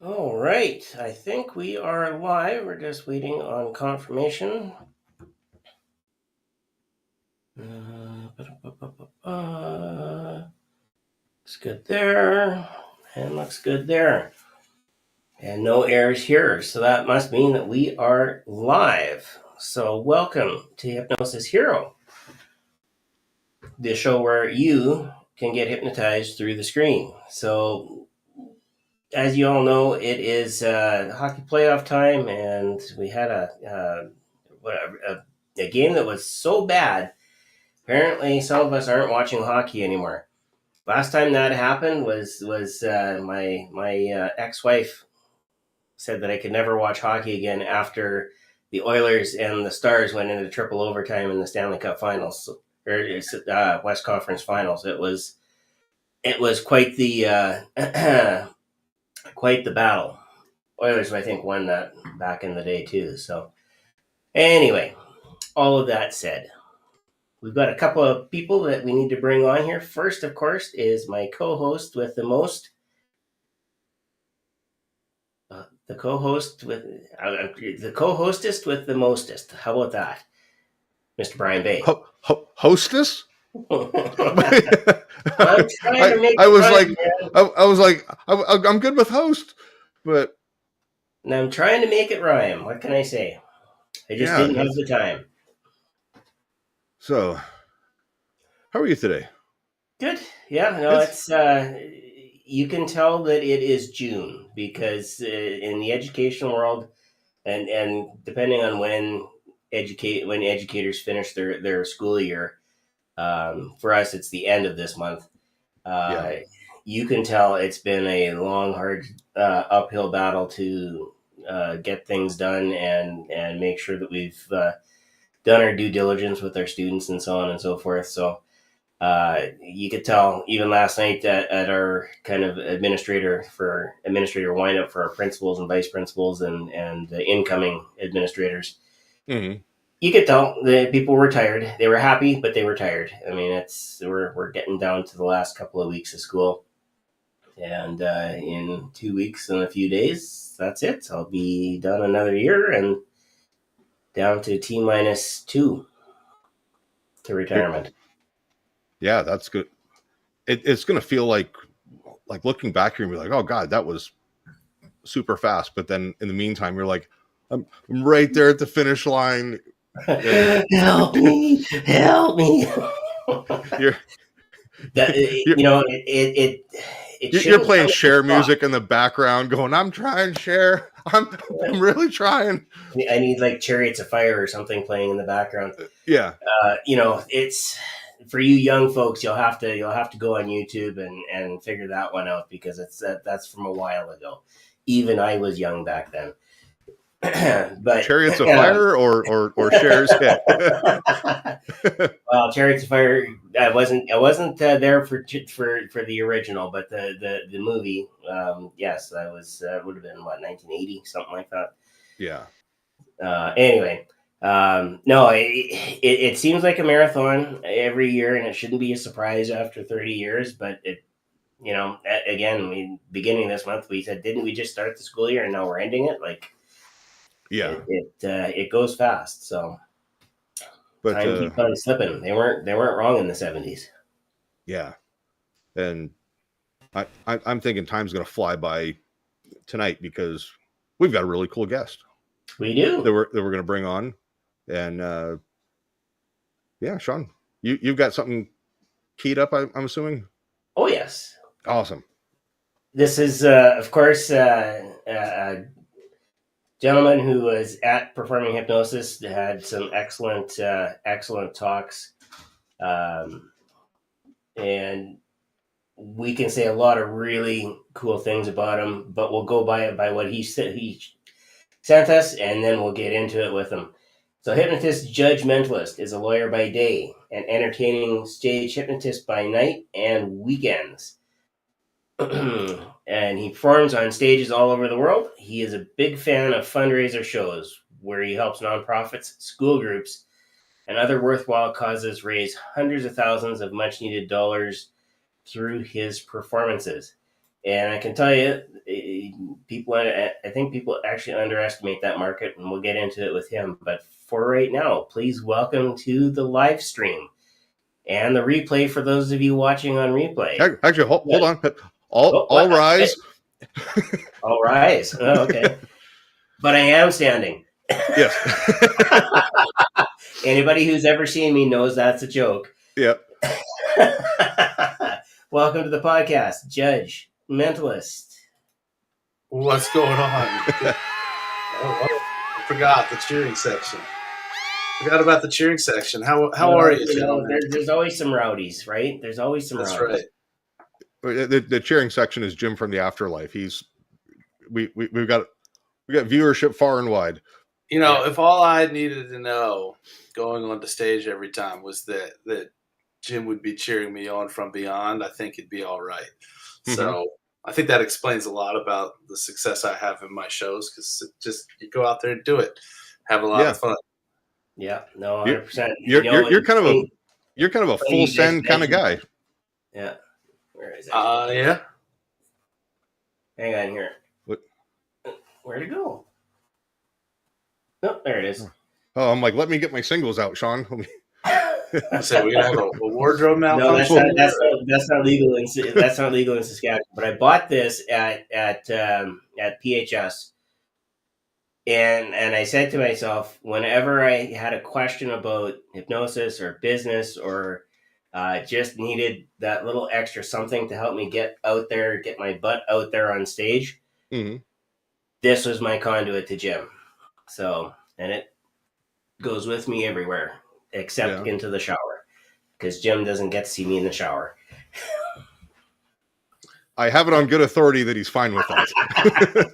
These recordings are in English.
All right, I think we are live. We're just waiting on confirmation. Looks good there, and looks good there. And no errors here, so that must mean that we are live. So welcome to Hypnosis Hero, the show where you can get hypnotized through the screen. So as you all know, it is hockey playoff time, and we had a game that was so bad. Apparently, some of us aren't watching hockey anymore. Last time that happened was my ex wife said that I could never watch hockey again after the Oilers and the Stars went into triple overtime in the Stanley Cup Finals or West Conference Finals. It was quite the quite the battle. Oilers, I think, won that back in the day too. So anyway, all of that said, we've got a couple of people that we need to bring on here. First, of course, is my co-host with the most. The co-host with the co-hostess with the mostest. How about that, Mr. Brian Bay? Hostess? I'm trying to make. I was like, I was like, I'm good with host, but and I'm trying to make it rhyme. What can I say? I just didn't have the time. So, how are you today? Good. Yeah. No, it's you can tell that it is June because in the education world, and depending on when educators finish their school year, for us it's the end of this month. You can tell it's been a long, hard uphill battle to get things done and make sure that we've done our due diligence with our students and so on and so forth. So you could tell even last night at our kind of administrator windup for our principals and vice principals and the incoming administrators. Mm-hmm. You could tell the people were tired. They were happy, but they were tired. I mean, we're getting down to the last couple of weeks of school, and in 2 weeks and a few days, that's it. I'll be done another year and down to T-2 to retirement. Yeah, that's good. It's going to feel like looking back here and be like, oh God, that was super fast. But then in the meantime, you're like, I'm right there at the finish line. Help me! Help me! You're playing Cher music in the background, going, "I'm trying, Cher. I'm really trying." I need like Chariots of Fire or something playing in the background. Yeah. It's for you young folks. You'll have to go on YouTube and figure that one out because that's from a while ago. Even I was young back then. But Chariots of Fire or Cher's hit. Well, Chariots of Fire. I wasn't there for the original, but the movie. Yes, I was. Would have been 1980, something like that. Yeah. Anyway, no, it seems like a marathon every year, and it shouldn't be a surprise after 30 years. But again, beginning this month, we said, didn't we just start the school year, and now we're ending it? Like, yeah, it goes fast. So, but time keeps on slipping. They weren't wrong in the 70s. Yeah, and I'm thinking time's going to fly by tonight because we've got a really cool guest. We do. That we're going to bring on, and yeah, Shawn, you've got something keyed up, I'm assuming. Oh yes. Awesome. This is, of course, a gentleman who was at Performing Hypnosis. Had some excellent talks, and we can say a lot of really cool things about him. But we'll go by what he said. He sent us, and then we'll get into it with him. So, hypnotist Judge Mentalist is a lawyer by day, an entertaining stage hypnotist by night and weekends. And he performs on stages all over the world. He is a big fan of fundraiser shows where he helps nonprofits, school groups, and other worthwhile causes raise hundreds of thousands of much-needed dollars through his performances. And I can tell you, I think people actually underestimate that market, and we'll get into it with him. But for right now, please welcome to the live stream and the replay for those of you watching on replay. Actually, hold on. Oh, All rise. All rise. Oh, okay. But I am standing. Yes. Anybody who's ever seen me knows that's a joke. Yep. Welcome to the podcast, Judge, Mentalist. What's going on? I forgot the cheering section. Forgot about the cheering section. How are you, gentlemen? There's always some rowdies, right? There's always some That's rowdies. right. The cheering section is Jim from the afterlife. We've got viewership far and wide. You know, if all I needed to know going on the stage every time was that Jim would be cheering me on from beyond, I think it'd be all right. Mm-hmm. So I think that explains a lot about the success I have in my shows, because just you go out there and do it, have a lot of fun. Yeah, no, 100%. You're kind of a full send kind of guy. Yeah. Where is it? Yeah. Hang on here. What? Where'd it go? Oh, there it is. Oh, I'm like, let me get my singles out, Shawn. So we're gonna have a wardrobe malfunction. No, that's not legal. That's not legal in Saskatchewan. But I bought this at PHS, and I said to myself, whenever I had a question about hypnosis or business, or just needed that little extra something to help me get out there, get my butt out there on stage, this was my conduit to Jim. So, and it goes with me everywhere except into the shower, because Jim doesn't get to see me in the shower. I have it on good authority that he's fine with that.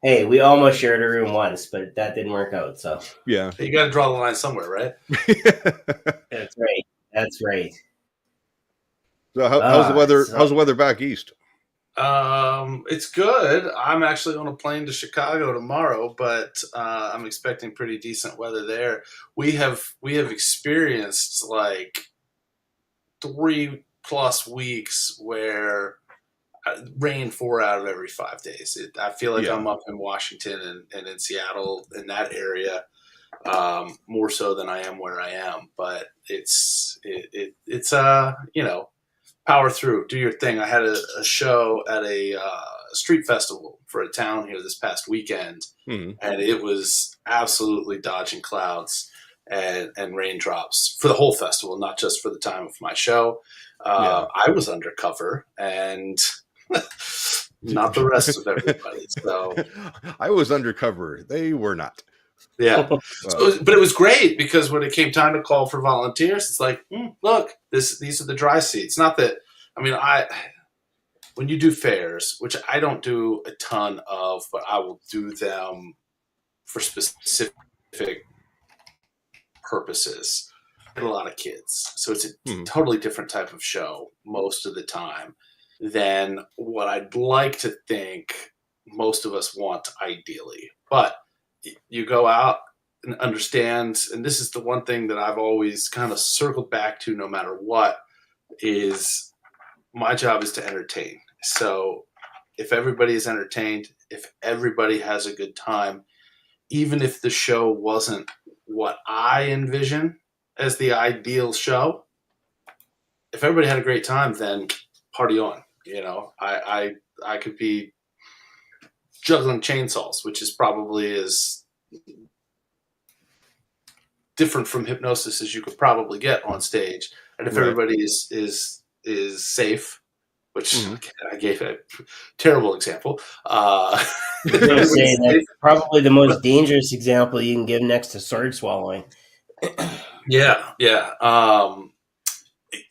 Hey, we almost shared a room once, but that didn't work out. So yeah, you got to draw the line somewhere, right? That's right. That's right. So how's the weather? How's the weather back east? It's good. I'm actually on a plane to Chicago tomorrow, but I'm expecting pretty decent weather there. We have experienced like 3+ weeks where rain 4 out of every 5 days. I feel like I'm up in Washington and in Seattle, in that area, more so than I am where I am. But it's you know, power through, do your thing. I had a show at a street festival for a town here this past weekend, and it was absolutely dodging clouds and raindrops for the whole festival, not just for the time of my show. I was undercover, and not the rest of everybody. So I was undercover. They were not. Yeah. But it was great, because when it came time to call for volunteers, it's like, look, these are the dry seats. Not that, I mean, when you do fairs, which I don't do a ton of, but I will do them for specific purposes. I get a lot of kids. So it's a totally different type of show most of the time than what I'd like to think most of us want ideally. But you go out and understand, and this is the one thing that I've always kind of circled back to no matter what, is my job is to entertain. So if everybody is entertained, if everybody has a good time, even if the show wasn't what I envision as the ideal show, if everybody had a great time, then party on. You know, I could be juggling chainsaws, which is probably as different from hypnosis as you could probably get on stage. And if everybody is safe, which I gave a terrible example. I was going to say that's probably the most dangerous example you can give next to sword swallowing. Yeah.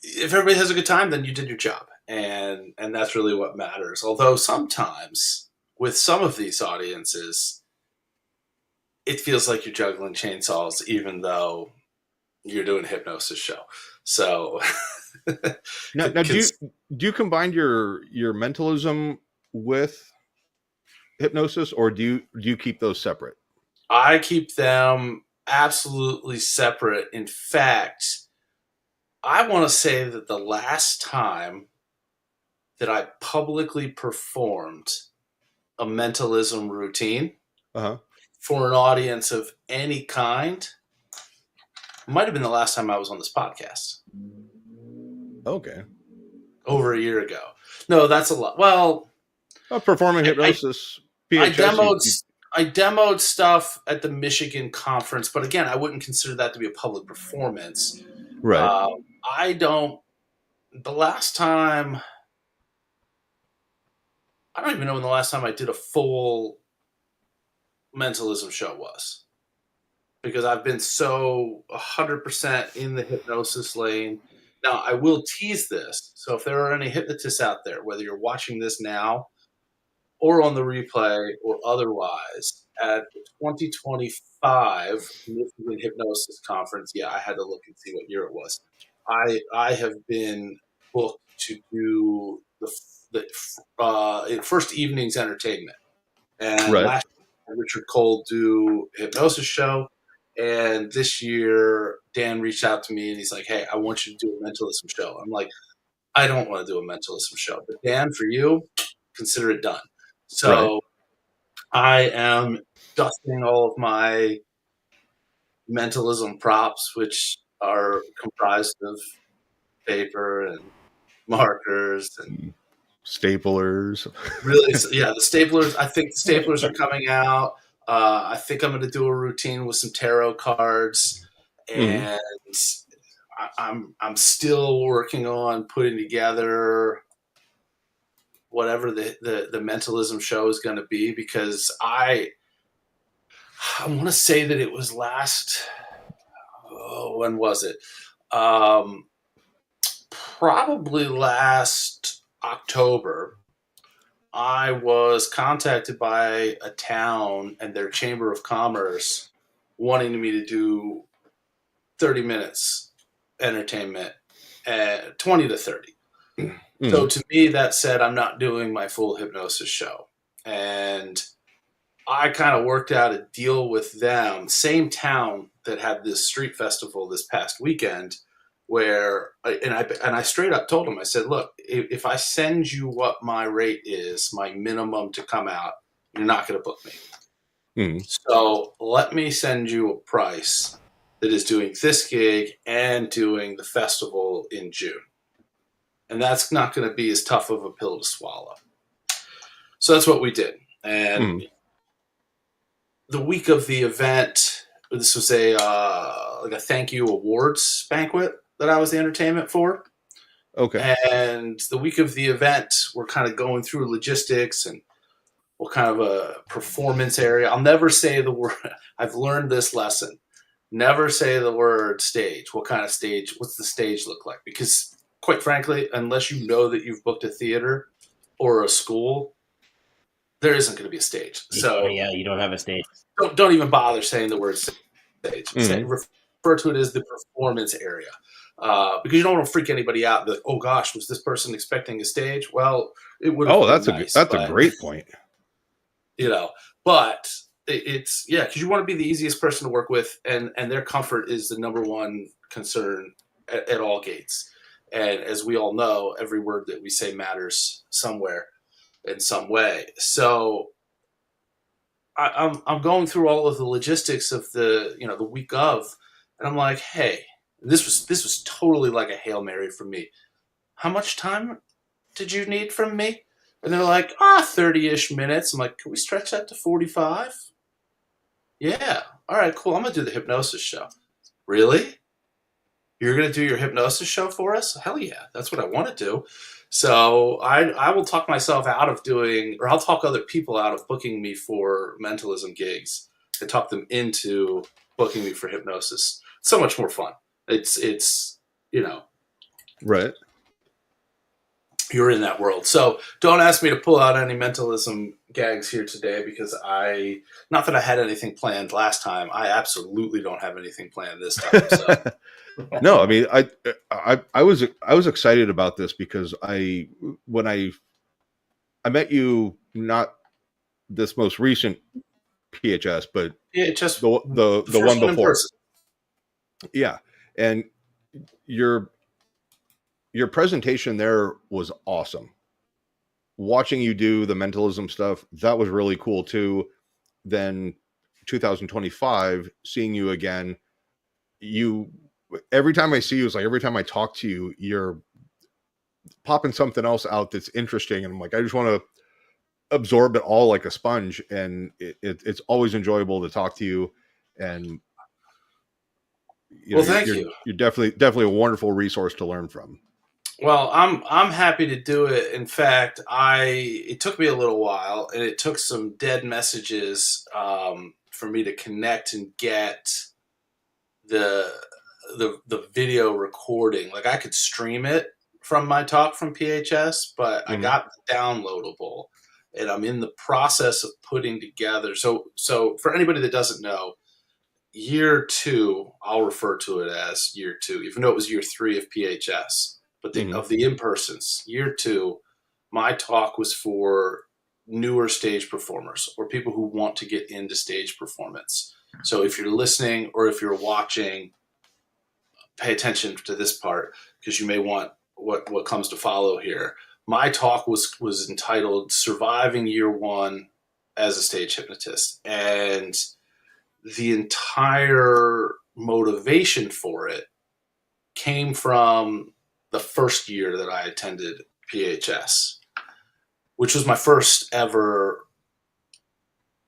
If everybody has a good time, then you did your job. And that's really what matters. Although sometimes with some of these audiences, it feels like you're juggling chainsaws, even though you're doing a hypnosis show. So now do you combine your mentalism with hypnosis, or do you keep those separate? I keep them absolutely separate. In fact, I want to say that the last time that I publicly performed a mentalism routine Uh-huh. for an audience of any kind. Might have been the last time I was on this podcast. Okay. Over a year ago. No, that's a lot. Well, Performing hypnosis, PHS. I demoed stuff at the Michigan conference, but again, I wouldn't consider that to be a public performance. Right. I don't. The last time, I don't even know when the last time I did a full mentalism show was, because I've been so 100% in the hypnosis lane. Now, I will tease this. So if there are any hypnotists out there, whether you're watching this now or on the replay or otherwise, at the 2025 Michigan Hypnosis Conference, yeah, I had to look and see what year it was. I have been booked to do the first evening's entertainment. And Right. last year, Richard Cole do Hypnosis show. And this year, Dan reached out to me and he's like, hey, I want you to do a mentalism show. I'm like, I don't want to do a mentalism show. But Dan, for you, consider it done. So I am dusting all of my mentalism props, which are comprised of paper and markers and staplers. Really, yeah, the staplers. I think the staplers are coming out. I think I'm going to do a routine with some tarot cards, and I'm still working on putting together whatever the mentalism show is going to be, because I want to say that it was when was it? Probably last October. I was contacted by a town and their Chamber of Commerce wanting me to do 30 minutes entertainment, 20 to 30. So to me, that said, I'm not doing my full hypnosis show. And I kind of worked out a deal with them, same town that had this street festival this past weekend, where, and I straight up told them, I said, look, if I send you what my rate is, my minimum to come out, you're not going to book me. So let me send you a price that is doing this gig and doing the festival in June. And that's not going to be as tough of a pill to swallow. So that's what we did. And the week of the event, this was like a thank you awards banquet that I was the entertainment for. Okay. And the week of the event, we're kind of going through logistics and what kind of a performance area. I'll never say the word. I've learned this lesson. Never say the word stage. What kind of stage? What's the stage look like? Because quite frankly, unless you know that you've booked a theater or a school, there isn't going to be a stage. So yeah, you don't have a stage. Don't even bother saying the word stage. Refer to it as the performance area, because you don't want to freak anybody out. Like, oh gosh, was this person expecting a stage? Well, it would. Oh, that's a great point. You know, but it's because you want to be the easiest person to work with, and their comfort is the number one concern at all gates. And as we all know, every word that we say matters somewhere in some way. So I'm going through all of the logistics of the week of, and I'm like, hey, this was totally like a Hail Mary from me. How much time did you need from me? And they're like, 30-ish minutes. I'm like, can we stretch that to 45? Yeah. All right, cool. I'm going to do the hypnosis show. Really? You're going to do your hypnosis show for us? Hell yeah. That's what I want to do. So I will talk myself out of doing, or I'll talk other people out of booking me for mentalism gigs and talk them into booking me for hypnosis. It's so much more fun. It's right. You're in that world. So don't ask me to pull out any mentalism gags here today, because not that I had anything planned last time. I absolutely don't have anything planned this time. So. No, I mean, I was excited about this because when I met you, not this most recent PHS, but just the one before. Yeah. And your presentation there was awesome. watching you do the mentalism stuff, that was really cool too. Then 2025, seeing you again, every time I see you, it's like every time I talk to you, you're popping something else out that's interesting. And I'm like, I just want to absorb it all like a sponge. And it's always enjoyable to talk to you. And Well, thank you. You're definitely a wonderful resource to learn from. Well, I'm happy to do it. In fact, it took me a little while, and it took some dead messages for me to connect and get the video recording. Like, I could stream it from my talk from PHS, but I got the downloadable, and I'm in the process of putting together. So for anybody that doesn't know, year 2, I'll refer to it as year 2, even though it was year 3 of PHS. But of the in-persons, year 2, my talk was for newer stage performers or people who want to get into stage performance. So if you're listening or if you're watching, pay attention to this part, because you may want what comes to follow here. My talk was entitled Surviving Year 1 as a Stage Hypnotist. And the entire motivation for it came from the first year that I attended PHS, which was my first ever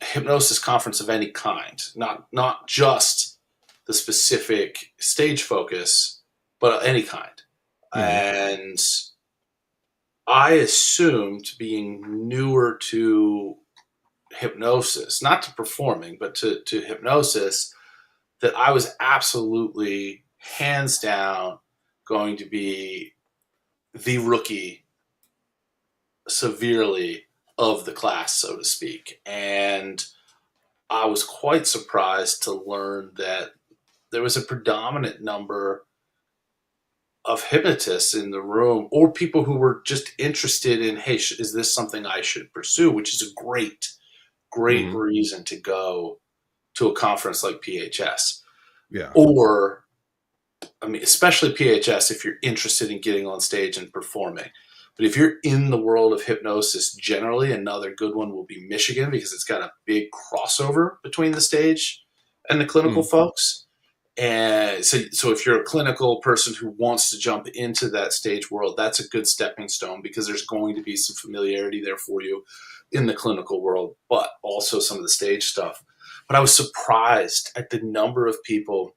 hypnosis conference of any kind, not just the specific stage focus, but any kind. And I assumed, being newer to hypnosis, not to performing, but to hypnosis, that I was absolutely, hands down, going to be the rookie severely of the class, so to speak. And I was quite surprised to learn that there was a predominant number of hypnotists in the room, or people who were just interested in, hey, is this something I should pursue? Which is a great reason to go to a conference like PHS. Yeah. Or, I mean, especially PHS if you're interested in getting on stage and performing. But if you're in the world of hypnosis generally, another good one will be Michigan, because it's got a big crossover between the stage and the clinical folks. And so if you're a clinical person who wants to jump into that stage world, that's a good stepping stone, because there's going to be some familiarity there for you in the clinical world, but also some of the stage stuff. But I was surprised at the number of people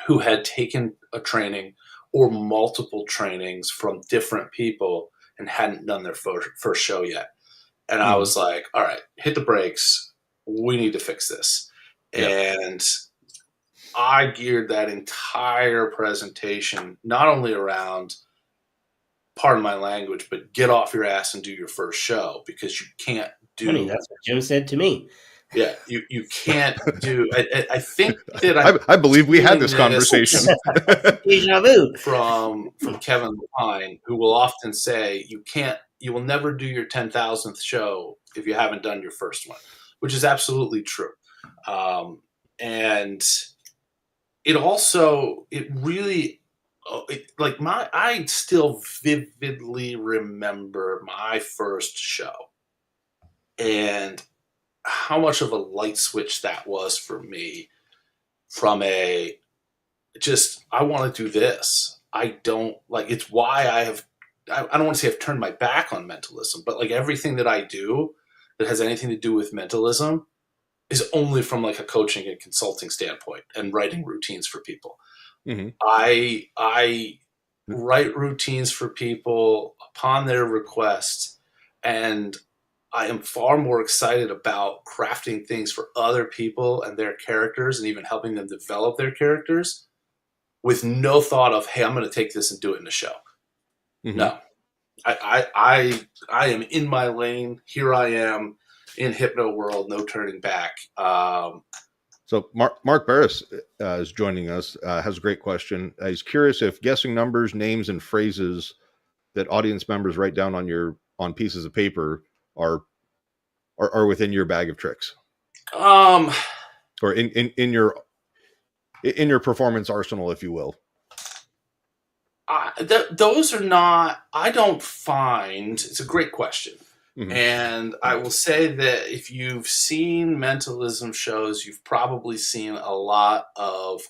who had taken a training or multiple trainings from different people and hadn't done their first show yet. And I was like, all right, hit the brakes. We need to fix this. And I geared that entire presentation not only around, pardon my language, but get off your ass and do your first show, because you can't do. Funny, that's what Jim said to me. Yeah, you can't do. I think that I believe we had this conversation. Deja vu. From Kevin Lepine, who will often say, you will never do your 10,000th show if you haven't done your first one, which is absolutely true. And I still vividly remember my first show and how much of a light switch that was for me, from I want to do this. It's why I don't want to say I've turned my back on mentalism, but like everything that I do that has anything to do with mentalism is only from like a coaching and consulting standpoint and writing routines for people. I write routines for people upon their request, and I am far more excited about crafting things for other people and their characters, and even helping them develop their characters, with no thought of, hey, I'm going to take this and do it in a show. No, I am in my lane. Here I am in hypno world, no turning back. So Mark Barris is joining us, has a great question. He's curious if guessing numbers, names, and phrases that audience members write down on pieces of paper are within your bag of tricks, or in your performance arsenal, if you will. those are not. I don't find. It's a great question. Mhm. And I will say that if you've seen mentalism shows, you've probably seen a lot of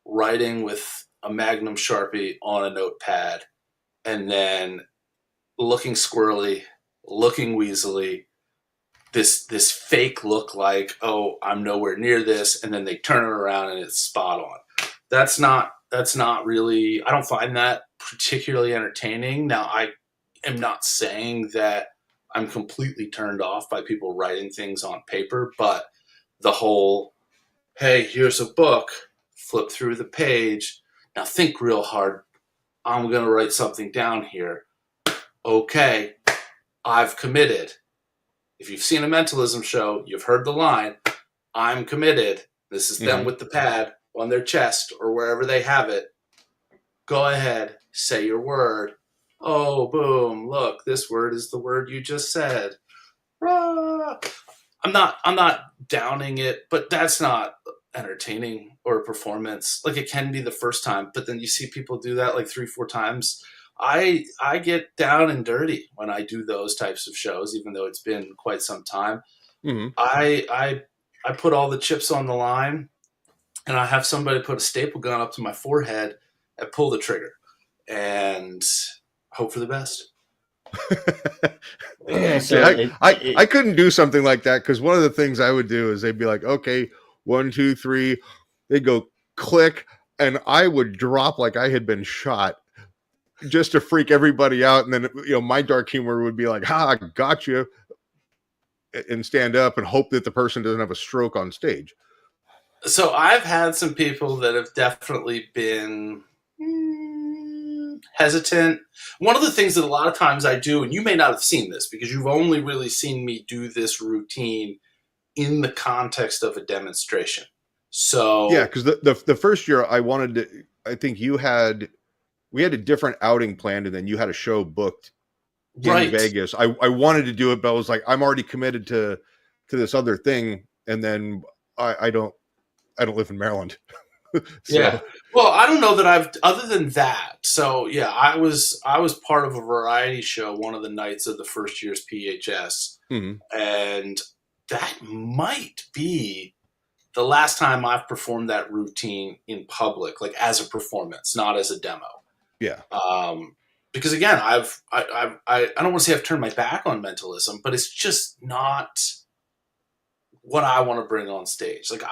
writing with a Magnum Sharpie on a notepad and then looking squirrely, looking weaselly, this fake look like, oh, I'm nowhere near this, and then they turn it around and it's spot on. That's not really, I don't find that particularly entertaining. Now, I am not saying that I'm completely turned off by people writing things on paper, but the whole, hey, here's a book, flip through the page, now think real hard. I'm going to write something down here. Okay, I've committed. If you've seen a mentalism show, you've heard the line, I'm committed. This is them with the pad on their chest or wherever they have it. Go ahead, say your word. Oh, boom, look, this word is the word you just said. Rah! I'm not downing it, but that's not entertaining or a performance. Like, it can be the first time, but then you see people do that like 3-4 times. I get down and dirty when I do those types of shows, even though it's been quite some time. Mhm. I put all the chips on the line, and I have somebody put a staple gun up to my forehead and pull the trigger and hope for the best. Yeah, See, so I couldn't do something like that because one of the things I would do is they'd be like, okay, 1, 2, 3. They'd go click, and I would drop like I had been shot just to freak everybody out. And then, my dark humor would be like, ha, I got you, and stand up and hope that the person doesn't have a stroke on stage. So I've had some people that have definitely been hesitant. One of the things that a lot of times I do, and you may not have seen this because you've only really seen me do this routine in the context of a demonstration. So Yeah, because the first year I think we had a different outing planned, and then you had a show booked in right. Vegas. I wanted to do it, but I was like, I'm already committed to this other thing, and then I don't live in Maryland. So Yeah. Well, I don't know that I've other than that. So yeah, I was part of a variety show one of the nights of the first year's PHS, and that might be the last time I've performed that routine in public, like as a performance, not as a demo. yeah. Because again, I don't want to say I've turned my back on mentalism, but it's just not what I want to bring on stage. Like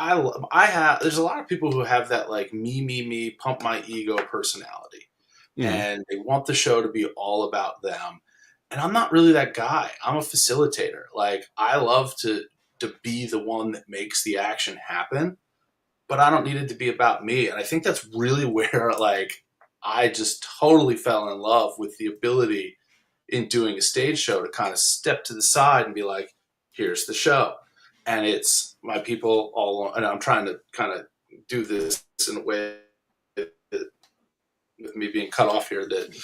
there's a lot of people who have that like me, pump my ego personality, and they want the show to be all about them. And I'm not really that guy. I'm a facilitator. Like, I love to be the one that makes the action happen, but I don't need it to be about me. And I think that's really where like I just totally fell in love with the ability in doing a stage show to kind of step to the side and be like, here's the show. And it's my people all, and I'm trying to kind of do this in a way that, with me being cut off here, that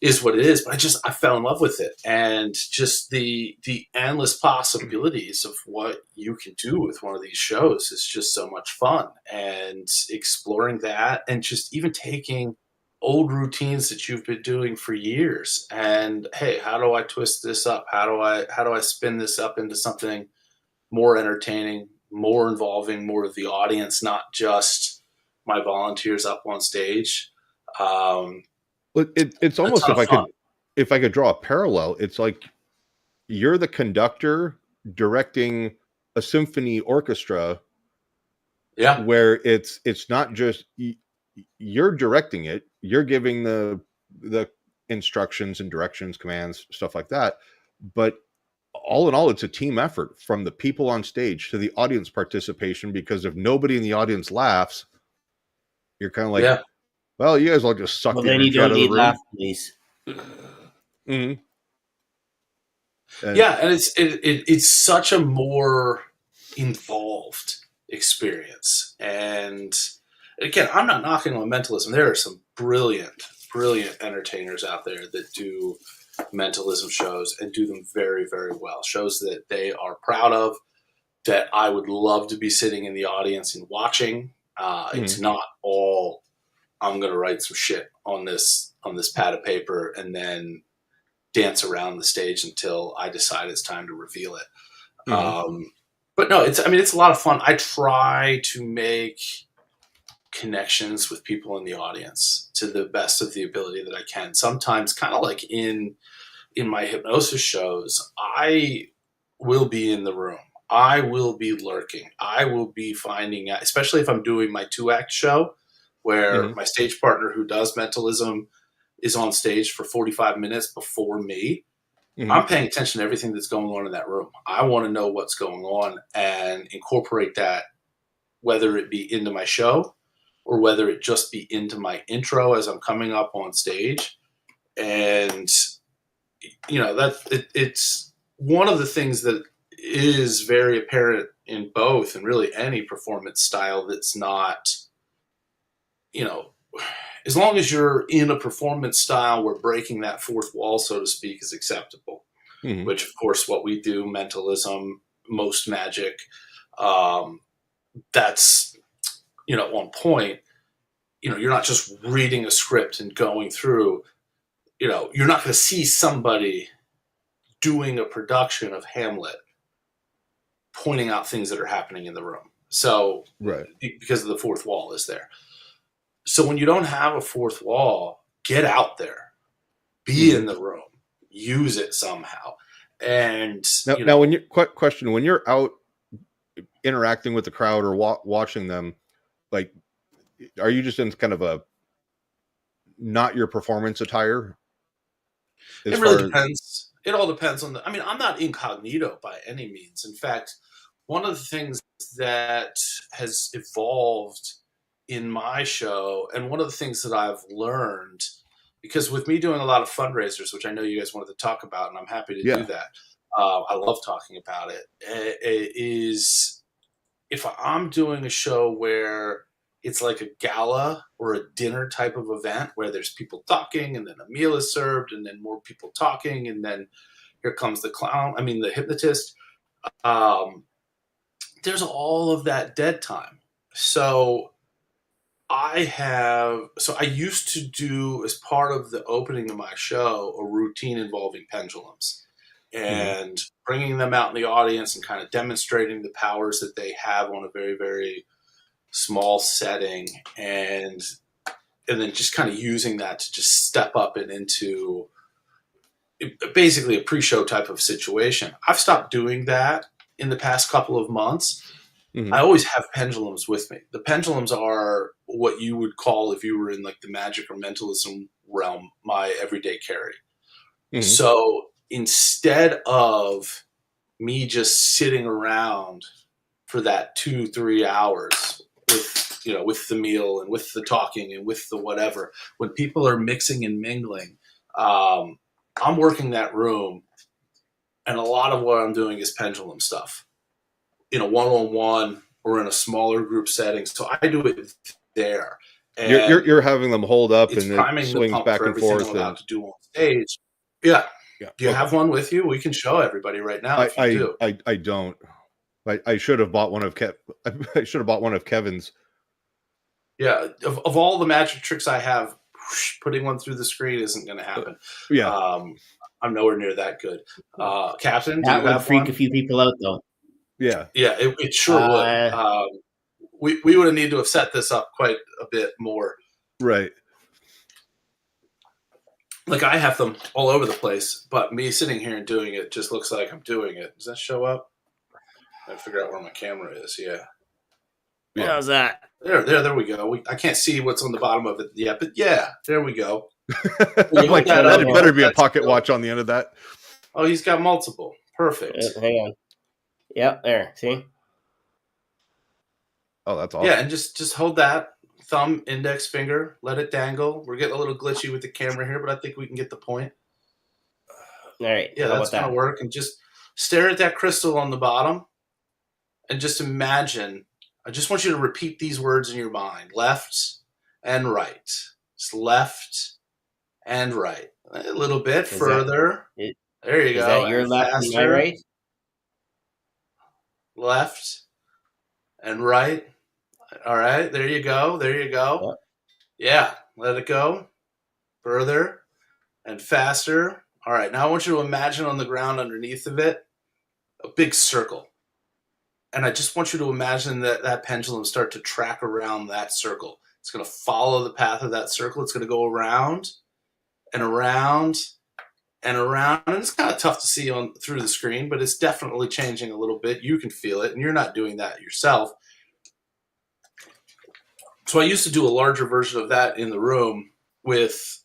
is what it is. But I fell in love with it, and just the endless possibilities of what you can do with one of these shows is just so much fun. And exploring that, and just even taking old routines that you've been doing for years, and hey, how do I twist this up? How do I spin this up into something more entertaining, more involving, more of the audience, not just my volunteers up on stage. It's almost, if I could draw a parallel, it's like you're the conductor directing a symphony orchestra. Yeah. Where it's not just you're directing it, you're giving the instructions and directions, commands, stuff like that. But all in all, it's a team effort from the people on stage to the audience participation, because if nobody in the audience laughs, you're kind of like, yeah. well, you guys all just suck well, the then you energy out don't of the need room. laugh, please. And Yeah, and it's such a more involved experience. And again, I'm not knocking on mentalism. There are some brilliant entertainers out there that do mentalism shows and do them very, very well. Shows that they are proud of, that I would love to be sitting in the audience and watching. It's not all I'm going to write some shit on this pad of paper and then dance around the stage until I decide it's time to reveal it. But no, it's a lot of fun. I try to make connections with people in the audience to the best of the ability that I can. Sometimes, kind of like in my hypnosis shows, I will be in the room. I will be lurking. I will be finding out, especially if I'm doing my 2-act show where my stage partner who does mentalism is on stage for 45 minutes before me. I'm paying attention to everything that's going on in that room. I want to know what's going on and incorporate that, whether it be into my show or whether it just be into my intro as I'm coming up on stage. And, it's one of the things that is very apparent in both and really any performance style that's not, as long as you're in a performance style where breaking that fourth wall, so to speak, is acceptable, which, of course, what we do, mentalism, most magic, that's, on point. You're not just reading a script and going through, you're not going to see somebody doing a production of Hamlet pointing out things that are happening in the room. So, because of the fourth wall is there. So when you don't have a fourth wall, get out there, be in the room, use it somehow. And now when when you're out interacting with the crowd or watching them, like, are you just in kind of a not your performance attire? It really depends. It all depends on I'm not incognito by any means. In fact, one of the things that has evolved in my show, and one of the things that I've learned, because with me doing a lot of fundraisers, which I know you guys wanted to talk about, and I'm happy to do that. I love talking about it. Is if I'm doing a show where it's like a gala or a dinner type of event where there's people talking and then a meal is served and then more people talking and then here comes the hypnotist. There's all of that dead time. So I used to do, as part of the opening of my show, a routine involving pendulums and bringing them out in the audience and kind of demonstrating the powers that they have on a very, very small setting, and then just kind of using that to just step up and into basically a pre-show type of situation. I've stopped doing that in the past couple of months. I always have pendulums with me. The pendulums are what you would call, if you were in like the magic or mentalism realm, my everyday carry. So instead of me just sitting around for that 2-3 hours with the meal and with the talking and with the whatever, when people are mixing and mingling, I'm working that room, and a lot of what I'm doing is pendulum stuff in a one-on-one or in a smaller group setting. So I do it there. And you're having them hold up and it swings back and forth. I'm about to do on stage. Yeah. Do you have one with you? We can show everybody right now. I don't. I should have bought one of I should have bought one of Kevin's. Yeah, of all the magic tricks I have, putting one through the screen isn't going to happen. I'm nowhere near that good. Captain, that would freak a few people out, though. Yeah, it sure would. We would have needed to have set this up quite a bit more. Right. Like, I have them all over the place, but me sitting here and doing it just looks like I'm doing it. Does that show up? I have to figure out where my camera is. Yeah. How's that? There we go. I can't see what's on the bottom of it yet, but yeah, there we go. Like, that better be a pocket watch on the end of that. Oh, he's got multiple. Perfect. Hang on. Yep, there. See? Oh, that's awesome. Yeah, and just hold that thumb, index finger, let it dangle. We're getting a little glitchy with the camera here, but I think we can get the point. All right. Yeah, that's going to work. And just stare at that crystal on the bottom and just imagine. I just want you to repeat these words in your mind. Left and right. Just left and right. A little bit further. There you go. Is that your left and my right? Left and right. All right. There you go. Yeah, let it go further and faster. All right, now I want you to imagine on the ground underneath of it a big circle. And I just want you to imagine that pendulum start to track around that circle. It's going to follow the path of that circle. It's going to go around and around and around. And it's kind of tough to see on through the screen, but it's definitely changing a little bit. You can feel it, and you're not doing that yourself. So I used to do a larger version of that in the room with,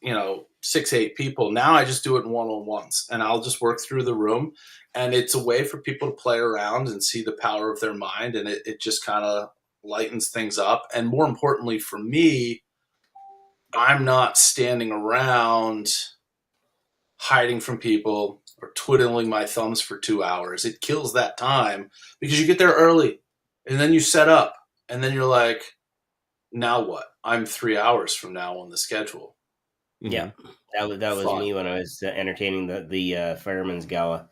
6, 8 people. Now I just do it in one-on-ones, and I'll just work through the room. And it's a way for people to play around and see the power of their mind. And it just kind of lightens things up. And more importantly for me, I'm not standing around hiding from people or twiddling my thumbs for 2 hours. It kills that time because you get there early and then you set up and then you're like, now what? I'm 3 hours from now on the schedule. Yeah, that was Fun. me when I was entertaining the fireman's gala.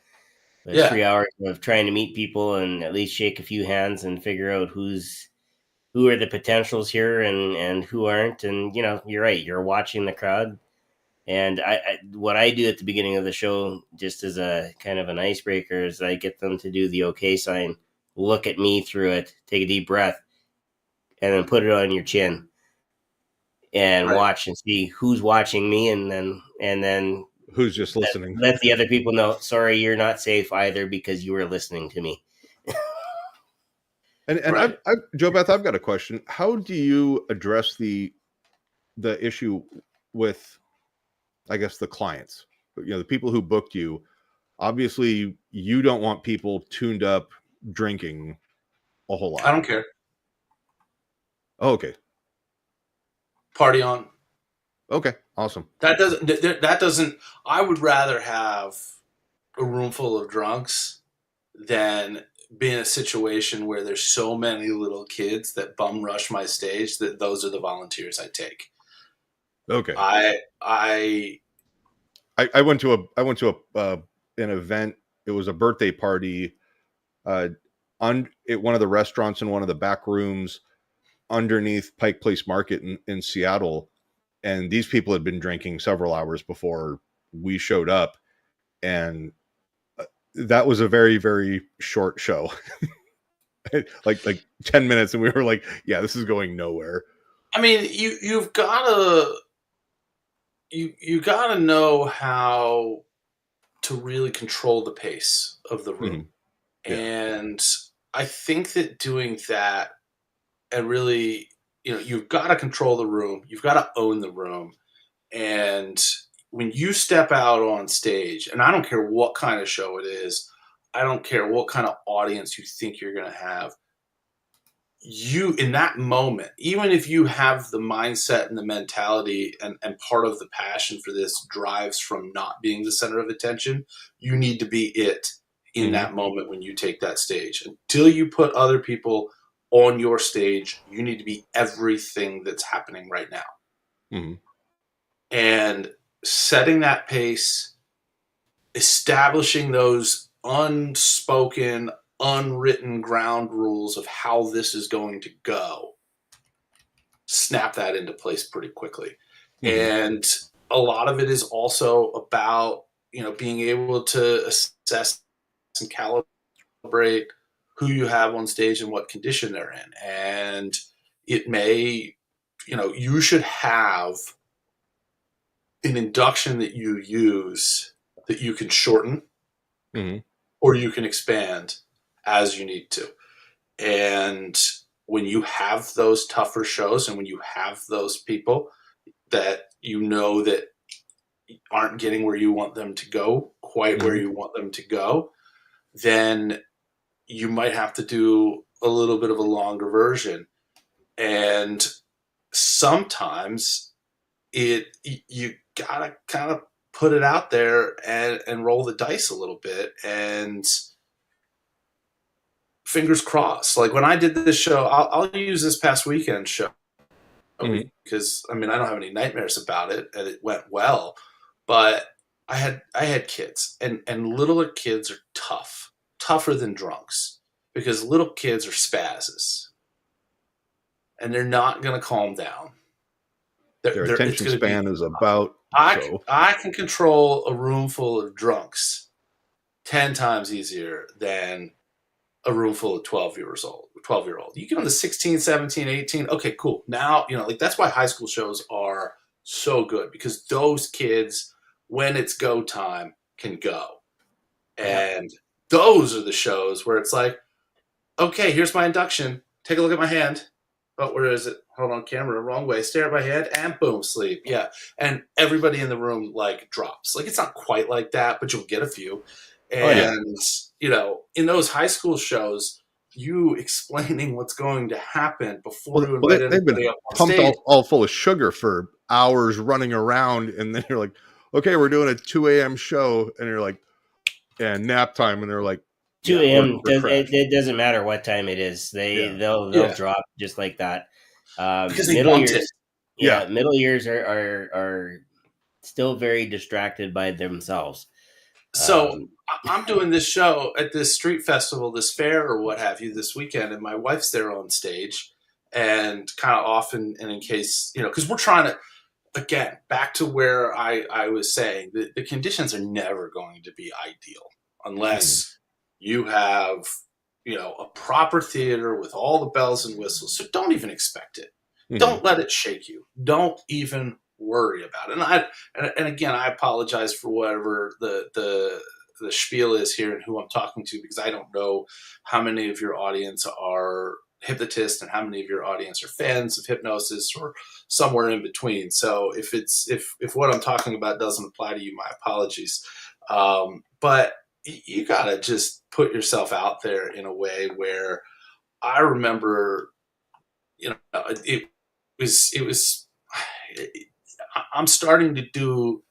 It was Yeah. 3 hours of trying to meet people and at least shake a few hands and figure out who are the potentials here and who aren't. And you're right. You're watching the crowd. And what I do at the beginning of the show, just as a kind of an icebreaker, is I get them to do the okay sign, look at me through it, take a deep breath, and then put it on your chin. And Right. watch and see who's watching me, and then Who's just listening? let the other people know. Sorry, you're not safe either because you were listening to me. And Right. I've Joe Beth, I've got a question. How do you address the issue with, I guess, the clients? The people who booked you. Obviously, you don't want people tuned up drinking a whole lot. I don't care. Oh, okay. Party on. Okay. Awesome. That doesn't, I would rather have a room full of drunks than be in a situation where there's so many little kids that bum rush my stage that those are the volunteers I take. Okay. I went to an event. It was a birthday party at one of the restaurants in one of the back rooms underneath Pike Place Market in Seattle. And these people had been drinking several hours before we showed up. And that was a very, very short show. like 10 minutes. And we were like, yeah, this is going nowhere. I mean, you've gotta know how to really control the pace of the room. Mm-hmm. Yeah. And I think that doing that and really, you've got to control the room. You've got to own the room. And when you step out on stage, and I don't care what kind of show it is, I don't care what kind of audience you think you're going to have, you, in that moment, even if you have the mindset and the mentality and part of the passion for this drives from not being the center of attention, you need to be it in that moment when you take that stage. Until you put other people on your stage, you need to be everything that's happening right now. Mm-hmm. And setting that pace, establishing those unspoken, unwritten ground rules of how this is going to go, snap that into place pretty quickly. Mm-hmm. And a lot of it is also about, being able to assess and calibrate who you have on stage and what condition they're in. And it may, you should have an induction that you use that you can shorten or you can expand as you need to. And when you have those tougher shows and when you have those people that that aren't getting where you want them to go, quite where you want them to go, then you might have to do a little bit of a longer version. And sometimes you gotta kind of put it out there and roll the dice a little bit, and fingers crossed. Like when I did this show, I'll use this past weekend show because I don't have any nightmares about it, and it went well. But I had kids, and littler kids are tougher than drunks, because little kids are spazzes, and they're not going to calm down. Their It's attention going to be. span is about so. I can control a room full of drunks 10 times easier than a room full of 12-year-old. You get on the 16, 17, 18. Okay, cool. Now, like that's why high school shows are so good, because those kids, when it's go time, can go. And those are the shows where it's like, okay, here's my induction. Take a look at my hand. Oh, where is it? Hold on, camera, wrong way. Stare at my head, and boom, sleep. Yeah. And everybody in the room like drops. Like it's not quite like that, but you'll get a few. And in those high school shows, you explaining what's going to happen before you invite they've been anybody up on pumped stage. all full of sugar for hours running around, and then you're like, okay, we're doing a 2 a.m. show, and you're like, yeah, nap time, and they're like, 2 a.m. It doesn't matter what time it is. They'll drop just like that. Because they want it. Middle years are still very distracted by themselves. So I'm doing this show at this street festival, this fair or what have you, this weekend, and my wife's there on stage, and kind of often, and in case, because we're trying to, again, back to where I was saying, the conditions are never going to be ideal unless you have, a proper theater with all the bells and whistles. So don't even expect it. Don't let it shake you. Don't even worry about it. And again, I apologize for whatever the spiel is here and who I'm talking to, because I don't know how many of your audience are hypnotists and how many of your audience are fans of hypnosis or somewhere in between. So if what I'm talking about doesn't apply to you, my apologies. But you gotta just put yourself out there in a way where I remember, it was. I'm starting to do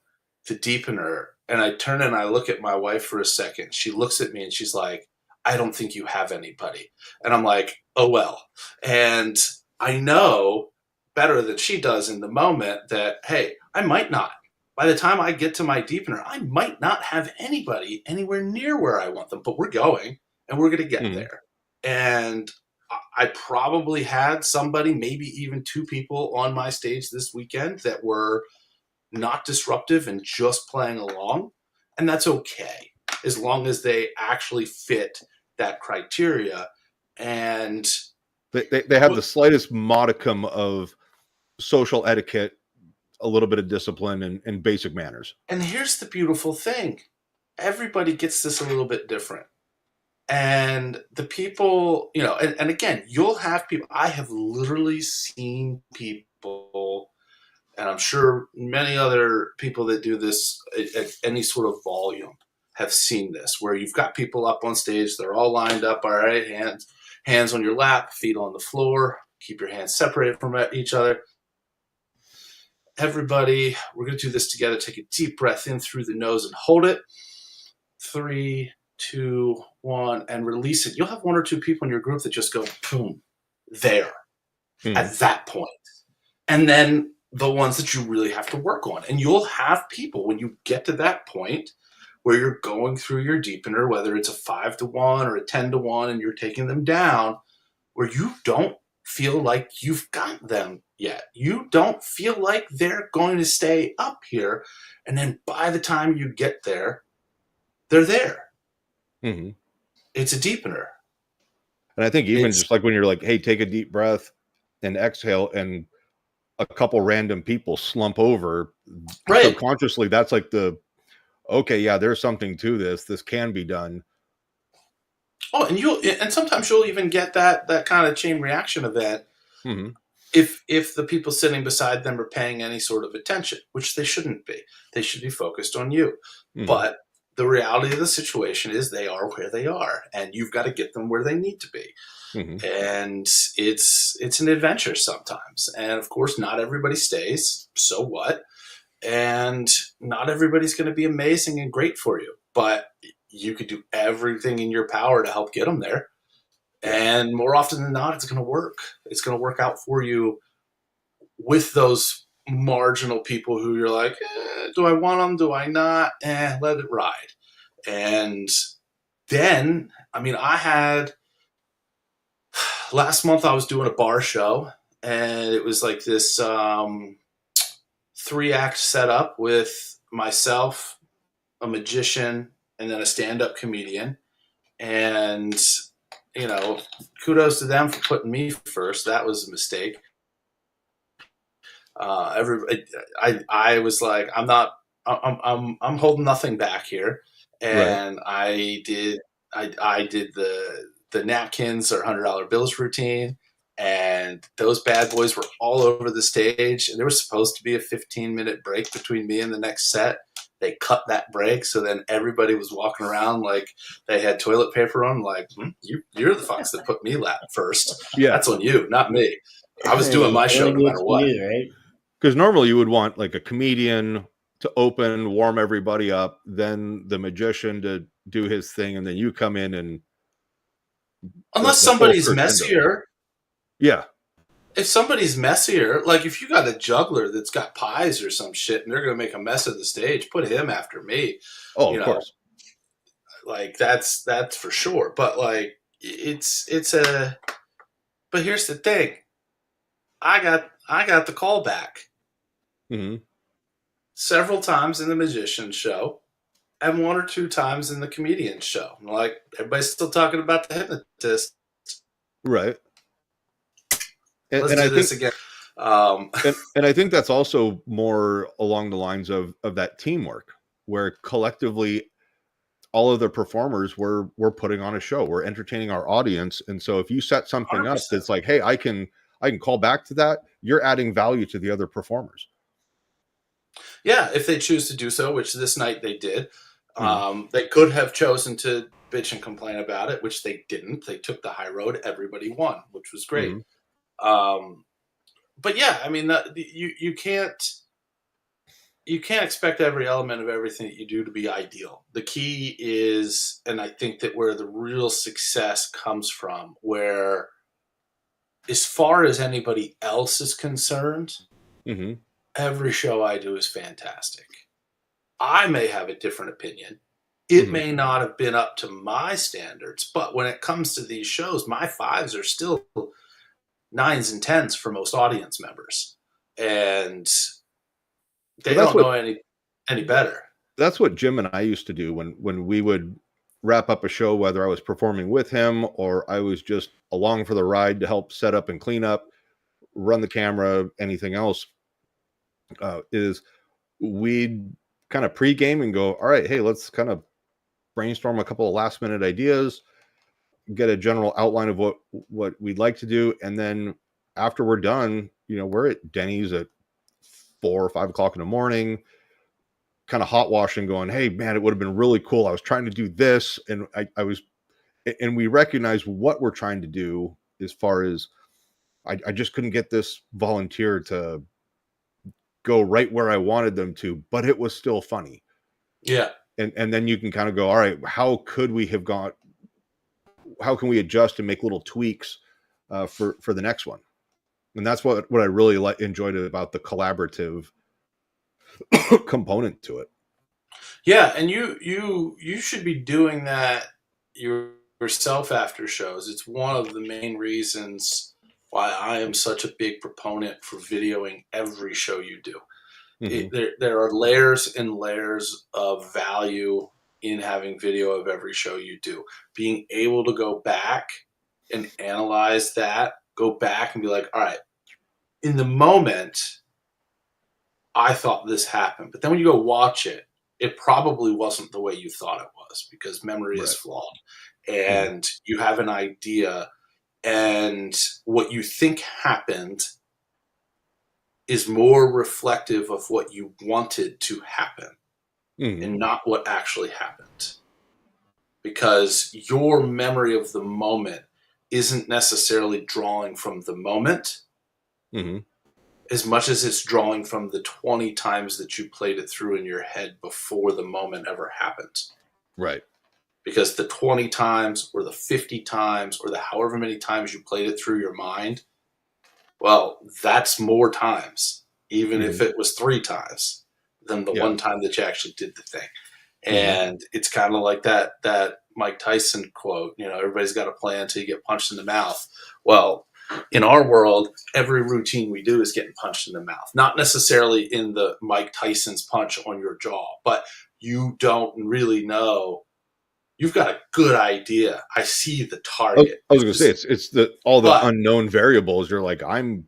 the deepener, and I turn and I look at my wife for a second. She looks at me and she's like, I don't think you have anybody. And I'm like, oh, well. And I know better than she does in the moment that, hey, I might not. By the time I get to my deepener, I might not have anybody anywhere near where I want them, but we're going and we're going to get there. And I probably had somebody, maybe even two people on my stage this weekend that were not disruptive and just playing along. And that's okay, as long as they actually fit that criteria. And they have the slightest modicum of social etiquette, a little bit of discipline, and basic manners. And here's the beautiful thing. Everybody gets this a little bit different. And the people, and again, you'll have people, I have literally seen people, and I'm sure many other people that do this at any sort of volume have seen this, where you've got people up on stage, they're all lined up, all right, hands on your lap, feet on the floor, keep your hands separated from each other. Everybody, we're going to do this together. Take a deep breath in through the nose and hold it. 3, 2, 1, and release it. You'll have one or two people in your group that just go, boom, there, at that point. And then the ones that you really have to work on. And you'll have people, when you get to that point where you're going through your deepener, whether it's a 5-to-1 or a 10-to-1, and you're taking them down, where you don't feel like you've got them yet. You don't feel like they're going to stay up here. And then by the time you get there, they're there. It's a deepener. And I think even just like when you're like, hey, take a deep breath and exhale, and a couple random people slump over, right? Subconsciously, that's like okay, yeah, there's something to this. This can be done. Oh, and sometimes you'll even get that kind of chain reaction event if the people sitting beside them are paying any sort of attention, which they shouldn't be. They should be focused on you. But the reality of the situation is they are where they are, and you've got to get them where they need to be. And it's an adventure sometimes. And of course, not everybody stays. So what? And not everybody's going to be amazing and great for you, but you could do everything in your power to help get them there. And more often than not, it's going to work. It's going to work out for you with those marginal people who you're like, do I want them? Do I not? Let it ride. And then, I had last month I was doing a bar show, and it was like this 3-act setup with myself, a magician, and then a stand-up comedian. And, you know, kudos to them for putting me first. That was a mistake. I was like, I'm holding nothing back here. Right. And I did the napkins or $100 bills routine, and those bad boys were all over the stage. And there was supposed to be a 15-minute break between me and the next set. They cut that break, so then everybody was walking around like they had toilet paper on. Like, you're the fucks that put me first. Yeah. That's on you, not me. I was doing my show no matter what. Right? Because normally you would want like a comedian to open, warm everybody up, then the magician to do his thing, and then you come in and unless somebody's messier. Yeah. If somebody's messier, like if you got a juggler that's got pies or some shit and they're going to make a mess of the stage, put him after me. Oh, of course. Like that's for sure. But like but here's the thing. I got the call back several times in the magician show and 1 or 2 times in the comedian show. Like everybody's still talking about the hypnotist. Right. Let's do this again. And I think that's also more along the lines of that teamwork, where collectively all of the performers we're putting on a show. We're entertaining our audience. And so if you set something 100%. Up that's like, hey, I can call back to that, you're adding value to the other performers. Yeah, if they choose to do so, which this night they did. They could have chosen to bitch and complain about it, which they didn't. They took the high road. Everybody won, which was great. But yeah, I mean, you can't expect every element of everything that you do to be ideal. The key is, and I think that where the real success comes from, where as far as anybody else is concerned, every show I do is fantastic. I may have a different opinion. It may not have been up to my standards, but when it comes to these shows, my 5s are still 9s and 10s for most audience members. And they don't know any better. That's what Jim and I used to do when we would wrap up a show, whether I was performing with him or I was just along for the ride to help set up and clean up, run the camera, anything else, is we'd kind of pregame and go, all right, hey, let's kind of brainstorm a couple of last minute ideas, get a general outline of what we'd like to do. And then after we're done, we're at Denny's at 4 or 5 o'clock in the morning, kind of hot washing, going, hey man, it would have been really cool. I was trying to do this. And and we recognize what we're trying to do as far as I just couldn't get this volunteer to go right where I wanted them to, but it was still funny. Yeah. And then you can kind of go, all right, how can we adjust and make little tweaks for the next one? And that's what I really enjoyed about the collaborative component to it. Yeah, and you should be doing that yourself after shows. It's one of the main reasons why I am such a big proponent for videoing every show you do. There are layers and layers of value in having video of every show you do. Being able to go back and analyze that, go back and be like, all right, in the moment, I thought this happened. But then when you go watch it, it probably wasn't the way you thought it was, because memory is flawed. And you have an idea, and what you think happened is more reflective of what you wanted to happen and not what actually happened. Because your memory of the moment isn't necessarily drawing from the moment as much as it's drawing from the 20 times that you played it through in your head before the moment ever happened. Right. Because the 20 times or the 50 times or the however many times you played it through your mind, well, that's more times, even if it was 3 times, than the one time that you actually did the thing. And it's kind of like that Mike Tyson quote, everybody's got a plan until you get punched in the mouth. Well, in our world, every routine we do is getting punched in the mouth. Not necessarily in the Mike Tyson's punch on your jaw, but you don't really know. You've got a good idea. I see the target. I was going to say it's all the But- unknown variables. You're like, I'm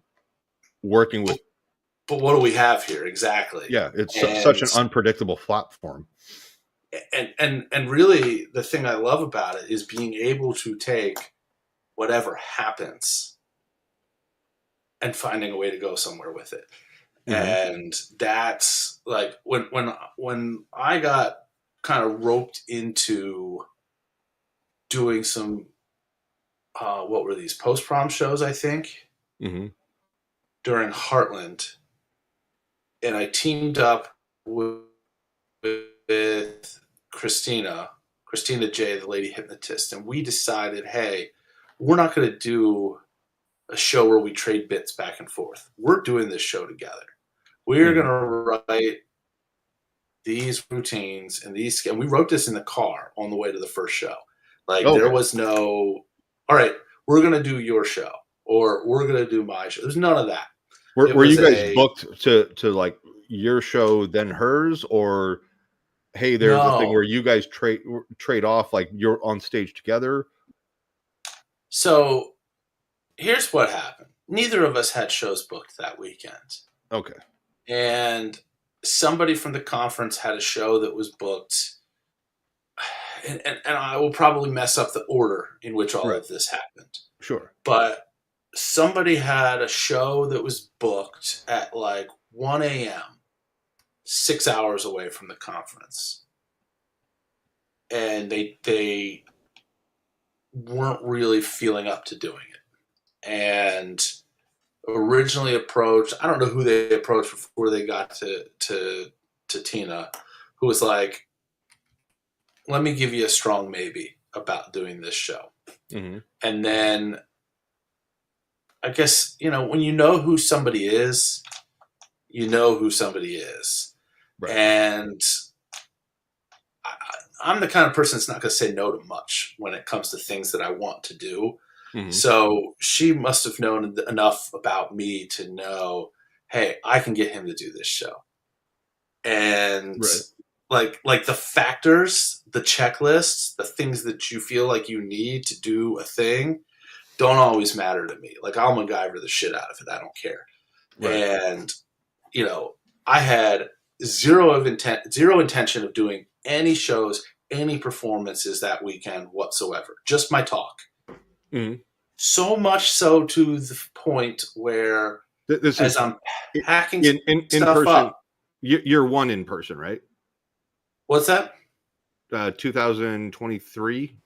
working with. But what do we have here exactly? Yeah, it's such an unpredictable platform. And really, the thing I love about it is being able to take whatever happens and finding a way to go somewhere with it. And that's like when I got kind of roped into doing some what were these post-prom shows, I think, during Heartland, and I teamed up with Christina J, the lady hypnotist, and we decided, hey, we're not going to do a show where we trade bits back and forth. We're doing this show together. We're going to write these routines and we wrote this in the car on the way to the first show. Like there was no, all right, we're going to do your show or we're going to do my show. There's none of that. Were you guys booked to like your show then hers, or hey, there's a thing where you guys trade off, like you're on stage together? So here's what happened. Neither of us had shows booked that weekend. Okay. And somebody from the conference had a show that was booked. And I will probably mess up the order in which all of this happened. Sure. But somebody had a show that was booked at like 1 a.m., 6 hours away from the conference. And they weren't really feeling up to doing it. And originally approached, I don't know who they approached before they got to Tina, who was like, let me give you a strong maybe about doing this show. And then I guess, when you know who somebody is, you know who somebody is. Right. And I'm the kind of person that's not going to say no to much when it comes to things that I want to do. So she must have known enough about me to know, hey, I can get him to do this show. And like the factors, the checklists, the things that you feel like you need to do a thing don't always matter to me. Like I'll MacGyver the shit out of it. I don't care. And, I had zero intention of doing any shows, any performances that weekend whatsoever. Just my talk. So much so to the point where I'm hacking in stuff person, up. You're one in person, right? What's that? 2023,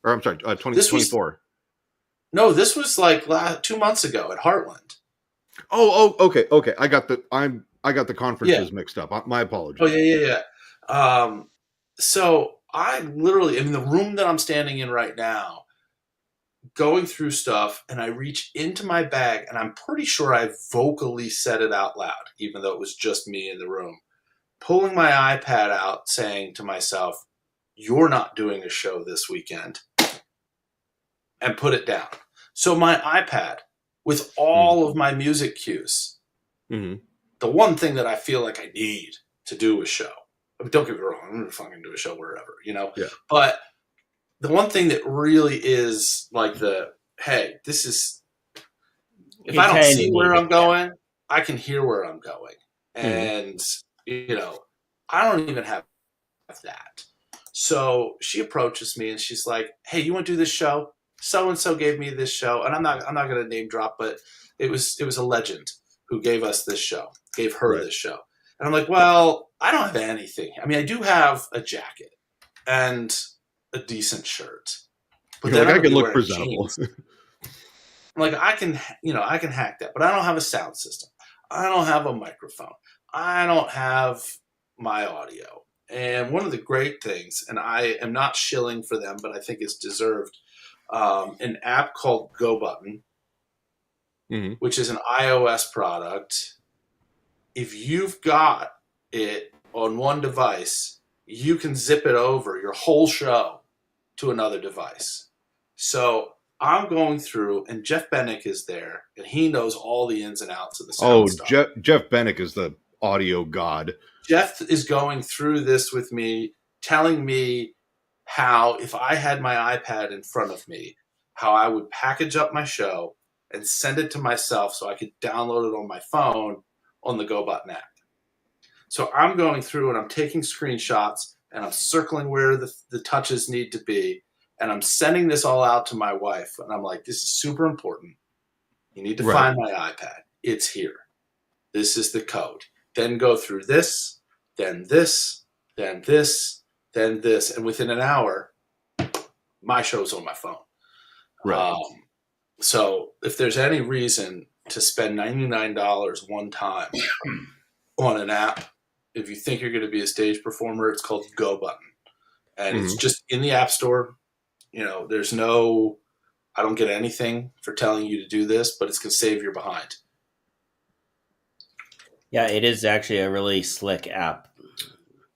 or I'm sorry, 2024. No, this was like 2 months ago at Heartland. Oh, okay. I got the conferences mixed up. My apologies. Oh yeah. So I literally, in the room that I'm standing in right now, going through stuff, and I reach into my bag, and I'm pretty sure I vocally said it out loud, even though it was just me in the room. Pulling my iPad out, saying to myself, "You're not doing a show this weekend," and put it down. So my iPad, with all of my music cues, the one thing that I feel like I need to do a show. I mean, don't get me wrong, I'm gonna fucking do a show wherever, But the one thing that really is like hey, this is, if I don't see where I'm going, I can hear where I'm going. And, I don't even have that. So she approaches me and she's like, hey, you want to do this show? So-and-so gave me this show. And I'm not going to name drop, but it was a legend who gave us this show, gave her this show. And I'm like, well, I don't have anything. I mean, I do have a jacket and a decent shirt, but then I can look presentable. I'm like, I can hack that, but I don't have a sound system. I don't have a microphone. I don't have my audio. And one of the great things, and I am not shilling for them, but I think it's deserved, an app called GoButton, which is an iOS product. If you've got it on one device, you can zip it over your whole show to another device. So I'm going through, and Jeff Bennick is there, and he knows all the ins and outs of the sound Oh, stuff. Jeff Bennick is the audio god. Jeff is going through this with me, telling me how, if I had my iPad in front of me, how I would package up my show and send it to myself so I could download it on my phone on the Go Button app. So I'm going through and I'm taking screenshots and I'm circling where the touches need to be. And I'm sending this all out to my wife. And I'm like, this is super important. You need to find my iPad. It's here. This is the code. Then go through this, then this, then this, then this. And within an hour, my show's on my phone. Right. So if there's any reason to spend $99 one time on an app, if you think you're going to be a stage performer, it's called Go Button. And it's just in the App Store. You know, there's no, I don't get anything for telling you to do this, but it's going to save your behind. Yeah, it is actually a really slick app.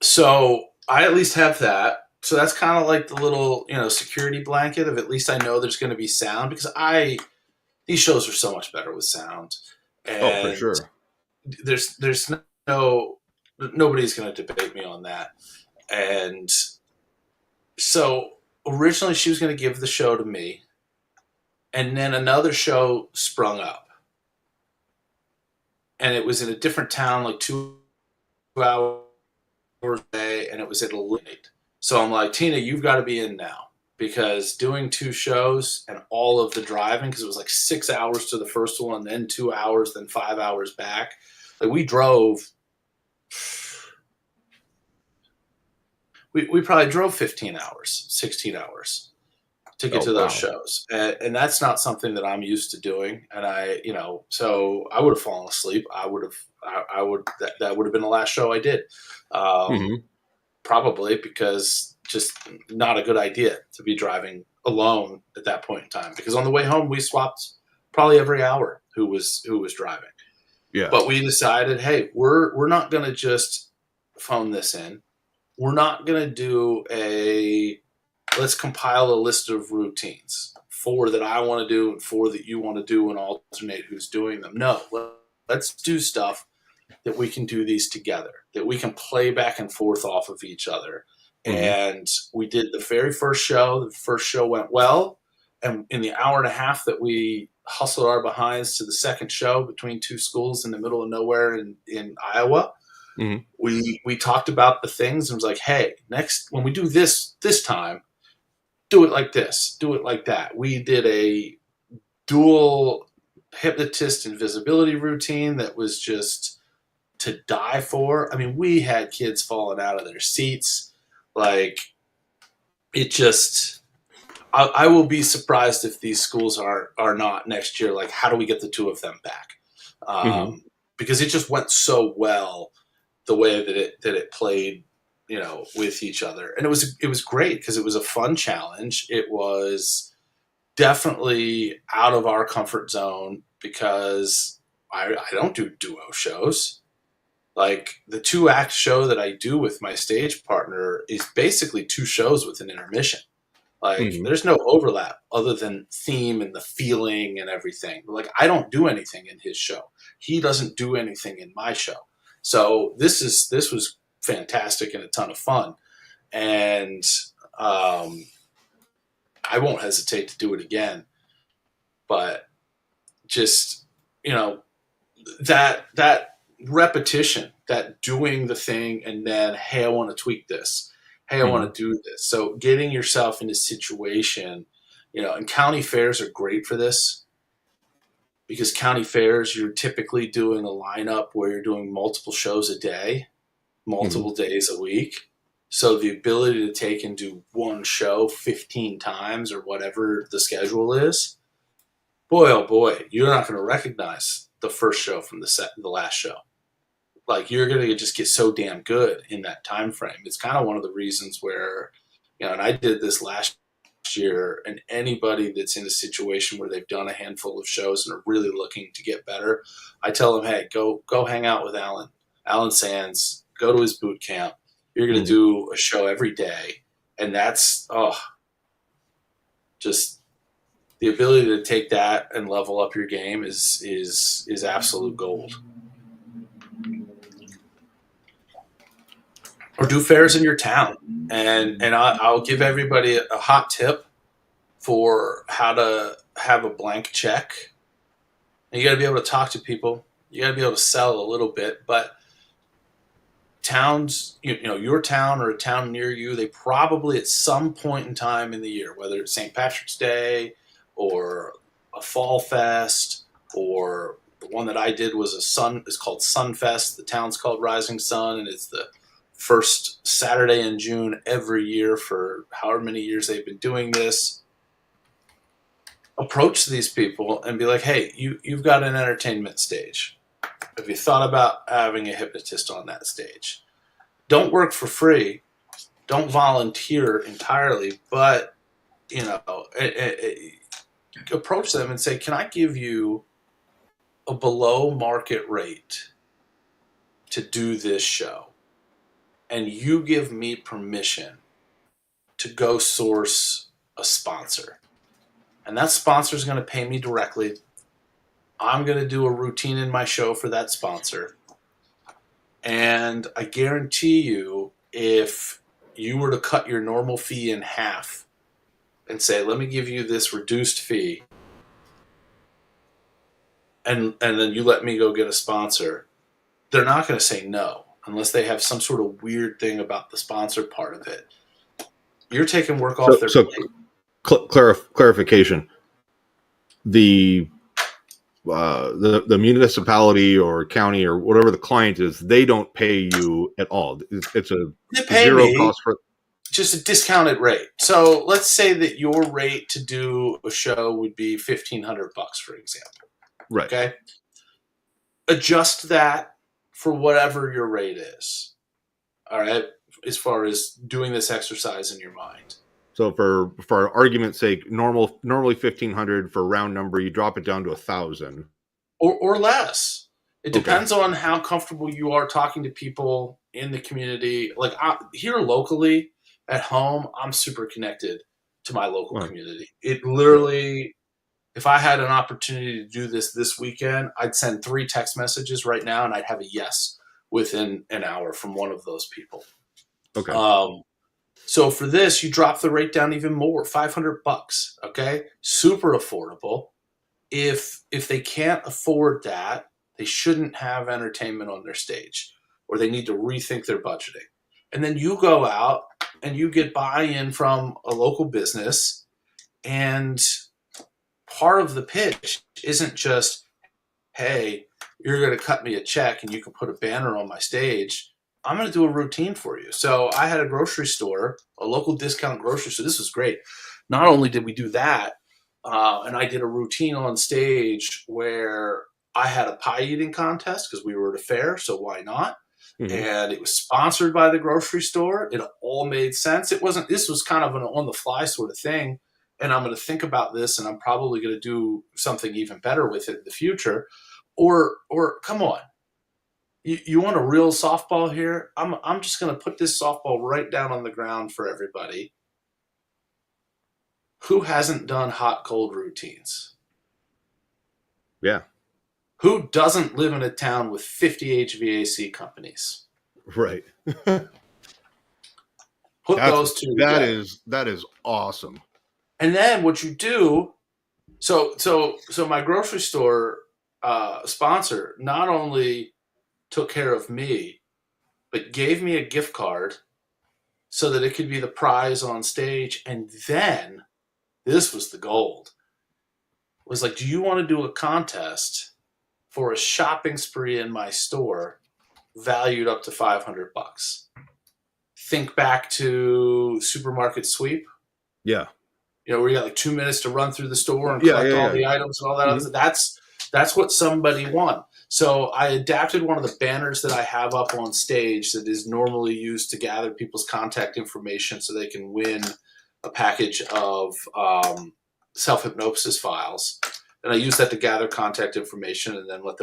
So I at least have that. So that's kind of like the little, security blanket of at least I know there's going to be sound, because these shows are so much better with sound. And for sure. There's nobody's going to debate me on that. And so originally she was going to give the show to me, and then another show sprung up, and it was in a different town, like 2 hours away, and it was at a late. So I'm like, Tina, you've got to be in now, because doing 2 shows and all of the driving, because it was like 6 hours to the first one, then 2 hours, then 5 hours back. Like we drove. We probably drove 15 hours, 16 hours to get to those shows. And that's not something that I'm used to doing. And so I would have fallen asleep. That would have been the last show I did. Probably because just not a good idea to be driving alone at that point in time. Because on the way home, we swapped probably every hour who was driving. Yeah. But we decided, hey, we're not going to just phone this in. We're not going to do let's compile a list of routines, 4 that I want to do and 4 that you want to do, and alternate who's doing them. No, let's do stuff that we can do these together, that we can play back and forth off of each other. And we did the very first show. The first show went well. And in the hour and a half that we hustled our behinds to the second show between 2 schools in the middle of nowhere in Iowa, we talked about the things and was like, hey, next, when we do this time, do it like this, do it like that. We did a dual hypnotist invisibility routine that was just to die for. I mean, we had kids falling out of their seats. Like, it just, I will be surprised if these schools are not next year. Like, how do we get the 2 of them back? Because it just went so well, the way that it played, with each other. And it was great because it was a fun challenge. It was definitely out of our comfort zone, because I don't do duo shows. Like, the 2-act show that I do with my stage partner is basically 2 shows with an intermission. Like, there's no overlap other than theme and the feeling and everything. Like, I don't do anything in his show. He doesn't do anything in my show. So this was fantastic and a ton of fun. And I won't hesitate to do it again. But just, that repetition, that doing the thing, and then, hey, I want to tweak this. Hey, I want to do this. So getting yourself in a situation, and county fairs are great for this, because county fairs, you're typically doing a lineup where you're doing multiple shows a day, multiple days a week. So the ability to take and do one show 15 times or whatever the schedule is, boy, oh boy, you're not going to recognize the first show from the last show. Like, you're going to just get so damn good in that time frame. It's kind of one of the reasons where, and I did this last year, and anybody that's in a situation where they've done a handful of shows and are really looking to get better, I tell them, hey, go hang out with Alan Sands, go to his boot camp. You're going to do a show every day. And that's, just the ability to take that and level up your game is absolute gold. Or do fairs in your town, and I'll give everybody a hot tip for how to have a blank check. And you got to be able to talk to people. You got to be able to sell a little bit, but towns, your town or a town near you, they probably at some point in time in the year, whether it's St. Patrick's Day or a fall fest, or the one that I did was it's called Sunfest. The town's called Rising Sun, and it's the first Saturday in June every year for however many years they've been doing this. Approach these people and be like, hey, you've got an entertainment stage. Have you thought about having a hypnotist on that stage? Don't work for free. Don't volunteer entirely, but, approach them and say, can I give you a below market rate to do this show? And you give me permission to go source a sponsor. And that sponsor is going to pay me directly. I'm going to do a routine in my show for that sponsor. And I guarantee you, if you were to cut your normal fee in half and say, let me give you this reduced fee, and then you let me go get a sponsor, they're not going to say no unless they have some sort of weird thing about the sponsor part of it. You're taking work off their plate. Clarification: the municipality or county or whatever the client is, they don't pay you at all. It's a zero cost for just a discounted rate. So let's say that your rate to do a show would be $1,500, for example. Right. Okay. Adjust that for whatever your rate is. All right. As far as doing this exercise in your mind. So for argument's sake, normally 1,500 for round number, you drop it down to 1,000 or less. It depends on how comfortable you are talking to people in the community. Like here locally at home, I'm super connected to my local community. It literally, if I had an opportunity to do this weekend, I'd send 3 text messages right now and I'd have a yes within an hour from one of those people. Okay. So for this, you drop the rate down even more, $500. Okay, super affordable. If they can't afford that, they shouldn't have entertainment on their stage, or they need to rethink their budgeting. And then you go out and you get buy-in from a local business, and part of the pitch isn't just, hey, you're going to cut me a check and you can put a banner on my stage. I'm going to do a routine for you. So I had a grocery store, a local discount grocery store. This was great. Not only did we do that, and I did a routine on stage where I had a pie eating contest because we were at a fair, so why not? Mm-hmm. And it was sponsored by the grocery store. It all made sense. This was kind of an on the fly sort of thing. And I'm going to think about this, and I'm probably going to do something even better with it in the future. Or come on. You want a real softball here? I'm just going to put this softball right down on the ground for everybody. Who hasn't done hot-cold routines? Yeah. Who doesn't live in a town with 50 HVAC companies? Right. Put those two together. That is awesome. And then what you do, so my grocery store sponsor not only took care of me, but gave me a gift card so that it could be the prize on stage. And then, this was the gold, was like, do you want to do a contest for a shopping spree in my store valued up to $500? Think back to Supermarket Sweep. Yeah. Where you got like 2 minutes to run through the store and collect all the items and all that. Mm-hmm. That's what somebody won. So I adapted one of the banners that I have up on stage that is normally used to gather people's contact information so they can win a package of self-hypnosis files. And I use that to gather contact information and then let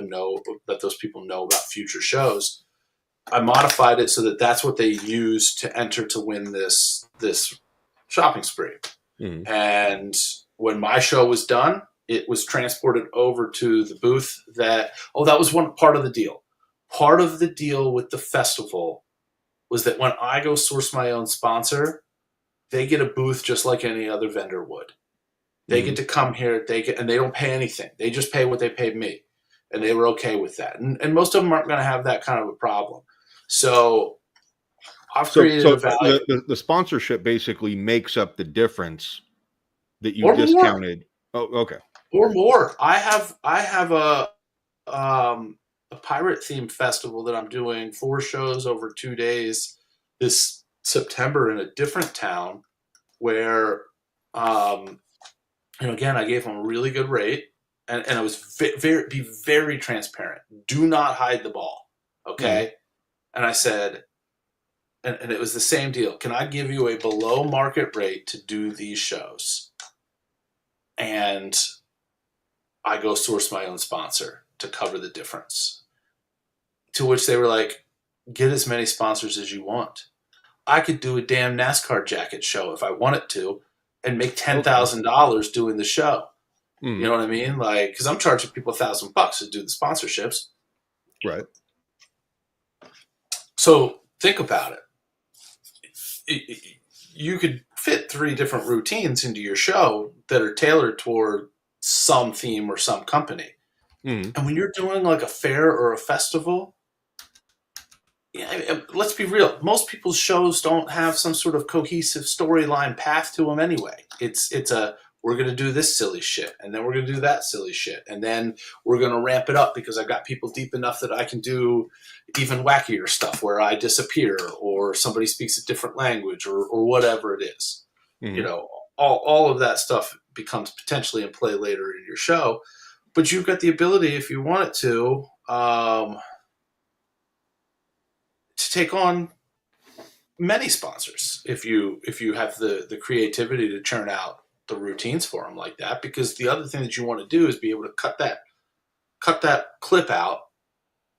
those people know about future shows. I modified it so that that's what they use to enter to win this shopping spree. Mm-hmm. And when my show was done, it was transported over to the booth that was one part of the deal. Part of the deal with the festival was that when I go source my own sponsor, they get a booth just like any other vendor would. They get to come here, and they don't pay anything. They just pay what they paid me. And they were okay with that. And most of them aren't going to have that kind of a problem. So I've created a value. The sponsorship basically makes up the difference that you Or discounted. More. Oh, okay. Or more. I have a pirate themed festival that I'm doing 4 shows over 2 days this September in a different town where, again, I gave them a really good rate, and I was very transparent. Do not hide the ball, okay? And I said, and it was the same deal. Can I give you a below market rate to do these shows? And I go source my own sponsor to cover the difference. To which they were like, get as many sponsors as you want. I could do a damn NASCAR jacket show if I wanted to and make $10,000 doing the show. You know what I mean? Like, because I'm charging people $1,000 to do the sponsorships. Right. So think about it. You could fit 3 different routines into your show that are tailored toward some theme or some company. And when you're doing like a fair or a festival, let's be real. Most people's shows don't have some sort of cohesive storyline path to them anyway. It's we're going to do this silly shit, and then we're going to do that silly shit, and then we're going to ramp it up because I've got people deep enough that I can do even wackier stuff where I disappear or somebody speaks a different language or whatever it is. All of that stuff becomes potentially in play later in your show, but you've got the ability, if you want it to take on many sponsors if you have the creativity to churn out the routines for them like that. Because the other thing that you want to do is be able to cut that clip out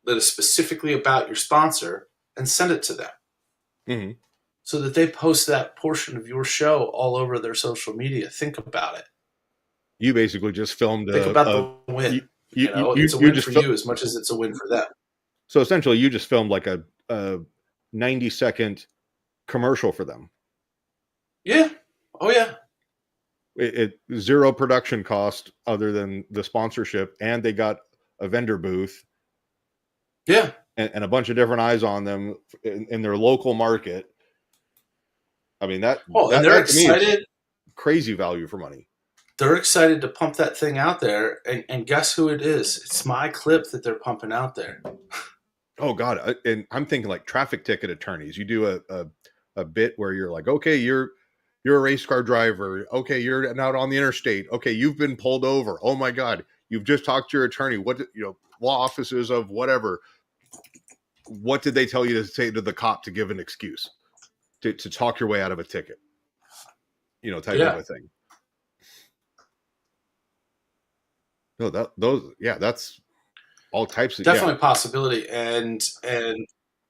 that is specifically about your sponsor and send it to them, so that they post that portion of your show all over their social media. Think about it. You basically just filmed. Think about the win. It's a win for you as much as it's a win for them. So essentially, you just filmed like a 90-second commercial for them. Yeah. Oh yeah. It zero production cost other than the sponsorship, and they got a vendor booth. Yeah. And a bunch of different eyes on them in their local market. I mean, and they're excited. Crazy value for money. They're excited to pump that thing out there, and guess who it is? It's my clip that they're pumping out there. Oh God! And I'm thinking like traffic ticket attorneys. You do a bit where you're like, okay, you're a race car driver. Okay, you're out on the interstate. Okay, you've been pulled over. Oh my God, you've just talked to your attorney. What law offices of whatever? What did they tell you to say to the cop to give an excuse to talk your way out of a ticket? Type of a thing. No, that's all types of definitely a possibility. And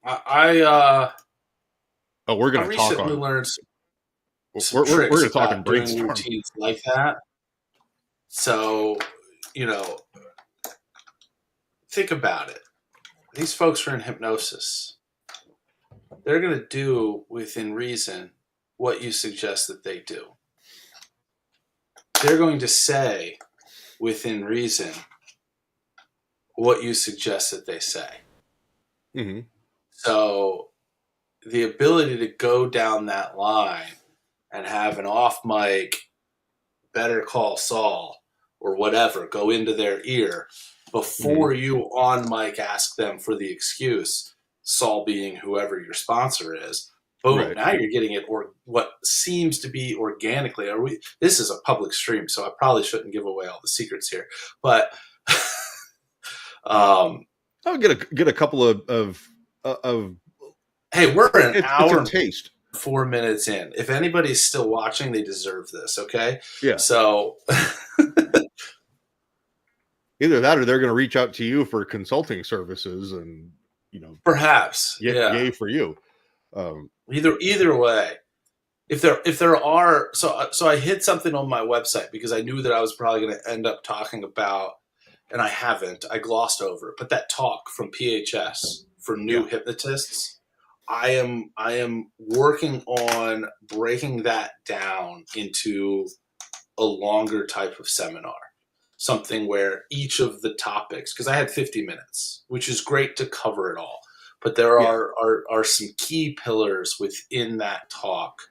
I we're gonna recently learned we're gonna talk and brainstorm routines like that. So think about it. These folks are in hypnosis. They're going to do within reason what you suggest that they do. They're going to say within reason what you suggest that they say. So the ability to go down that line and have an off mic Better Call Saul or whatever go into their ear before you on mic ask them for the excuse, Saul being whoever your sponsor is. Boom! Right. Now you're getting it, or what seems to be organically. This is a public stream, so I probably shouldn't give away all the secrets here. But I'll get a couple of. Hey, we're an hour and taste. 4 minutes in. If anybody's still watching, they deserve this. Okay. Yeah. So. Either that, or they're going to reach out to you for consulting services, and perhaps, yay for you. Either way, if there are, so I hid something on my website because I knew that I was probably going to end up talking about, and I haven't. I glossed over it, but that talk from PHS for new hypnotists, I am working on breaking that down into a longer type of seminar, something where each of the topics, because I had 50 minutes, which is great to cover it all, but there are some key pillars within that talk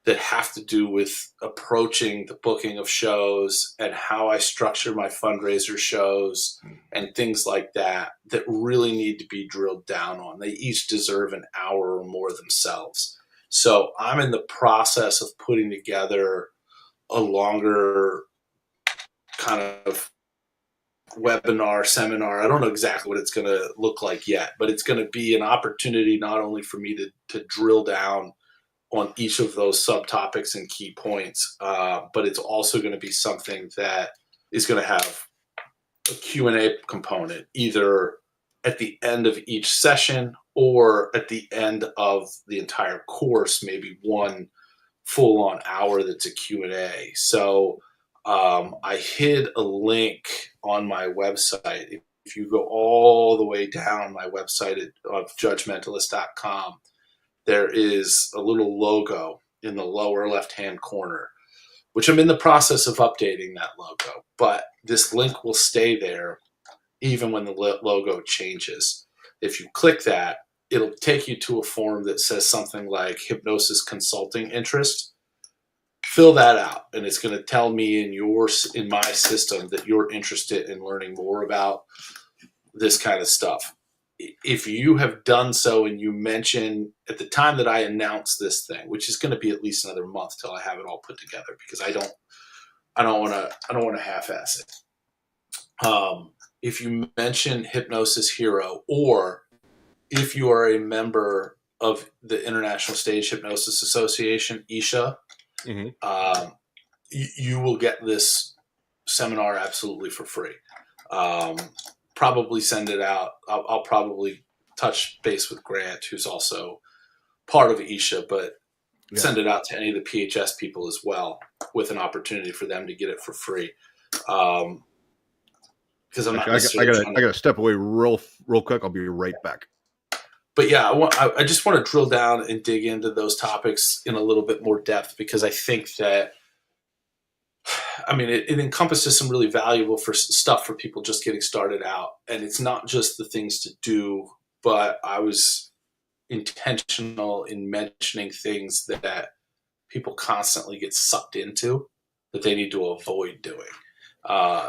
that have to do with approaching the booking of shows and how I structure my fundraiser shows and things like that that really need to be drilled down on. They each deserve an hour or more themselves. So I'm in the process of putting together a longer kind of webinar, seminar. I don't know exactly what it's going to look like yet, but it's going to be an opportunity not only for me to drill down on each of those subtopics and key points, but it's also going to be something that is going to have a Q&A component, either at the end of each session or at the end of the entire course, maybe one full-on hour that's a Q&A. So I hid a link on my website. If you go all the way down my website of judgementalist.com, there is a little logo in the lower left-hand corner, which I'm in the process of updating that logo. But this link will stay there even when the logo changes. If you click that, it'll take you to a form that says something like hypnosis consulting interest. Fill that out, and it's going to tell me in my system that you're interested in learning more about this kind of stuff. If you have done so and you mention at the time that I announce this thing, which is going to be at least another month till I have it all put together, because I don't want to half-ass it. If you mention Hypnosis Hero, or if you are a member of the International Stage Hypnosis Association, ISHA, you will get this seminar absolutely for free. Probably send it out. I'll probably touch base with Grant, who's also part of ISHA, but send it out to any of the PHS people as well, with an opportunity for them to get it for free. Because I'm not necessarily I gotta step away real quick. I'll be right back. But yeah, I just want to drill down and dig into those topics in a little bit more depth, because I think that, I mean, it encompasses some really valuable stuff for people just getting started out. And it's not just the things to do, but I was intentional in mentioning things that people constantly get sucked into that they need to avoid doing.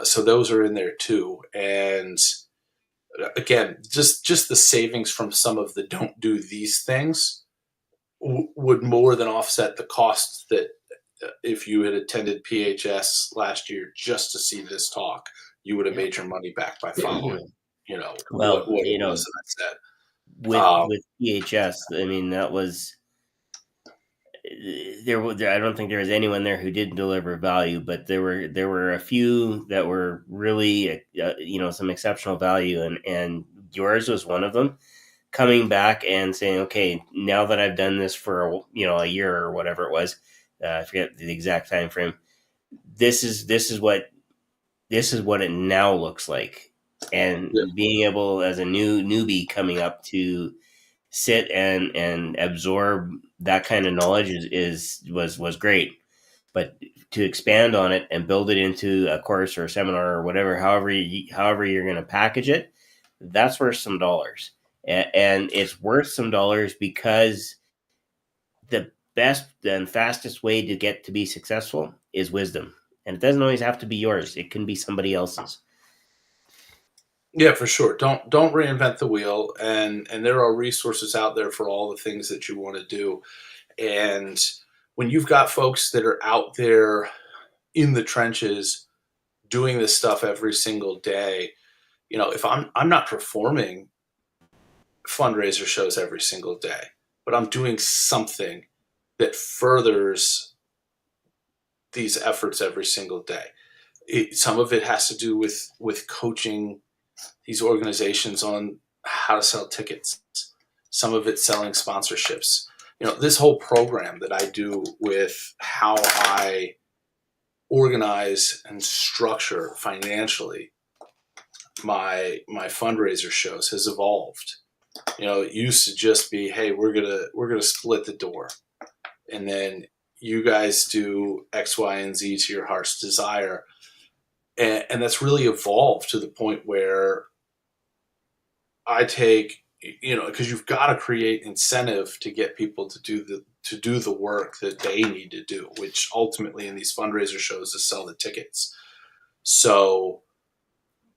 So those are in there too. And again, just the savings from some of the don't do these things would more than offset the costs that, if you had attended PHS last year just to see this talk, you would have made your money back by following, what it was that I said. With PHS, I mean, that was there. I don't think there was anyone there who didn't deliver value, but there were a few that were really, some exceptional value, and yours was one of them. Coming back and saying, okay, now that I've done this for a year or whatever it was. I forget the exact time frame. This is what it now looks like, and being able, as a newbie coming up, to sit and absorb that kind of knowledge was great. But to expand on it and build it into a course or a seminar or whatever, however you're going to package it, that's worth some dollars, and it's worth some dollars because the best and fastest way to get to be successful is wisdom. And it doesn't always have to be yours. It can be somebody else's. Yeah, for sure. Don't reinvent the wheel. And there are resources out there for all the things that you want to do. And when you've got folks that are out there in the trenches doing this stuff every single day, if I'm not performing fundraiser shows every single day, but I'm doing something that furthers these efforts every single day. Some of it has to do with coaching these organizations on how to sell tickets. Some of it's selling sponsorships. this whole program that I do with how I organize and structure financially my fundraiser shows has evolved. It used to just be, hey, we're gonna split the door, and then you guys do X, Y, and Z to your heart's desire, and that's really evolved to the point where I take, because you've got to create incentive to get people to do the work that they need to do, which ultimately in these fundraiser shows is sell the tickets. So,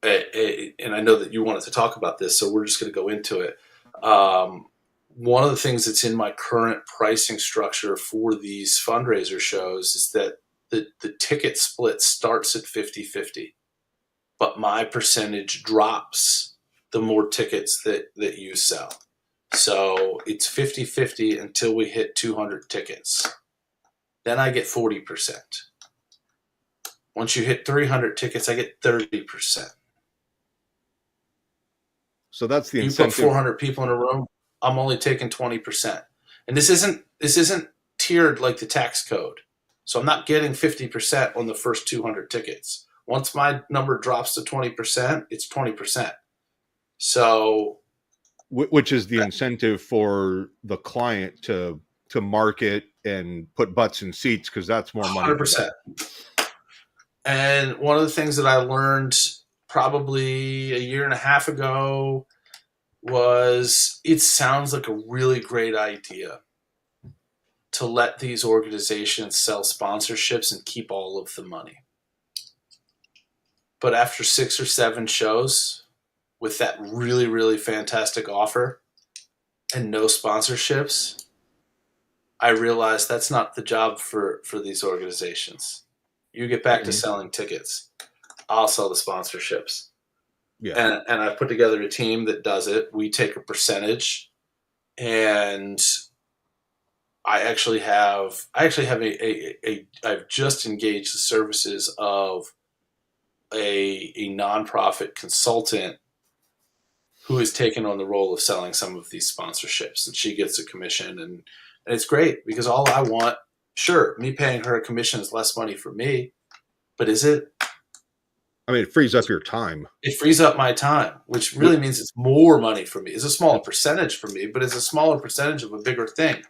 and I know that you wanted to talk about this, so we're just going to go into it. One of the things that's in my current pricing structure for these fundraiser shows is that the ticket split starts at 50-50, but my percentage drops the more tickets that you sell. So it's 50-50 until we hit 200 tickets. Then I get 40%. Once you hit 300 tickets, I get 30%. So that's the You incentive. put 400 people in a room, I'm only taking 20%. And this isn't tiered like the tax code. So I'm not getting 50% on the first 200 tickets. Once my number drops to 20%, it's 20%. So, Which is the incentive for the client to market and put butts in seats, because that's more money. 100%. And one of the things that I learned probably a year and a half ago was it sounds like a really great idea to let these organizations sell sponsorships and keep all of the money. But after 6 or 7 shows with that really, really fantastic offer and no sponsorships, I realized that's not the job for these organizations. You get back to selling tickets. I'll sell the sponsorships. Yeah. And I put together a team that does it. We take a percentage, and I've just engaged the services of a nonprofit consultant who has taken on the role of selling some of these sponsorships, and she gets a commission, and it's great because all I want, sure, me paying her a commission is less money for me, but is it? I mean, it frees up your time. It frees up my time, which really means it's more money for me. It's a smaller percentage for me, but it's a smaller percentage of a bigger thing.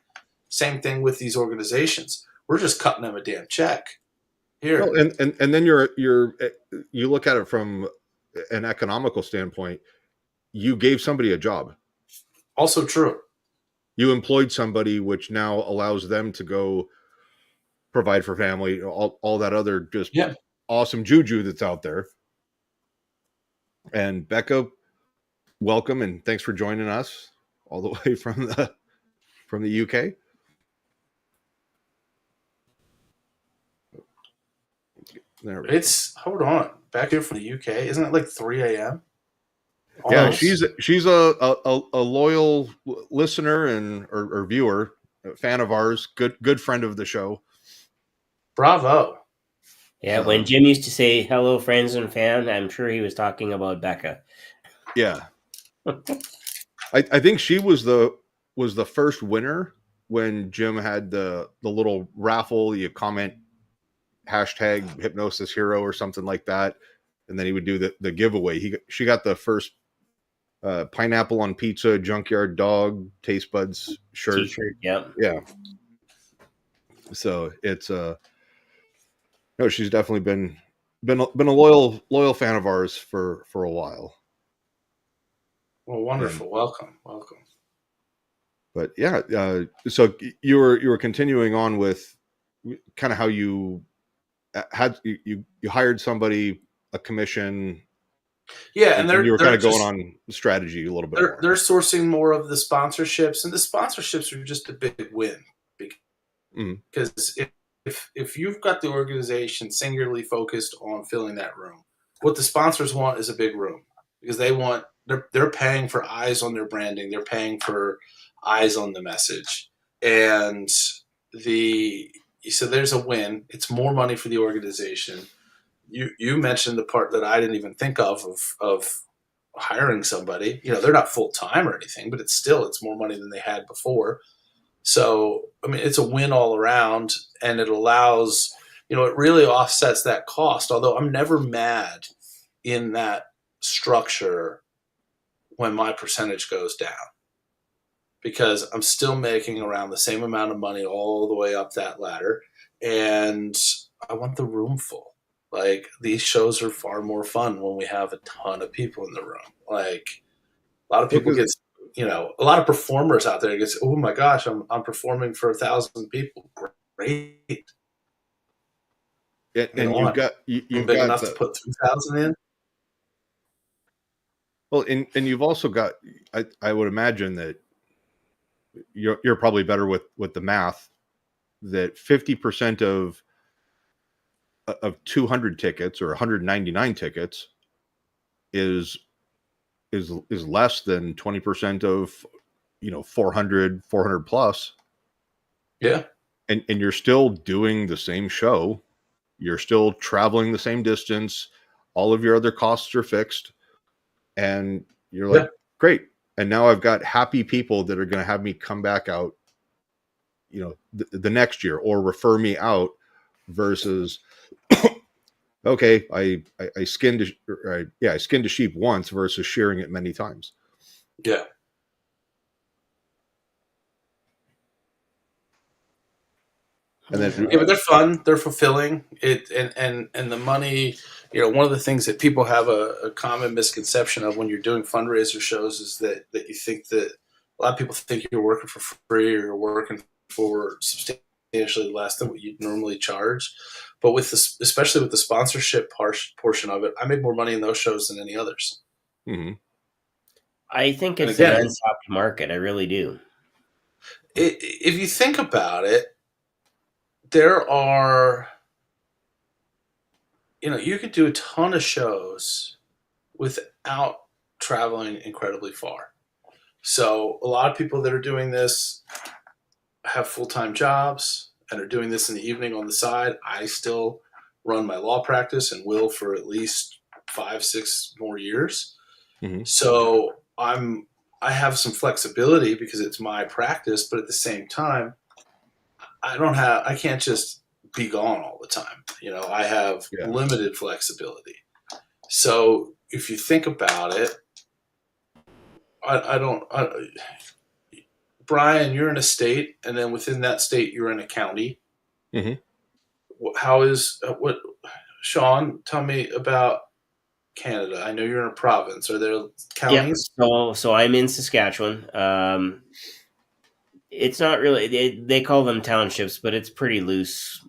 Same thing with these organizations. We're just cutting them a damn check. Here. Well, and then you look at it from an economical standpoint. You gave somebody a job. Also true. You employed somebody, which now allows them to go provide for family, all that other just awesome juju that's out there. And Becca, welcome, and thanks for joining us all the way from the UK. Hold on, back here from the UK. Isn't it like 3 a.m.? Almost. Yeah, she's a loyal listener or viewer, a fan of ours, good friend of the show. Bravo. Yeah, when Jim used to say hello, friends and fan, I'm sure he was talking about Becca. Yeah. I think she was the first winner when Jim had the little raffle. You comment hashtag Hypnosis Hero or something like that, and then he would do the giveaway. She got the first pineapple on pizza, junkyard dog, taste buds shirt. T-shirt, yeah. So it's no, she's definitely been a loyal fan of ours for a while. Well, wonderful. Welcome. But yeah, so you were continuing on with kind of how you had you hired somebody, a commission. Yeah, and you were kind of going on strategy a little bit more. They're sourcing more of the sponsorships, and the sponsorships are just a big win because if you've got the organization singularly focused on filling that room, what the sponsors want is a big room because they're paying for eyes on their branding, they're paying for eyes on the message, and so there's a win. It's more money for the organization. You mentioned the part that I didn't even think of hiring somebody. They're not full time or anything, but it's more money than they had before. So, I mean, it's a win all around, and it allows, it really offsets that cost. Although I'm never mad in that structure when my percentage goes down, because I'm still making around the same amount of money all the way up that ladder, and I want the room full. Like, these shows are far more fun when we have a ton of people in the room. Like, a lot of people get, a lot of performers out there gets, oh my gosh, I'm performing for 1,000 people. Great. And you've got you've big got enough to put 2,000 in. Well, and you've also got, I would imagine that you're probably better with the math, that 50% of 200 tickets or 199 tickets is less than 20% of 400 plus. Yeah. And you're still doing the same show, you're still traveling the same distance, all of your other costs are fixed, and you're like, great, and now I've got happy people that are going to have me come back out the next year or refer me out, versus okay, I skinned a sheep once versus shearing it many times. Yeah. And then, but they're fun, they're fulfilling it, and the money. One of the things that people have a common misconception of when you're doing fundraiser shows is that you think that a lot of people think you're working for free or you're working for substantially less than what you'd normally charge. But with this, especially with the sponsorship portion of it, I made more money in those shows than any others. Mm-hmm. I think it's an untapped market. I really do. If you think about it, there are, you could do a ton of shows without traveling incredibly far. So a lot of people that are doing this have full-time jobs and are doing this in the evening on the side. I still run my law practice and will for at least 5-6 more years. Mm-hmm. So I have some flexibility because it's my practice, but at the same time, I can't just be gone all the time. I have limited flexibility. So if you think about it, Brian, you're in a state, and then within that state, you're in a county. Mm-hmm. Shawn, tell me about Canada. I know you're in a province. Are there counties? Yeah. So I'm in Saskatchewan. It's not really, they call them townships, but it's pretty loose,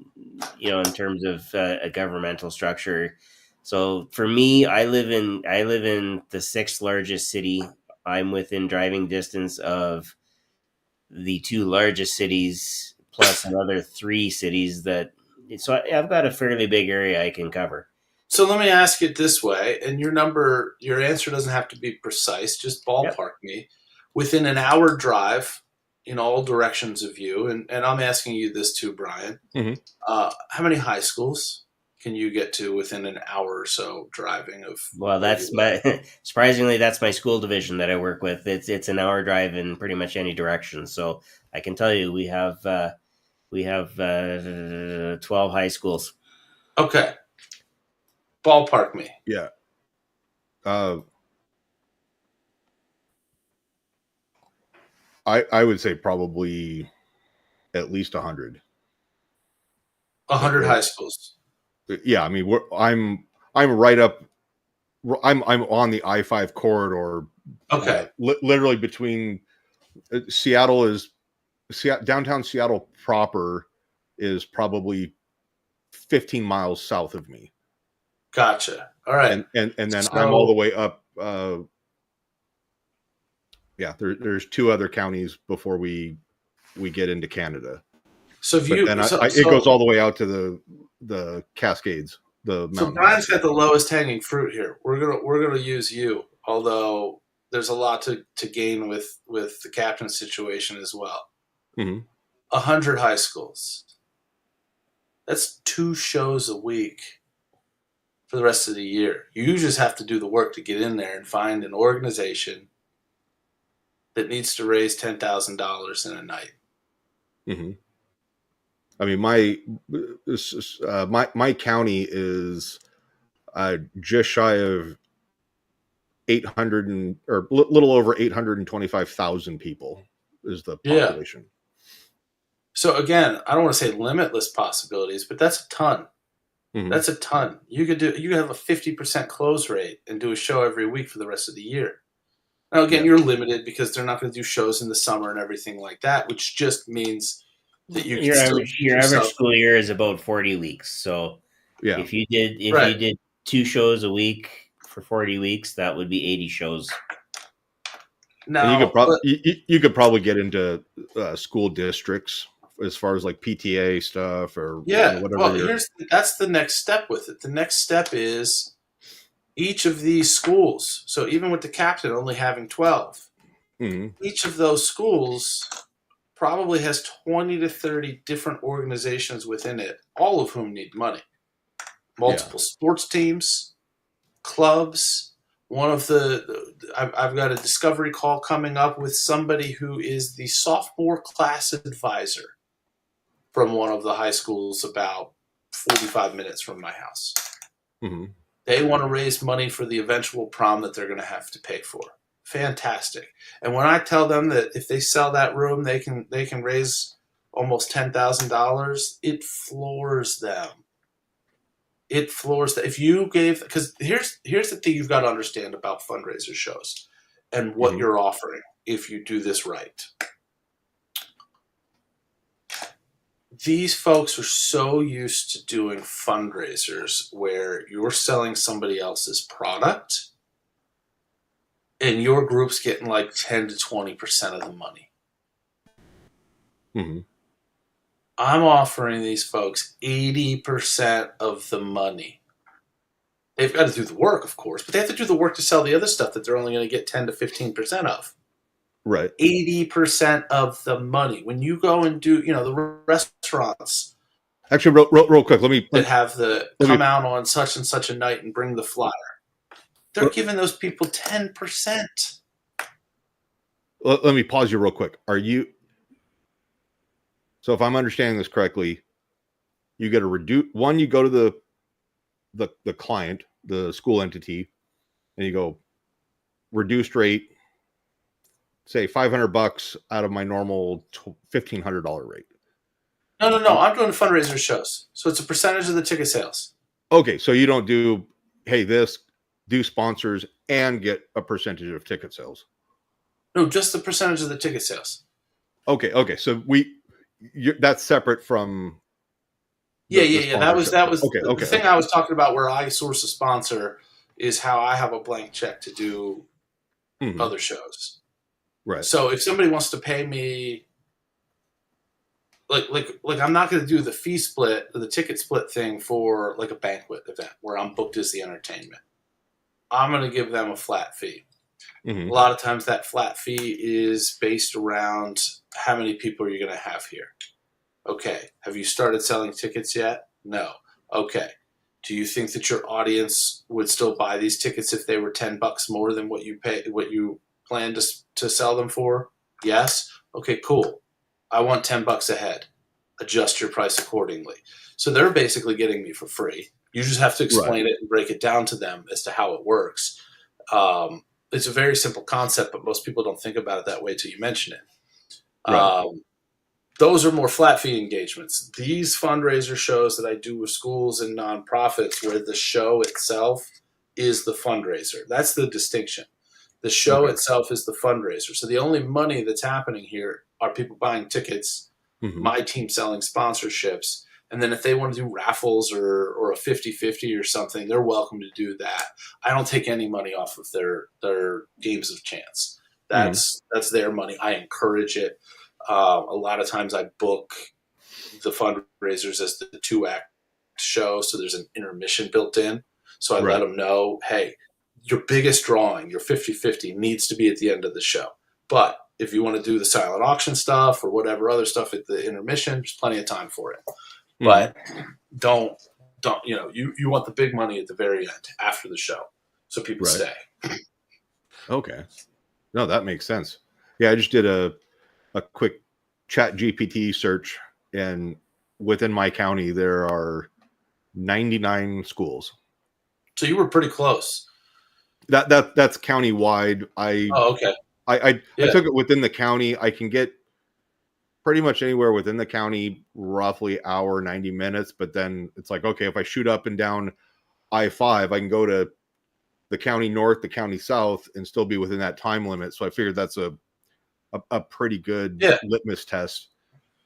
in terms of a governmental structure. So for me, I live in the 6th largest city. I'm within driving distance of the 2 largest cities, plus another 3 cities so I've got a fairly big area I can cover. So let me ask it this way, and your answer doesn't have to be precise, just ballpark me. Within an hour drive in all directions of you, and I'm asking you this too, Brian, mm-hmm. How many high schools can you get to within an hour or so driving of? Well, that's surprisingly, that's my school division that I work with. It's an hour drive in pretty much any direction. So I can tell you we have 12 high schools. Okay. Ballpark me. Yeah. I would say probably at least 100. 100 high schools. Yeah, I mean, I'm right up. I'm on the I-5 corridor. Okay. Literally between downtown Seattle proper is probably 15 miles south of me. Gotcha. All right. And then I'm all the way up. There's 2 other counties before we get into Canada. So it goes all the way out to the Cascades. So Brian's got the lowest hanging fruit here. We're gonna use you, although there's a lot to gain with the captain situation as well. Mm-hmm. 100 high schools. That's 2 shows a week for the rest of the year. You just have to do the work to get in there and find an organization that needs to raise $10,000 in a night. Mm-hmm. I mean, my county is just shy of 800 or little over 825,000 people is the Yeah. population. So again, I don't want to say limitless possibilities, but that's a ton. Mm-hmm. That's a ton. You could have a 50% close rate and do a show every week for the rest of the year. Now, again, you're limited because they're not going to do shows in the summer and everything like that, which just means that you can still keep Your average yourself. school year is about 40 weeks. So Yeah. if you Right. did 2 shows a week for 40 weeks, that would be 80 shows. And Now, you could probably get into school districts as far as like PTA stuff or yeah. whatever. Well, that's the next step with it. The next step is each of these schools. So even with the captain only having 12, Mm-hmm. each of those schools probably has 20 to 30 different organizations within it, all of whom need money. Multiple sports teams, clubs. I've got a discovery call coming up with somebody who is the sophomore class advisor from one of the high schools about 45 minutes from my house. Mm-hmm. They want to raise money for the eventual prom that they're going to have to pay for. Fantastic. And when I tell them that if they sell that room, they can raise almost $10,000, it floors them. It floors that. If you gave, because here's the thing you've got to understand about fundraiser shows and what Mm-hmm. you're offering if you do this right. These folks are so used to doing fundraisers where you're selling somebody else's product and your group's getting like 10 to 20% of the money. Mm-hmm. I'm offering these folks 80% of the money. They've got to do the work, of course, but they have to do the work to sell the other stuff that they're only going to get 10 to 15% of. Right. 80% of the money. When you go and do, the restaurants Actually, real quick, let me have come out on such and such a night and bring the flyer. They're giving those people 10%. Let me pause you real quick. So if I'm understanding this correctly, you get a you go to the client, the school entity, and you go reduced rate, say $500 out of my normal $1,500 rate. No. I'm doing fundraiser shows. So it's a percentage of the ticket sales. Okay. So you don't do, hey, do sponsors and get a percentage of ticket sales. No, just the percentage of the ticket sales. Okay. So that's separate from. Yeah. That was okay. The thing I was talking about where I source a sponsor is how I have a blank check to do other shows. Right. So if somebody wants to pay me, like I'm not going to do the fee split or the ticket split thing for like a banquet event where I'm booked as the entertainment. I'm going to give them a flat fee. Mm-hmm. A lot of times that flat fee is based around how many people are you going to have here? Okay. Have you started selling tickets yet? No. Okay. Do you think that your audience would still buy these tickets if they were $10 more than what you plan to sell them for? Yes. Okay, cool. I want $10 a head. Adjust your price accordingly. So they're basically getting me for free. You just have to explain it and break it down to them as to how it works. It's a very simple concept, but most people don't think about it that way till you mention it. Right. Those are more flat fee engagements. These fundraiser shows that I do with schools and nonprofits where the show itself is the fundraiser. That's the distinction. The show itself is the fundraiser. So the only money that's happening here are people buying tickets, my team selling sponsorships, and then if they want to do raffles or a 50-50 or something, they're welcome to do that. I don't take any money off of their games of chance. That's their money. I encourage it. A lot of times I book the fundraisers as the 2-act show, so there's an intermission built in. So I let them know, hey, your biggest drawing, your 50-50, needs to be at the end of the show. But if you want to do the silent auction stuff or whatever other stuff at the intermission, there's plenty of time for it. But don't you want the big money at the very end after the show, so people stay. Okay. No, that makes sense. Yeah, I just did a quick Chat GPT search, and within my county there are 99 schools. So you were pretty close. That's county-wide. Oh, okay. I Yeah. took it within the county. I can get pretty much anywhere within the county, roughly hour, 90 minutes. But then it's like, okay, if I shoot up and down I-5, I can go to the county north, the county south, and still be within that time limit. So I figured that's a pretty good litmus test.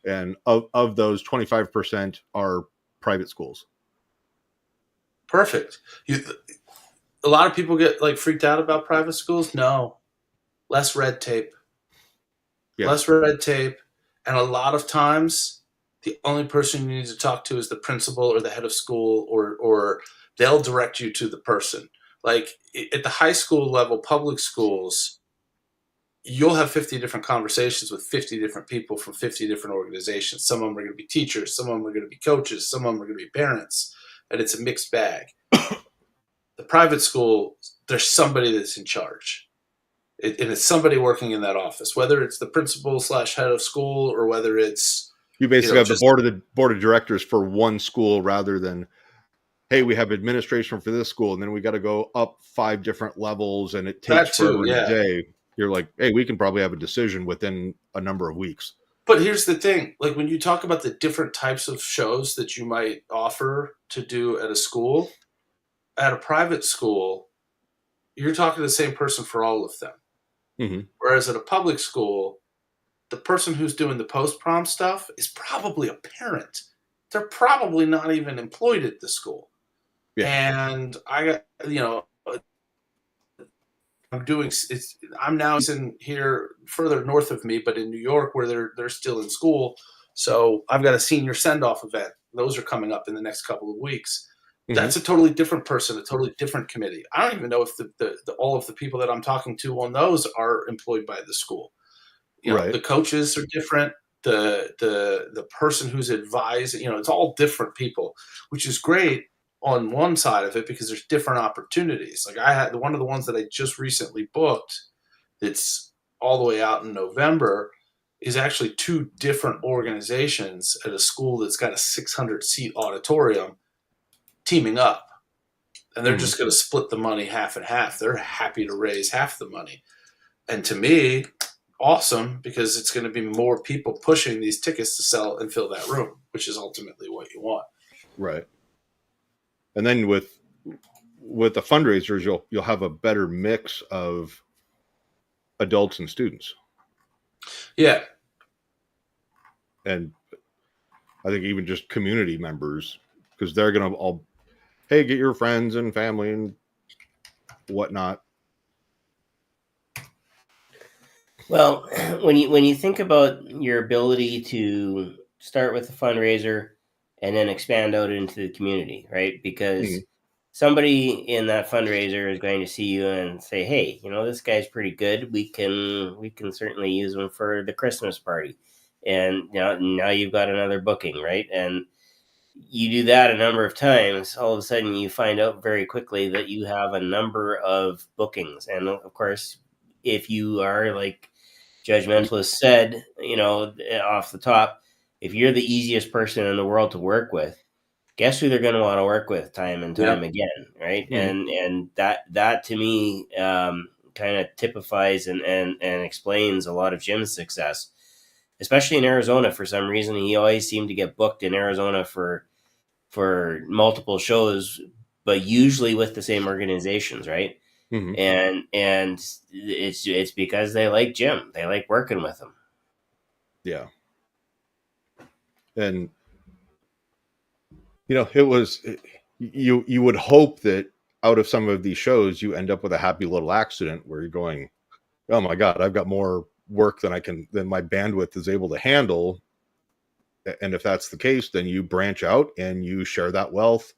And of those, 25% are private schools. Perfect. A lot of people get like freaked out about private schools. No, less red tape. Yeah. Less red tape. And a lot of times, the only person you need to talk to is the principal or the head of school, or they'll direct you to the person. Like at the high school level, public schools, you'll have 50 different conversations with 50 different people from 50 different organizations. Some of them are going to be teachers. Some of them are going to be coaches. Some of them are going to be parents. And it's a mixed bag. The private school, there's somebody that's in charge. And it's somebody working in that office, whether it's the principal / head of school, or whether it's, you basically have the board of directors for one school, rather than, hey, we have administration for this school, and then we got to go up 5 different levels, and it takes forever a day. You're like, hey, we can probably have a decision within a number of weeks. But here's the thing. Like when you talk about the different types of shows that you might offer to do at a school, at a private school, you're talking to the same person for all of them. Mm-hmm. Whereas at a public school, the person who's doing the post-prom stuff is probably a parent. They're probably not even employed at the school. Yeah. And I got, I'm now in here further north of me, but in New York where they're still in school. So I've got a senior send-off event. Those are coming up in the next couple of weeks. Mm-hmm. That's a totally different person, a totally different committee. I don't even know if all of the people that I'm talking to on those are employed by the school. The coaches are different. The person who's advising, it's all different people, which is great on one side of it because there's different opportunities. Like I had one of the ones that I just recently booked that's all the way out in November is actually 2 different organizations at a school that's got a 600-seat auditorium teaming up. And they're just going to split the money half and half. They're happy to raise half the money. And to me, awesome, because it's going to be more people pushing these tickets to sell and fill that room, which is ultimately what you want. Right. And then with the fundraisers, you'll have a better mix of adults and students. Yeah. And I think even just community members, because they're going to all, hey, get your friends and family and whatnot. Well, when you think about your ability to start with a fundraiser and then expand out into the community, right? Because somebody in that fundraiser is going to see you and say, hey, this guy's pretty good. We can certainly use him for the Christmas party. And now you've got another booking, right? And you do that a number of times, all of a sudden you find out very quickly that you have a number of bookings. And of course, if you are, like Judge Mentalist said, off the top, if you're the easiest person in the world to work with, guess who they're going to want to work with time and time again, right? Mm-hmm. And that to me kind of typifies and explains a lot of Jim's success, especially in Arizona. For some reason, he always seemed to get booked in Arizona for multiple shows, but usually with the same organizations, right? Mm-hmm. And it's because they like Jim. They like working with him. Yeah. And it was you would hope that out of some of these shows you end up with a happy little accident where you're going, oh my God, I've got more work than my bandwidth is able to handle. And if that's the case, then you branch out and you share that wealth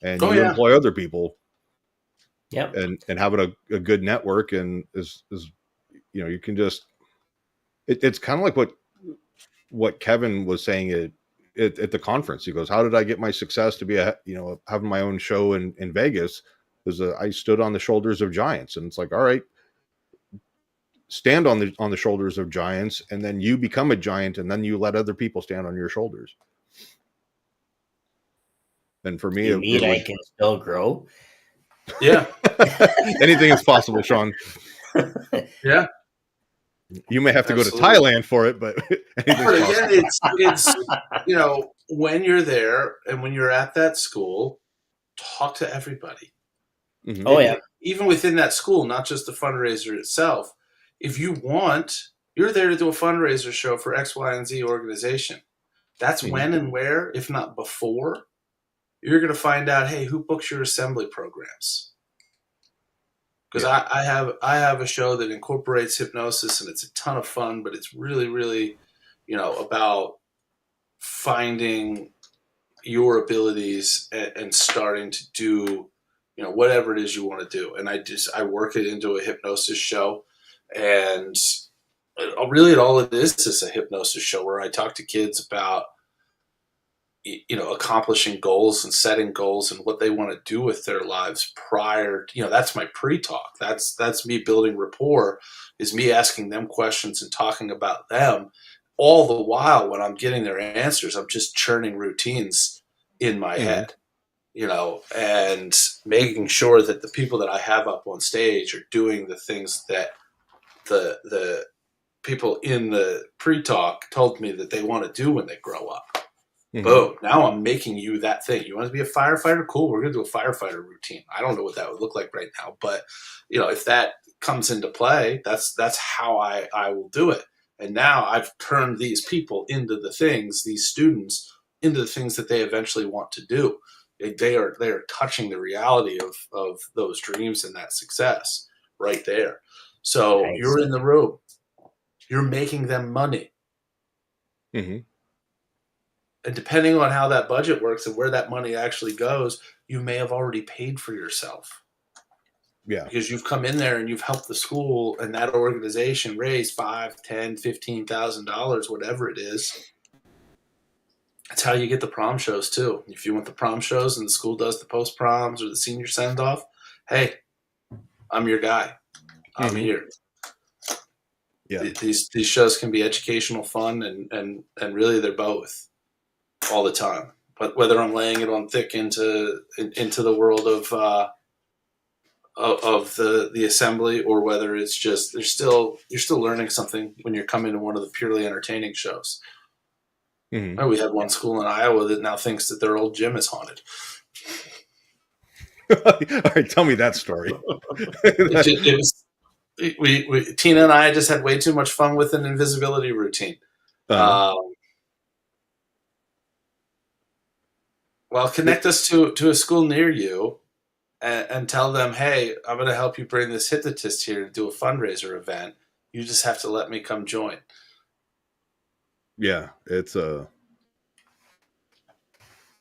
and you employ other people. Yep. And having a good network and is you can just it's kind of like what Kevin was saying at the conference. He goes, how did I get my success to be having my own show in Vegas? Because I stood on the shoulders of giants. And it's like, all right, stand on the shoulders of giants, and then you become a giant, and then you let other people stand on your shoulders. And for me, You mean I can still grow? Yeah. Anything is possible, Shawn. Yeah. You may have to Absolutely. go to Thailand for it, but anything's Again, possible. it's when you're there and when you're at that school, talk to everybody. Mm-hmm. Oh yeah. Even within that school, not just the fundraiser itself. If you want, you're there to do a fundraiser show for X, Y, and Z organization. That's when and where, if not before, you're going to find out, hey, who books your assembly programs? Because I have a show that incorporates hypnosis, and it's a ton of fun, but it's really, really, about finding your abilities and starting to do, whatever it is you want to do. And I work it into a hypnosis show, and really all it is a hypnosis show where I talk to kids about, accomplishing goals and setting goals and what they want to do with their lives prior. That's my pre-talk. That's me building rapport, is me asking them questions and talking about them. All the while when I'm getting their answers, I'm just churning routines in my head, and making sure that the people that I have up on stage are doing the things that the people in the pre-talk told me that they want to do when they grow up. Boom. Now I'm making you that thing. You want to be a firefighter? Cool. We're going to do a firefighter routine. I don't know what that would look like right now, but if that comes into play, that's how I will do it. And now I've turned these people into these students into the things that they eventually want to do. They are touching the reality of those dreams and that success right there. So Nice. You're in the room. You're making them money. Mm-hmm. And depending on how that budget works and where that money actually goes, you may have already paid for yourself. Yeah. Because you've come in there and you've helped the school and that organization raise $5,000, $10,000, $15,000, whatever it is. That's how you get the prom shows too. If you want the prom shows and the school does the post proms or the senior send off, hey, I'm your guy. I'm here. Yeah. These shows can be educational, fun, and really they're both all the time. But whether I'm laying it on thick into the world of the assembly, or whether it's just you're still learning something when you're coming to one of the purely entertaining shows. Mm-hmm. Oh, we had one school in Iowa that now thinks that their old gym is haunted. All right, tell me that story. Tina and I just had way too much fun with an invisibility routine. Well, connect us to a school near you and tell them, hey, I'm going to help you bring this hypnotist here to do a fundraiser event. You just have to let me come join. Yeah, it's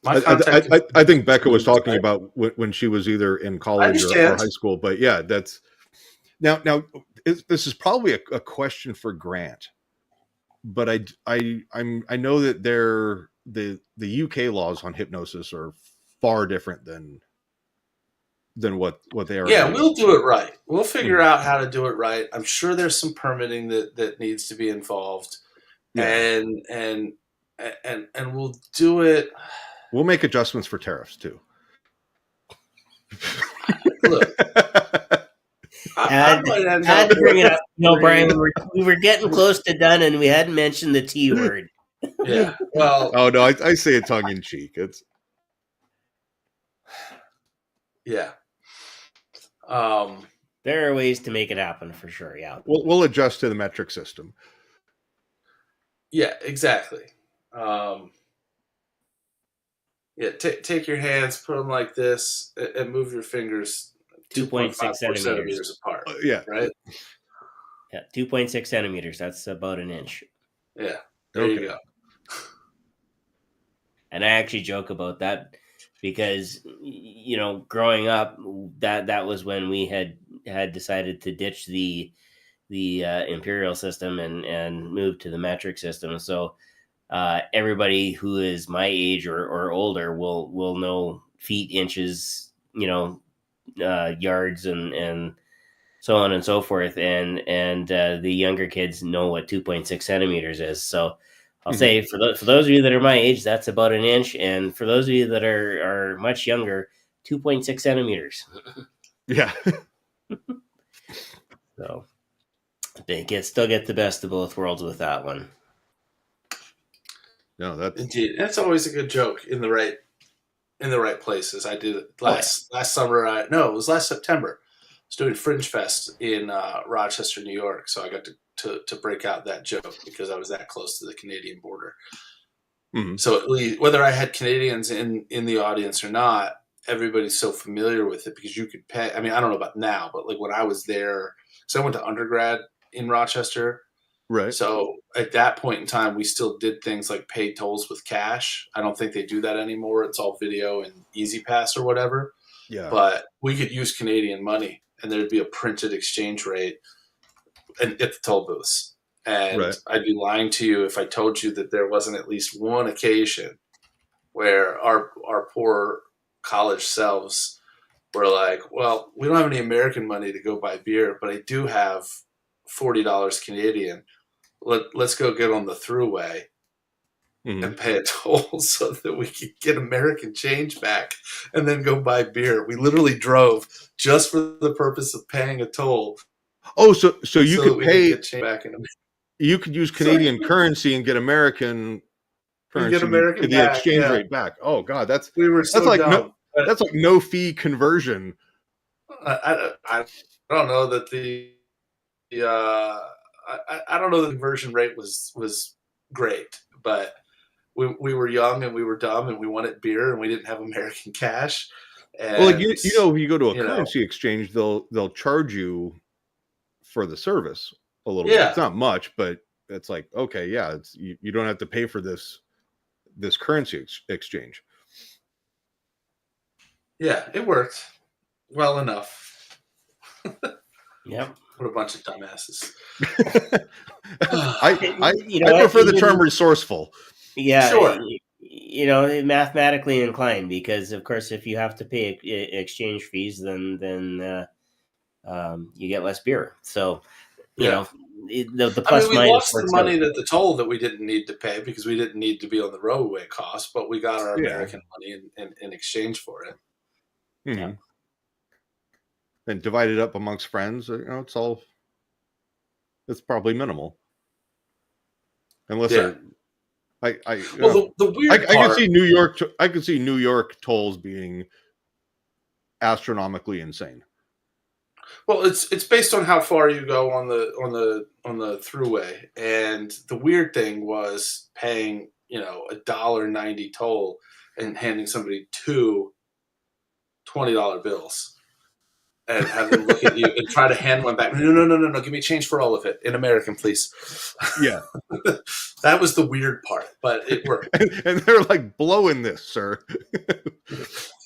I think Becca was talking about when she was either in college or high school, but yeah, that's now this is probably a question for Grant, but I know that the UK laws on hypnosis are far different than what they are. Yeah, we'll do it right. We'll figure out how to do it right. I'm sure there's some permitting that needs to be involved, and we'll do it. We'll make adjustments for tariffs too. Look, I had to bring it up. No, Brian, we were getting close to done, and we hadn't mentioned the T word. Yeah. Well. Oh no, I say it tongue in cheek. It's. Yeah. There are ways to make it happen for sure. Yeah. We'll adjust to the metric system. Yeah, exactly. Yeah, take your hands, put them like this, and move your fingers 2.6 centimeters apart. Yeah. Right? Yeah, 2.6 centimeters. That's about an inch. Yeah. There you go. And I actually joke about that because, growing up, that was when we had decided to ditch the imperial system and move to the metric system. So everybody who is my age or older will know feet, inches, yards, and so on and so forth, and the younger kids know what 2.6 centimeters is. So I'll say for those of you that are my age, that's about an inch, and for those of you that are much younger, 2.6 centimeters. Yeah. So they still get the best of both worlds with that one. No, that's Indeed. That's always a good joke in the right places. I did it last summer. It was last September. I was doing Fringe Fest in Rochester, New York. So I got to break out that joke because I was that close to the Canadian border. So at least, whether I had Canadians in the audience or not, everybody's so familiar with it because you could pay. I mean, I don't know about now, but like when I was there, so I went to undergrad in Rochester. right. So at that point in time, we still did things like pay tolls with cash. I don't think they do that anymore. It's all video and Easy Pass or whatever. Yeah. But we could use Canadian money, and there'd be a printed exchange rate at the toll booths. And I'd be lying to you if I told you that there wasn't at least one occasion where our poor college selves were like, well, we don't have any American money to go buy beer, but I do have $40 Canadian. Let's go get on the thruway and pay a toll so that we could get American change back and then go buy beer. We literally drove just for the purpose of paying a toll. Oh, so you could pay. Get change back in you could use Canadian currency and get American currency. Get American the back, exchange rate back. Oh God, that's like dumb. That's like no fee conversion. I don't know that I don't know the conversion rate was great, but we were young and we were dumb and we wanted beer and we didn't have American cash. And, well, like if you go to a currency exchange, they'll charge you for the service a little bit. It's not much, but it's like, okay, yeah, it's you don't have to pay for this currency exchange. Yeah, it worked well enough. Yep. What a bunch of dumbasses. I prefer the term resourceful. Yeah, sure. Mathematically inclined, because of course, if you have to pay exchange fees, then you get less beer. So, the plus we minus. Lost the money that the toll that we didn't need to pay because we didn't need to be on the roadway cost, but we got our American money in exchange for it. Yeah. And divided up amongst friends, it's probably minimal. Unless the weird part, I could see New York tolls being astronomically insane. Well, it's based on how far you go on the thruway, and the weird thing was paying $1.90 toll and handing somebody two $20 bills. And have them look at you and try to hand one back. No. Give me change for all of it in American, please. Yeah. That was the weird part, but it worked. and they're like, blowing this, sir.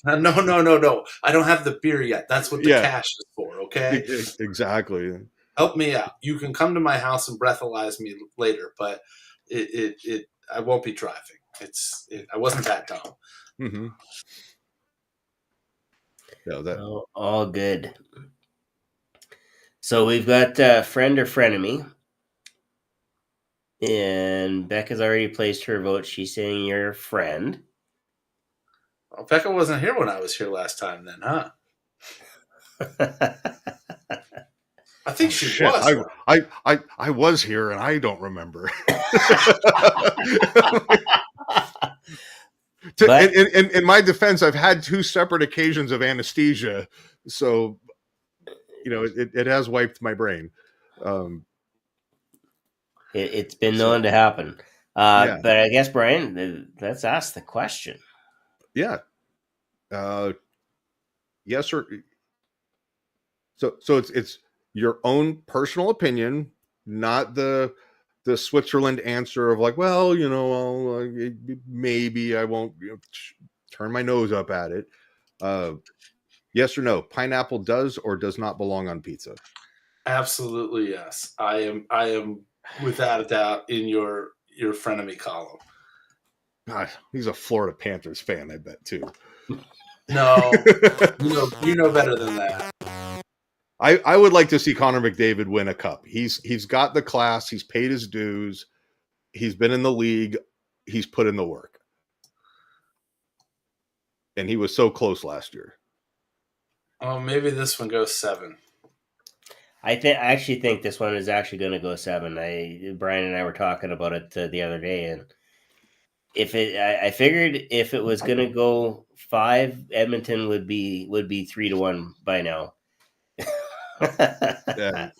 No. I don't have the beer yet. That's what the cash is for, okay? Exactly. Help me out. You can come to my house and breathalyze me later, but I won't be driving. I wasn't that dumb. Mm-hmm. All good. So we've got friend or frenemy, and Becca's already placed her vote. She's saying you're a friend. Well, Becca wasn't here when I was here last time, then, huh? I think she was. I was here, and I don't remember. In my defense, I've had 2 separate occasions of anesthesia, so it has wiped my brain. It's been known to happen. But I guess, Brian, let's ask the question. Yeah. Yes or so it's your own personal opinion, not the Switzerland answer of like, well, maybe I won't turn my nose up at it. Yes or no, pineapple does or does not belong on pizza? Absolutely yes. I am without a doubt in your frenemy column. God, he's a Florida Panthers fan, I bet too. No, you know better than that. I would like to see Connor McDavid win a cup. He's got the class. He's paid his dues. He's been in the league. He's put in the work. And he was so close last year. Oh, maybe this one goes 7. I actually think this one is actually going to go 7. Brian and I were talking about it the other day, and I figured if it was going to go 5, Edmonton would be 3-1 by now. Yeah.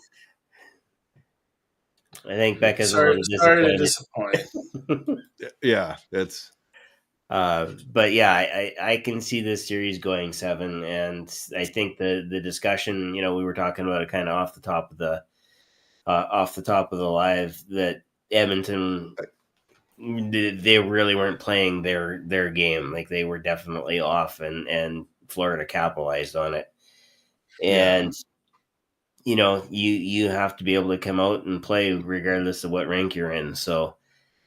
I think Becca's Sorry to disappointed. disappoint. Yeah, it's. But yeah, I can see this series going 7, and I think the discussion, we were talking about it kind of off the top of the live, that Edmonton, they really weren't playing their game. Like, they were definitely off, and Florida capitalized on it. And you have to be able to come out and play regardless of what rank you're in. So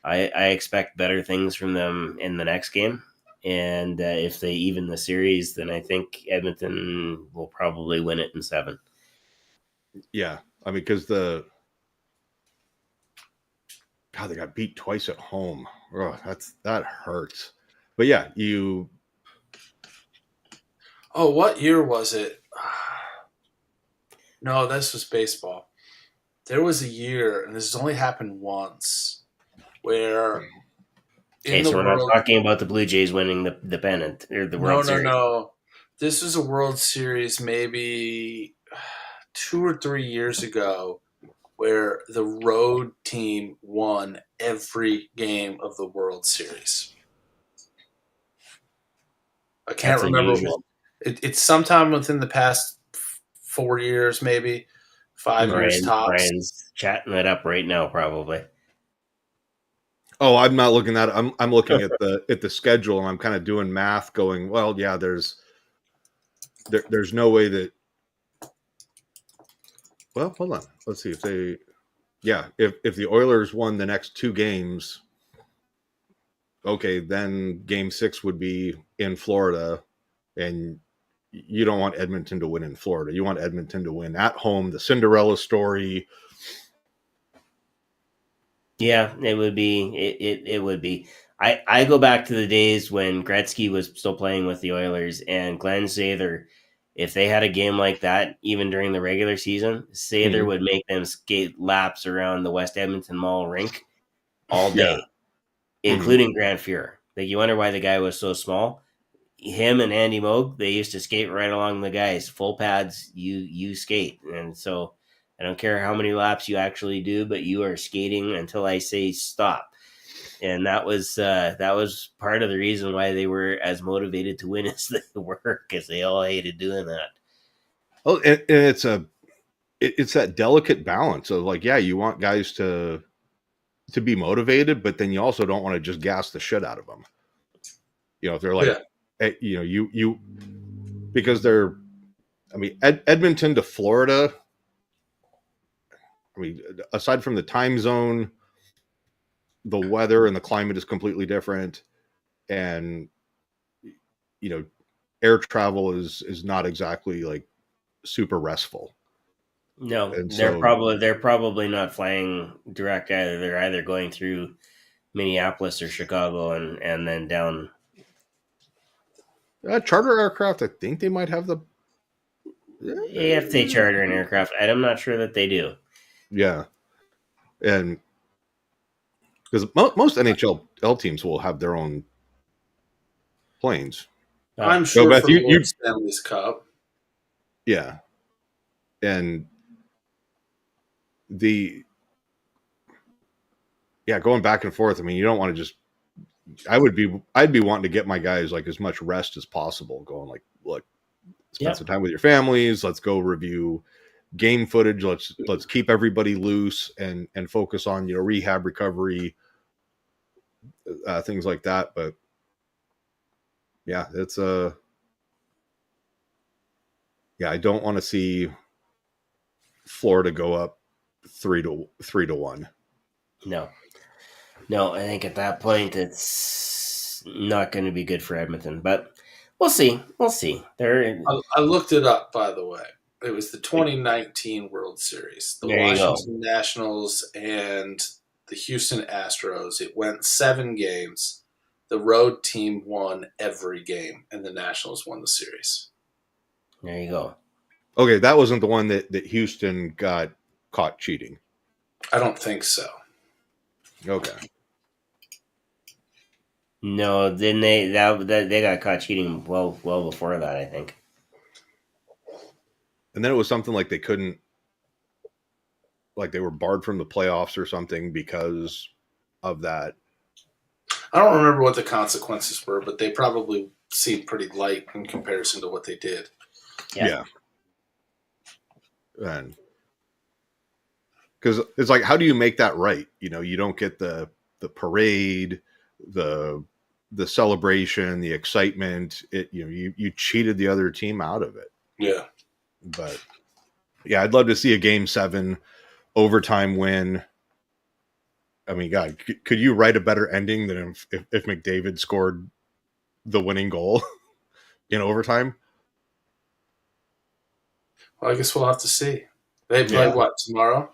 I expect better things from them in the next game. And if they even the series, then I think Edmonton will probably win it in 7. Yeah. I mean, because they got beat twice at home. Oh, that hurts. But yeah, Oh, what year was it? No, this was baseball. There was a year, and this has only happened once, where Okay, so we're not talking about the Blue Jays winning the pennant or the World Series. No. This was a World Series maybe 2 or 3 years ago, where the road team won every game of the World Series. I can't remember. It's sometime within the past 4 years, maybe 5 years tops. Brian's chatting it up right now, probably. Oh, I'm not looking at it. I'm looking at the schedule, and I'm kind of doing math, going, well, yeah, there's no way that. Well, hold on. Let's see if they. Yeah, if the Oilers won the next 2 games, okay, then Game 6 would be in Florida, and you don't want Edmonton to win in Florida. You want Edmonton to win at home. The Cinderella story. Yeah, it would be. It would be. I go back to the days when Gretzky was still playing with the Oilers, and Glenn Sather, if they had a game like that, even during the regular season, Sather would make them skate laps around the West Edmonton Mall rink all day, including Grant Fuhrer. Like, you wonder why the guy was so small. Him and Andy Moog, they used to skate right along the guys. Full pads, you skate. And so I don't care how many laps you actually do, but you are skating until I say stop. And that was part of the reason why they were as motivated to win as they were, because they all hated doing that. Oh, and it's that delicate balance of, like, yeah, you want guys to be motivated, but then you also don't want to just gas the shit out of them. If they're like, you because they're, I mean, Edmonton to Florida. I mean, aside from the time zone, the weather and the climate is completely different, and air travel is not exactly like super restful. No, and they're probably not flying direct either. They're either going through Minneapolis or Chicago and then down. Charter aircraft, I think they might have the. If they charter an aircraft, I'm not sure that they do. Yeah, and because most NHL teams will have their own planes. I'm sure Beth, for Lord Stanley's Cup. Yeah, and going back and forth. I mean, you don't want to just. I'd be wanting to get my guys like as much rest as possible. Going like, look, spend some time with your families. Let's go review game footage. Let's keep everybody loose and focus on rehab, recovery, things like that. But yeah, it's I don't want to see Florida go up 3-1. No, I think at that point it's not going to be good for Edmonton, but we'll see. I looked it up, by the way. It was the 2019 World Series. The There you go. Washington Nationals and the Houston Astros. It went 7 games. The road team won every game, and the Nationals won the series. There you go. Okay, that wasn't the one that Houston got caught cheating. I don't think so. Okay. No, then they got caught cheating well before that, I think. And then it was something like they couldn't, like they were barred from the playoffs or something because of that. I don't remember what the consequences were, but they probably seemed pretty light in comparison to what they did. Yeah. And because it's like, how do you make that right? You know, you don't get the parade, the celebration, the excitement. You cheated the other team out of it. Yeah. But yeah, I'd love to see a Game 7 overtime win. I mean, God, could you write a better ending than if McDavid scored the winning goal in overtime? Well, I guess we'll have to see. They play what, tomorrow?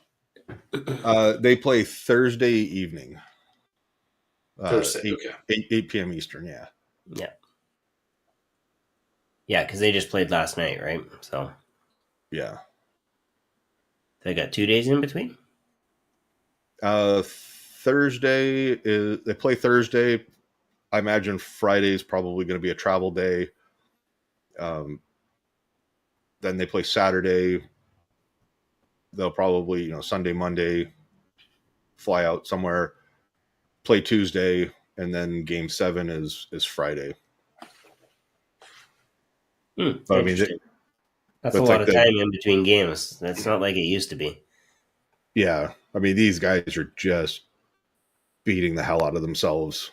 They play Thursday evening. Thursday, okay. 8 p.m. Eastern, yeah. Yeah. Yeah, because they just played last night, right? So yeah. They got 2 days in between? Thursday they play Thursday. I imagine Friday is probably going to be a travel day. Then they play Saturday. They'll probably, Sunday, Monday, fly out somewhere, play Tuesday, and then Game 7 is Friday. But I mean, that's a lot of time in between games. That's not like it used to be. Yeah, I mean, these guys are just beating the hell out of themselves.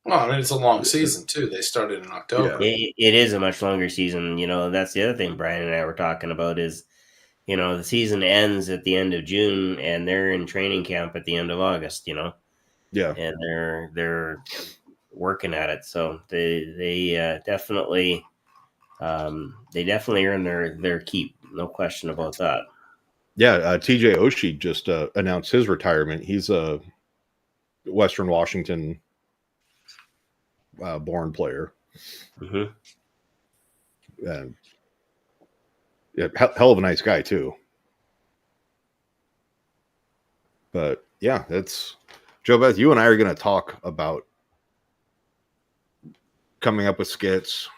Well, I mean, it's a long season too. They started in October. Yeah. It is a much longer season. That's the other thing Brian and I were talking about is, the season ends at the end of June and they're in training camp at the end of August. Yeah, and they're working at it. So they definitely earn their keep. No question about that. Yeah, TJ Oshie just announced his retirement. He's a Western Washington born player. Mm-hmm. And yeah, hell of a nice guy too. But yeah, that's Joe Beth. You and I are going to talk about coming up with skits,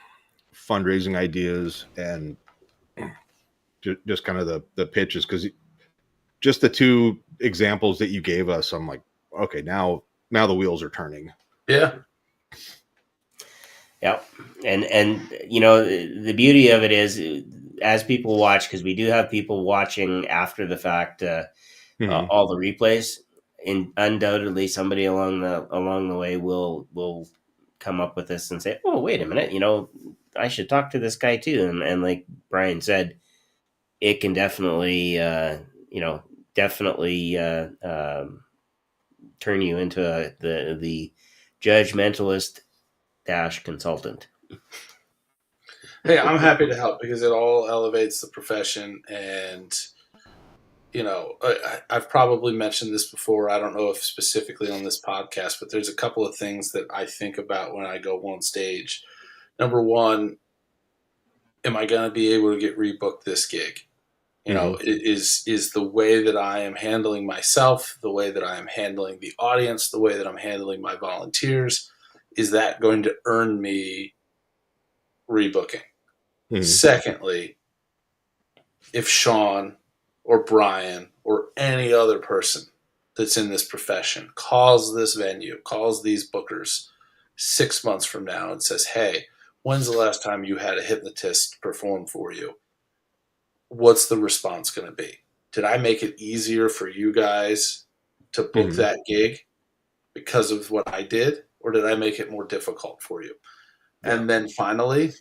fundraising ideas, and just kind of the pitches, because just the 2 examples that you gave us, I'm like, okay, now the wheels are turning. Yeah. Yeah. And the beauty of it is, as people watch, because we do have people watching after the fact, all the replays, and undoubtedly somebody along the way will come up with this and say, oh, wait a minute, I should talk to this guy too. And like Brian said, it can definitely turn you into the judgmentalist consultant. Hey, I'm happy to help because it all elevates the profession. And, I've probably mentioned this before. I don't know if specifically on this podcast, but there's a couple of things that I think about when I go on stage. Number one, am I going to be able to get rebooked this gig? Is the way that I am handling myself, the way that I am handling the audience, the way that I'm handling my volunteers, is that going to earn me rebooking? Mm-hmm. Secondly, if Shawn or Brian or any other person that's in this profession calls this venue, calls these bookers 6 months from now and says, hey, when's the last time you had a hypnotist perform for you? What's the response going to be? Did I make it easier for you guys to book that gig because of what I did? Or did I make it more difficult for you? Yeah. And then finally,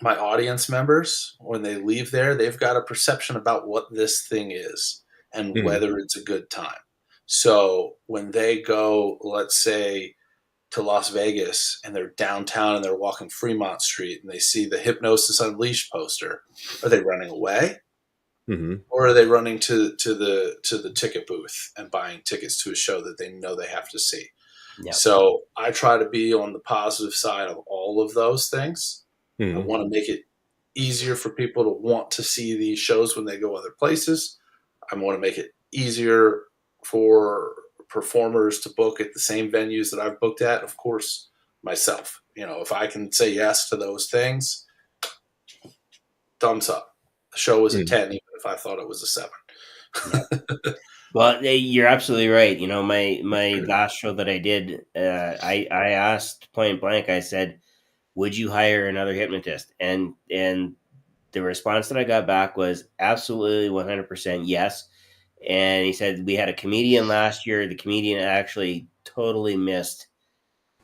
my audience members, when they leave there, they've got a perception about what this thing is and whether it's a good time. So when they go, let's say, to Las Vegas and they're downtown and they're walking Fremont Street and they see the Hypnosis Unleashed poster, are they running away? Mm-hmm. Or are they running to the ticket booth and buying tickets to a show that they know they have to see? Yeah. So I try to be on the positive side of all of those things. Mm-hmm. I want to make it easier for people to want to see these shows when they go other places. I want to make it easier for performers to book at the same venues that I've booked at, of course, myself. If I can say yes to those things, thumbs up. The show was a 10, even if I thought it was a 7. Well, you're absolutely right. My last show that I did, I asked point blank, I said, would you hire another hypnotist? And the response that I got back was absolutely 100% yes. And he said, we had a comedian last year. The comedian actually totally missed.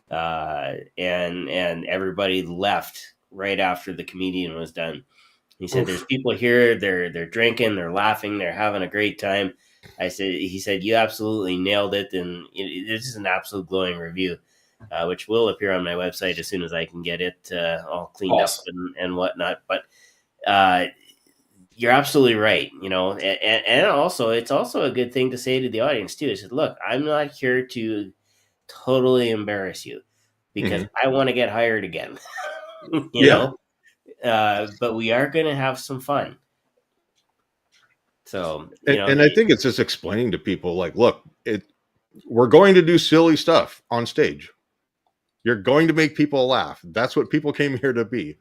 And everybody left right after the comedian was done. He said, there's people here, they're drinking, they're laughing, they're having a great time. He said, you absolutely nailed it. And this is an absolute glowing review, which will appear on my website as soon as I can get it all cleaned up and whatnot. But you're absolutely right. And also, it's also a good thing to say to the audience too. I said, look, I'm not here to totally embarrass you because I want to get hired again, you know? But we are going to have some fun. So, and I think it's just explaining to people like, look, we're going to do silly stuff on stage. You're going to make people laugh. That's what people came here to be.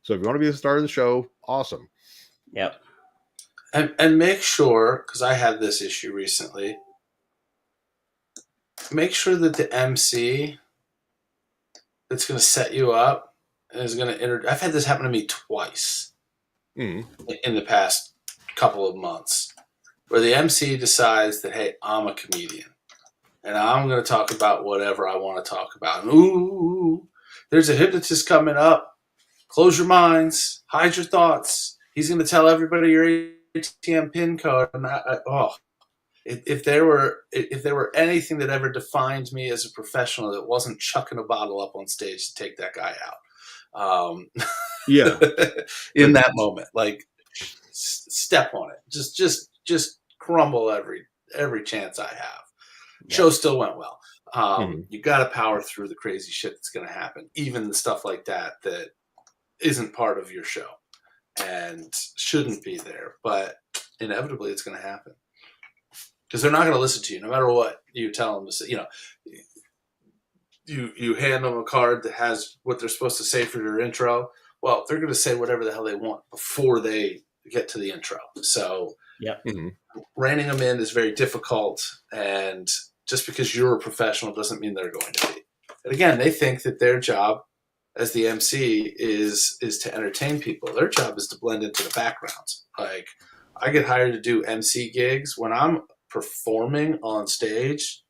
So if you want to be the star of the show, awesome. Yep. And make sure, because I had this issue recently, make sure that the MC that's going to set you up is going to I've had this happen to me twice in the past couple of months, where the MC decides that, hey, I'm a comedian and I'm going to talk about whatever I want to talk about. And, ooh, there's a hypnotist coming up. Close your minds. Hide your thoughts. He's going to tell everybody your ATM PIN code. And if there were anything that ever defined me as a professional, it wasn't chucking a bottle up on stage to take that guy out. In that moment, like step on it, just crumble every chance I have. Show still went well. You got to power through the crazy shit that's going to happen, even the stuff like that isn't part of your show and shouldn't be there, but inevitably it's going to happen because they're not going to listen to you no matter what you tell them to say. You hand them a card that has what they're supposed to say for your intro. Well, they're going to say whatever the hell they want before they get to the intro. So reining them in is very difficult. And just because you're a professional doesn't mean they're going to be. And again, they think that their job as the MC is to entertain people. Their job is to blend into the background. Like, I get hired to do MC gigs when I'm performing on stage.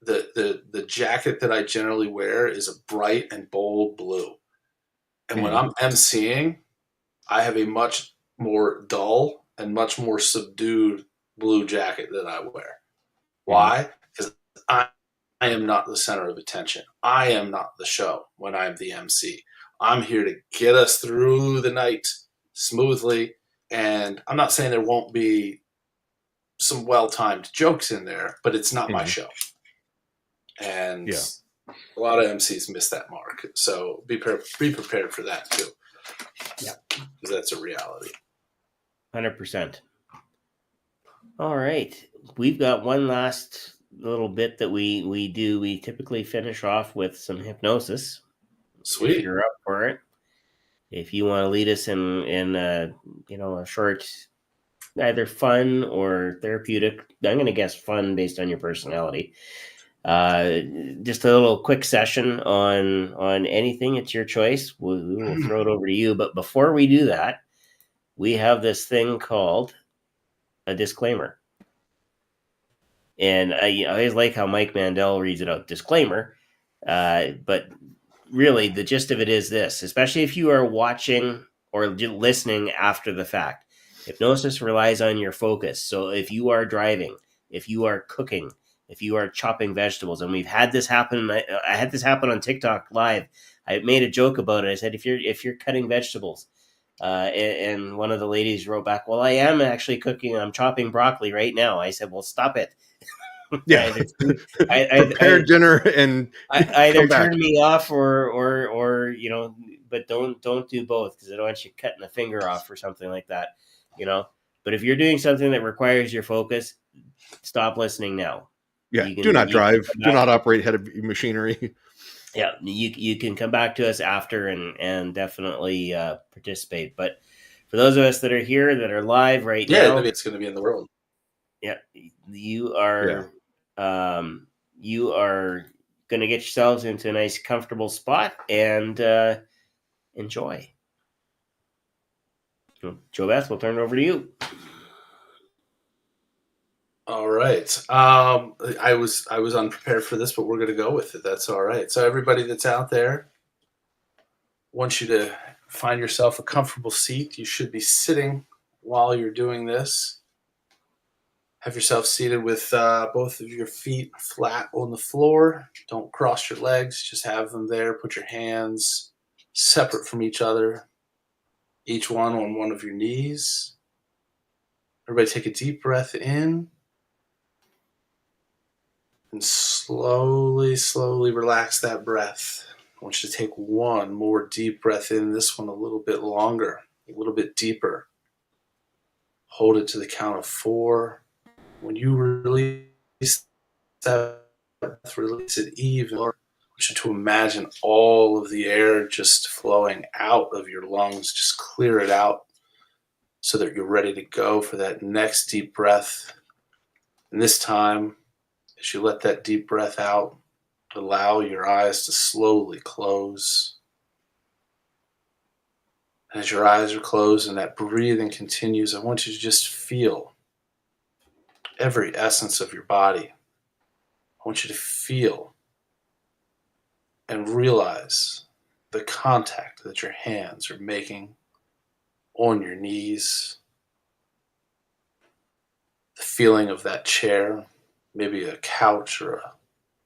The jacket that I generally wear is a bright and bold blue. And when I'm MCing, I have a much more dull and much more subdued blue jacket that I wear. Why? Because I am not the center of attention. I am not the show when I'm the MC. I'm here to get us through the night smoothly. And I'm not saying there won't be some well-timed jokes in there, but it's not my show. And a lot of MCs miss that mark. So be prepared for that too. Yeah. Because that's a reality. 100%. All right. We've got one last little bit that we do. We typically finish off with some hypnosis. Sweet. If you're up for it. If you want to lead us in a short, either fun or therapeutic, I'm going to guess fun based on your personality. Just a little quick session on anything. It's your choice. We will throw it over to you. But before we do that, we have this thing called a disclaimer. And I always like how Mike Mandel reads it out, disclaimer. But really, the gist of it is this, especially if you are watching or listening after the fact. Hypnosis relies on your focus. So if you are driving, if you are cooking, if you are chopping vegetables, and we've had this happen. I had this happen on TikTok live. I made a joke about it. I said, if you're cutting vegetables, and one of the ladies wrote back, "Well, I am actually cooking. I'm chopping broccoli right now." I said, "Well, stop it." Yeah. Prepare dinner and either come back. turn me off or but don't do both, because I don't want you cutting a finger off or something like that. But if you're doing something that requires your focus, stop listening now. Yeah. You can Do not you can drive. come Do back. not operate heavy machinery. Yeah, you can come back to us after and definitely participate. But for those of us that are here, that are live right now, it's going to be in the world. yeah, you Yeah. are going to get yourselves into a nice, comfortable spot and enjoy. Joe Beth, we'll turn it over to you. All right. I was unprepared for this, but we're going to go with it. That's all right. So everybody that's out there, I want you to find yourself a comfortable seat. You should be sitting while you're doing this. Have yourself seated with both of your feet flat on the floor. Don't cross your legs. Just have them there. Put your hands separate from each other, each one on one of your knees. Everybody take a deep breath in. And slowly, slowly relax that breath. I want you to take one more deep breath in, this one a little bit longer, a little bit deeper. Hold it to the count of 4. When you release that breath, release it even more. I want you to imagine all of the air just flowing out of your lungs. Just clear it out so that you're ready to go for that next deep breath. And this time, as you let that deep breath out, allow your eyes to slowly close. As your eyes are closed and that breathing continues, I want you to just feel every essence of your body. I want you to feel and realize the contact that your hands are making on your knees, the feeling of that chair, maybe a couch or a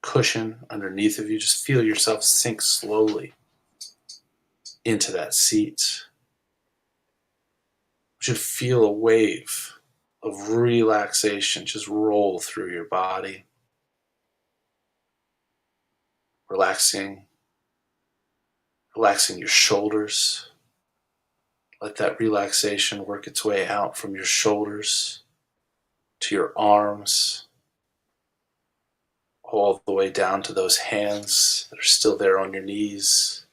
cushion underneath of you. Just feel yourself sink slowly into that seat. You should feel a wave of relaxation just roll through your body. Relaxing your shoulders. Let that relaxation work its way out from your shoulders to your arms, all the way down to those hands that are still there on your knees.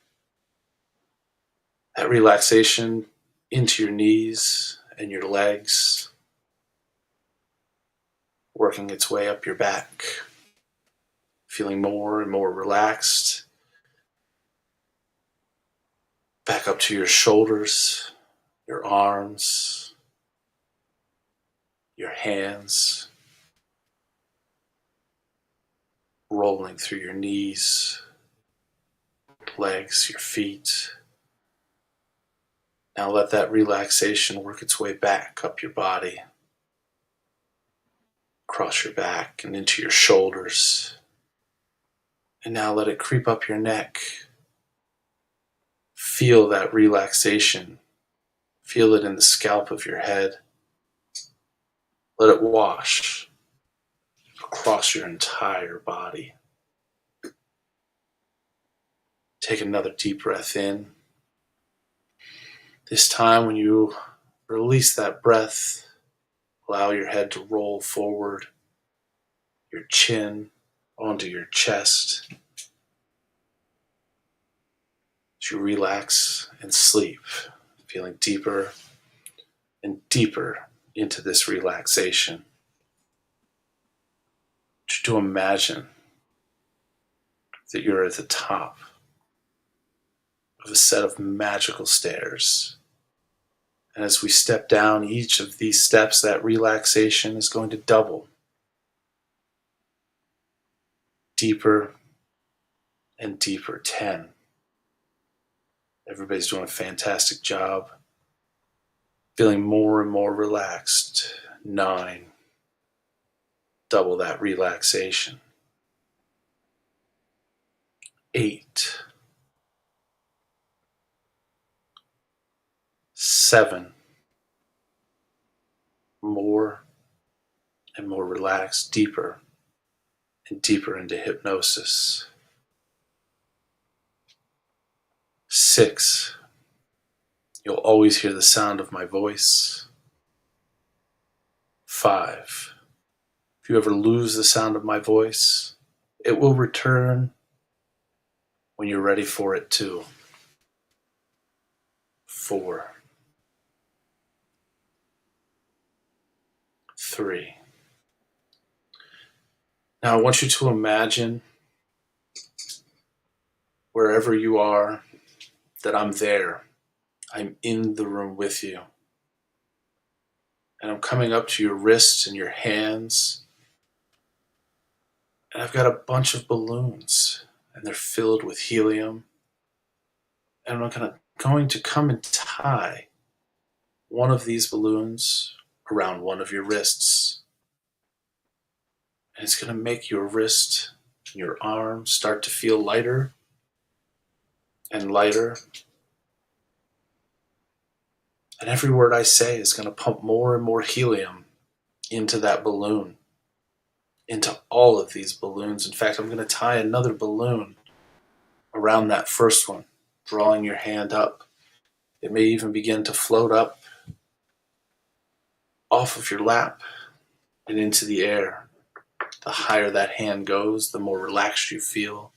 That relaxation into your knees and your legs, working its way up your back, feeling more and more relaxed. Back up to your shoulders, your arms, your hands, rolling through your knees, legs, your feet. Now let that relaxation work its way back up your body, across your back and into your shoulders. And now let it creep up your neck. Feel that relaxation. Feel it in the scalp of your head. Let it wash across your entire body. Take another deep breath in. This time, when you release that breath, allow your head to roll forward, your chin onto your chest. As you relax and sleep, feeling deeper and deeper into this relaxation. Just to imagine that you're at the top of a set of magical stairs. And as we step down each of these steps, that relaxation is going to double. Deeper and deeper. 10. Everybody's doing a fantastic job. Feeling more and more relaxed. 9. double that relaxation. 8, 7, more and more relaxed, deeper and deeper into hypnosis. 6, you'll always hear the sound of my voice. 5, if you ever lose the sound of my voice, it will return when you're ready for it too. 4, 3. Now I want you to imagine, wherever you are, that I'm there. I'm in the room with you. And I'm coming up to your wrists and your hands. And I've got a bunch of balloons, and they're filled with helium. And I'm going to come and tie one of these balloons around one of your wrists. And it's going to make your wrist and your arm start to feel lighter and lighter. And every word I say is going to pump more and more helium into that balloon, into all of these balloons. In fact, I'm going to tie another balloon around that first one, drawing your hand up. It may even begin to float up off of your lap and into the air. The higher that hand goes, the more relaxed you feel.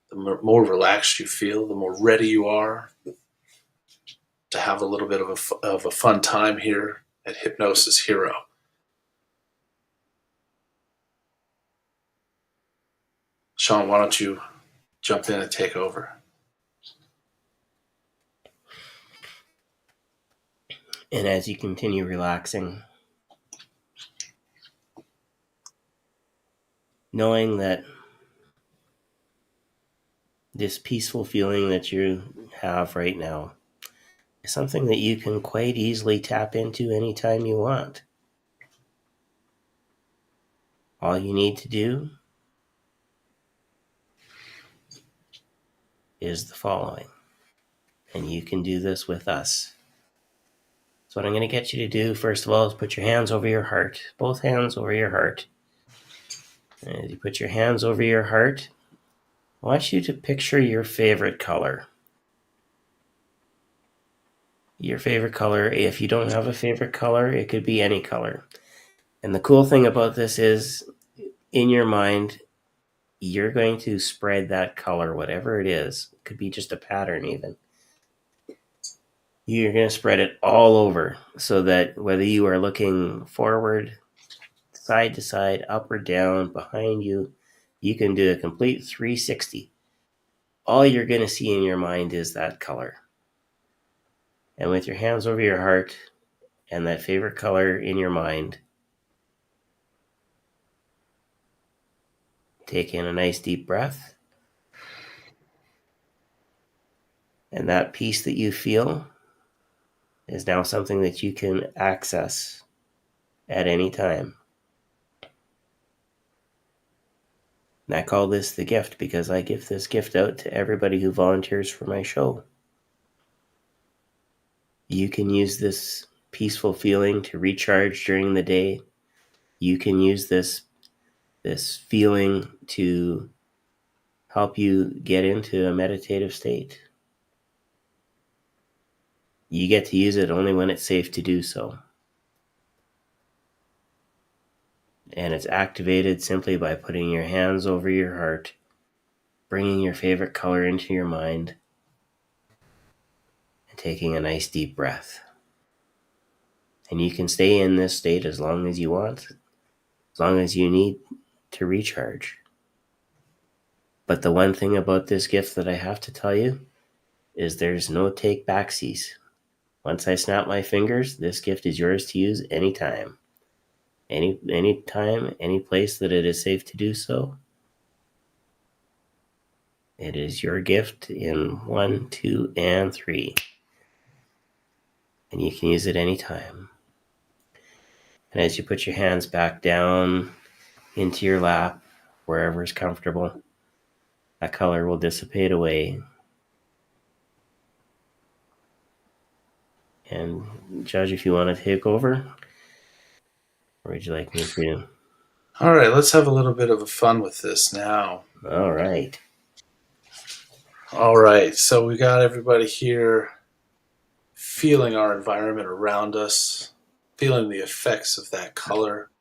The more relaxed you feel, the more ready you are to have a little bit of a fun time here at Hypnosis Hero. Shawn, why don't you jump in and take over? And as you continue relaxing, knowing that this peaceful feeling that you have right now is something that you can quite easily tap into anytime you want. All you need to do is the following, and you can do this with us. So what I'm going to get you to do, first of all, is put your hands over your heart, both hands over your heart. And as you put your hands over your heart, I want you to picture your favorite color. Your favorite color, if you don't have a favorite color, it could be any color. And the cool thing about this is, in your mind, you're going to spread that color, whatever it is. It could be just a pattern even. You're going to spread it all over so that whether you are looking forward, side to side, up or down, behind you, you can do a complete 360. All you're going to see in your mind is that color. And with your hands over your heart and that favorite color in your mind, take in a nice deep breath. And that peace that you feel is now something that you can access at any time. And I call this the gift because I give this gift out to everybody who volunteers for my show. You can use this peaceful feeling to recharge during the day. You can use this feeling to help you get into a meditative state. You get to use it only when it's safe to do so. And it's activated simply by putting your hands over your heart, bringing your favorite color into your mind, and taking a nice deep breath. And you can stay in this state as long as you want, as long as you need to recharge. But the one thing about this gift that I have to tell you is there's no take backsies. Once I snap my fingers, this gift is yours to use anytime. Any time, any place that it is safe to do so. It is your gift in 1, 2, and 3. And you can use it anytime. And as you put your hands back down into your lap, wherever is comfortable. That color will dissipate away. And Judge, if you want to take over, or would you like me to? All right, let's have a little bit of a fun with this now. All right. All right, so we got everybody here feeling our environment around us, feeling the effects of that color,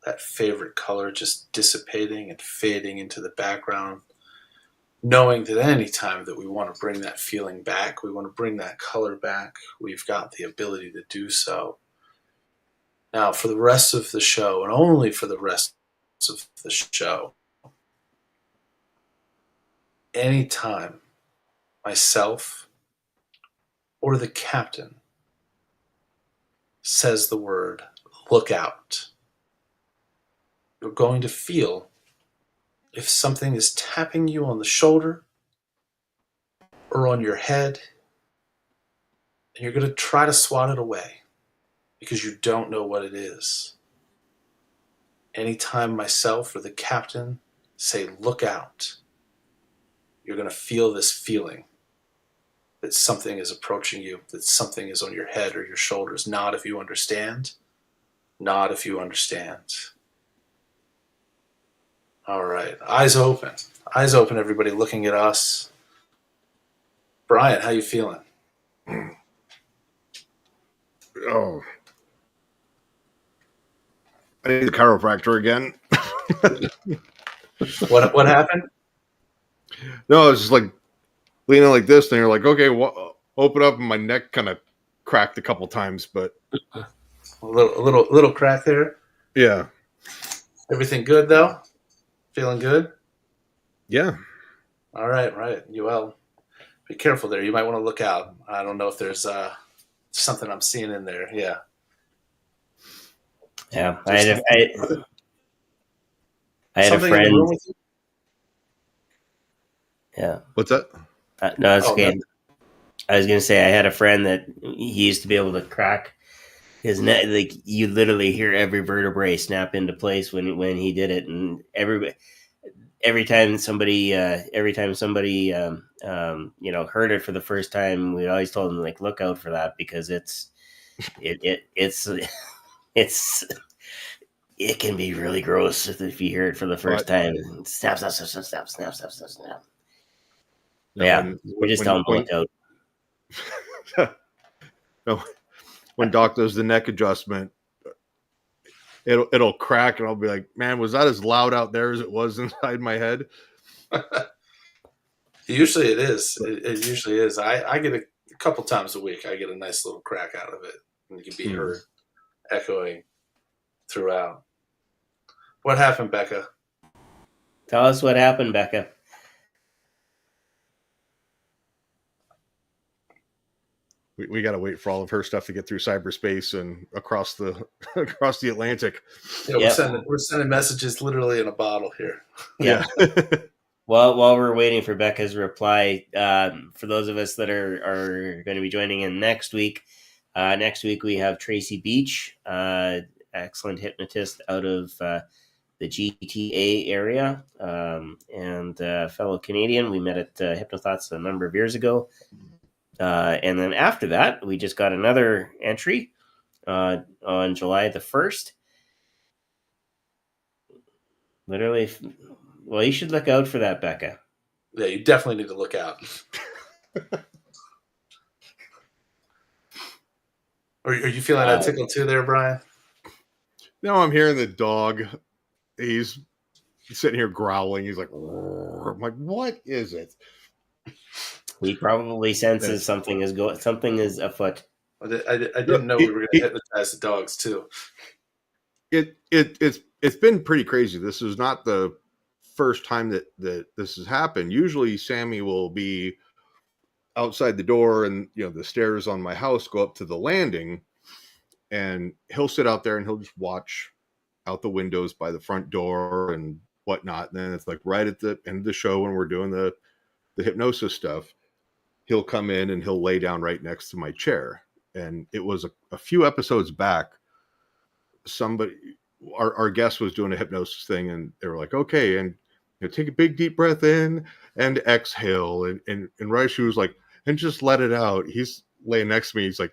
that favorite color just dissipating and fading into the background, knowing that any time that we want to bring that feeling back, we want to bring that color back, we've got the ability to do so. Now, for the rest of the show, and only for the rest of the show, anytime myself or the captain says the word look out, you're going to feel if something is tapping you on the shoulder or on your head, and you're going to try to swat it away because you don't know what it is. Anytime myself or the captain say look out, you're going to feel this feeling that something is approaching you, that something is on your head or your shoulders. Nod if you understand. Nod if you understand. All right, eyes open. Eyes open, everybody looking at us. Brian, how you feeling? Oh, I need the chiropractor again. What happened? No, it's just like leaning like this, and you're like, okay, open up, and my neck kind of cracked a couple times, but A little crack there. yeah. Everything good though? Feeling good? Yeah. All right. Well, be careful there. You might want to look out. I don't know if there's something I'm seeing in there. Yeah. Yeah, I had a Something in the friend. room with you? Yeah. What's that? No, it's okay. No. I was gonna say I had a friend that he used to be able to crack his neck. Like you literally hear every vertebrae snap into place when he did it, and every time somebody heard it for the first time, we always told them like look out for that because it's it can be really gross if you hear it for the first time. Snap. No, yeah, we're just telling them to look out. No, when Doc does the neck adjustment, it'll crack, and I'll be like, "Man, was that as loud out there as it was inside my head?" Usually it is. It usually is. I get a couple times a week. I get a nice little crack out of it, and it can be heard echoing throughout. What happened, Becca? Tell us what happened, Becca. We got to wait for all of her stuff to get through cyberspace and across the Atlantic. Yeah, we're sending messages literally in a bottle here. Yeah. Well, while we're waiting for Becca's reply, for those of us that are going to be joining in next week we have Tracy Beach, excellent hypnotist out of the GTA area, and fellow Canadian. We met at Hypnotized a number of years ago. And then after that, we just got another entry on July the 1st. Literally, well, you should look out for that, Becca. Yeah, you definitely need to look out. Are you feeling that tickle too there, Brian? No, I'm hearing the dog. He's sitting here growling. He's like, "Roar." I'm like, what is it? He probably senses something is afoot. I didn't know we were going to hypnotize the dogs too. It's been pretty crazy. This is not the first time that this has happened. Usually Sammy will be outside the door, and the stairs on my house go up to the landing, and he'll sit out there and he'll just watch out the windows by the front door and whatnot. And then it's like right at the end of the show when we're doing the hypnosis stuff, he'll come in and he'll lay down right next to my chair. And it was a few episodes back, somebody our guest was doing a hypnosis thing, and they were like, okay, and take a big deep breath in and exhale, and right, she was like, and just let it out. He's laying next to me. He's like,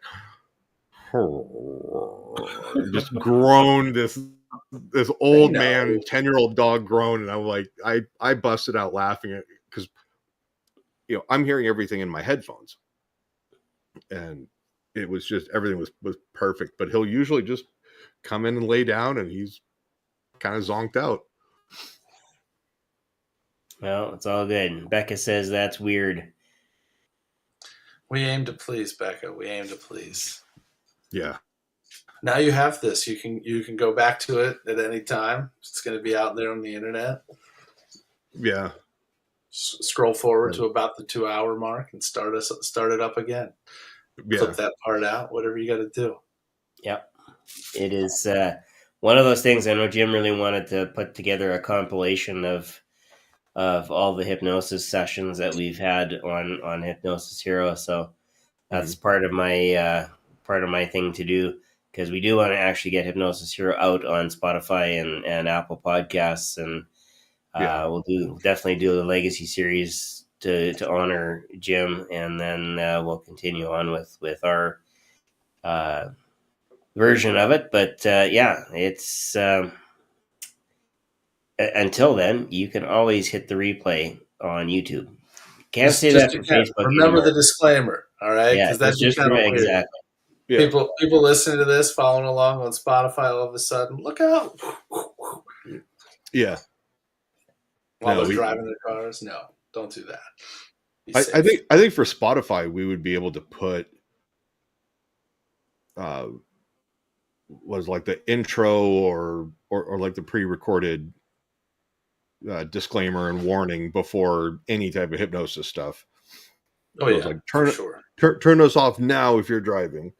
just groaned this old man, 10-year-old dog groan, and I'm like, I busted out laughing because I'm hearing everything in my headphones, and it was just everything was perfect. But he'll usually just come in and lay down, and he's kind of zonked out. Well, it's all good. Becca says that's weird. We aim to please, Becca. We aim to please. Yeah. Now you have this. You can go back to it at any time. It's going to be out there on the internet. Yeah. Scroll forward to about the 2-hour mark and start it up again. Yeah. Clip that part out. Whatever you got to do. Yep. It is one of those things. I know Jim really wanted to put together a compilation of all the hypnosis sessions that we've had on Hypnosis Hero. So that's part of my thing to do, because we do want to actually get Hypnosis Hero out on Spotify and Apple Podcasts, and we'll definitely do the Legacy series to honor Jim, and then we'll continue on with our version of it. But it's until then, you can always hit the replay on YouTube. Can't say that for Facebook. Remember the disclaimer, all right? Yeah, because that's just kind of weird. Exactly. Yeah. People listening to this, following along on Spotify, all of a sudden, look out! Yeah. While they're driving their cars, no, don't do that. I think for Spotify we would be able to put was like the intro or like the pre-recorded disclaimer and warning before any type of hypnosis stuff. Oh yeah, like turn those off now if you're driving.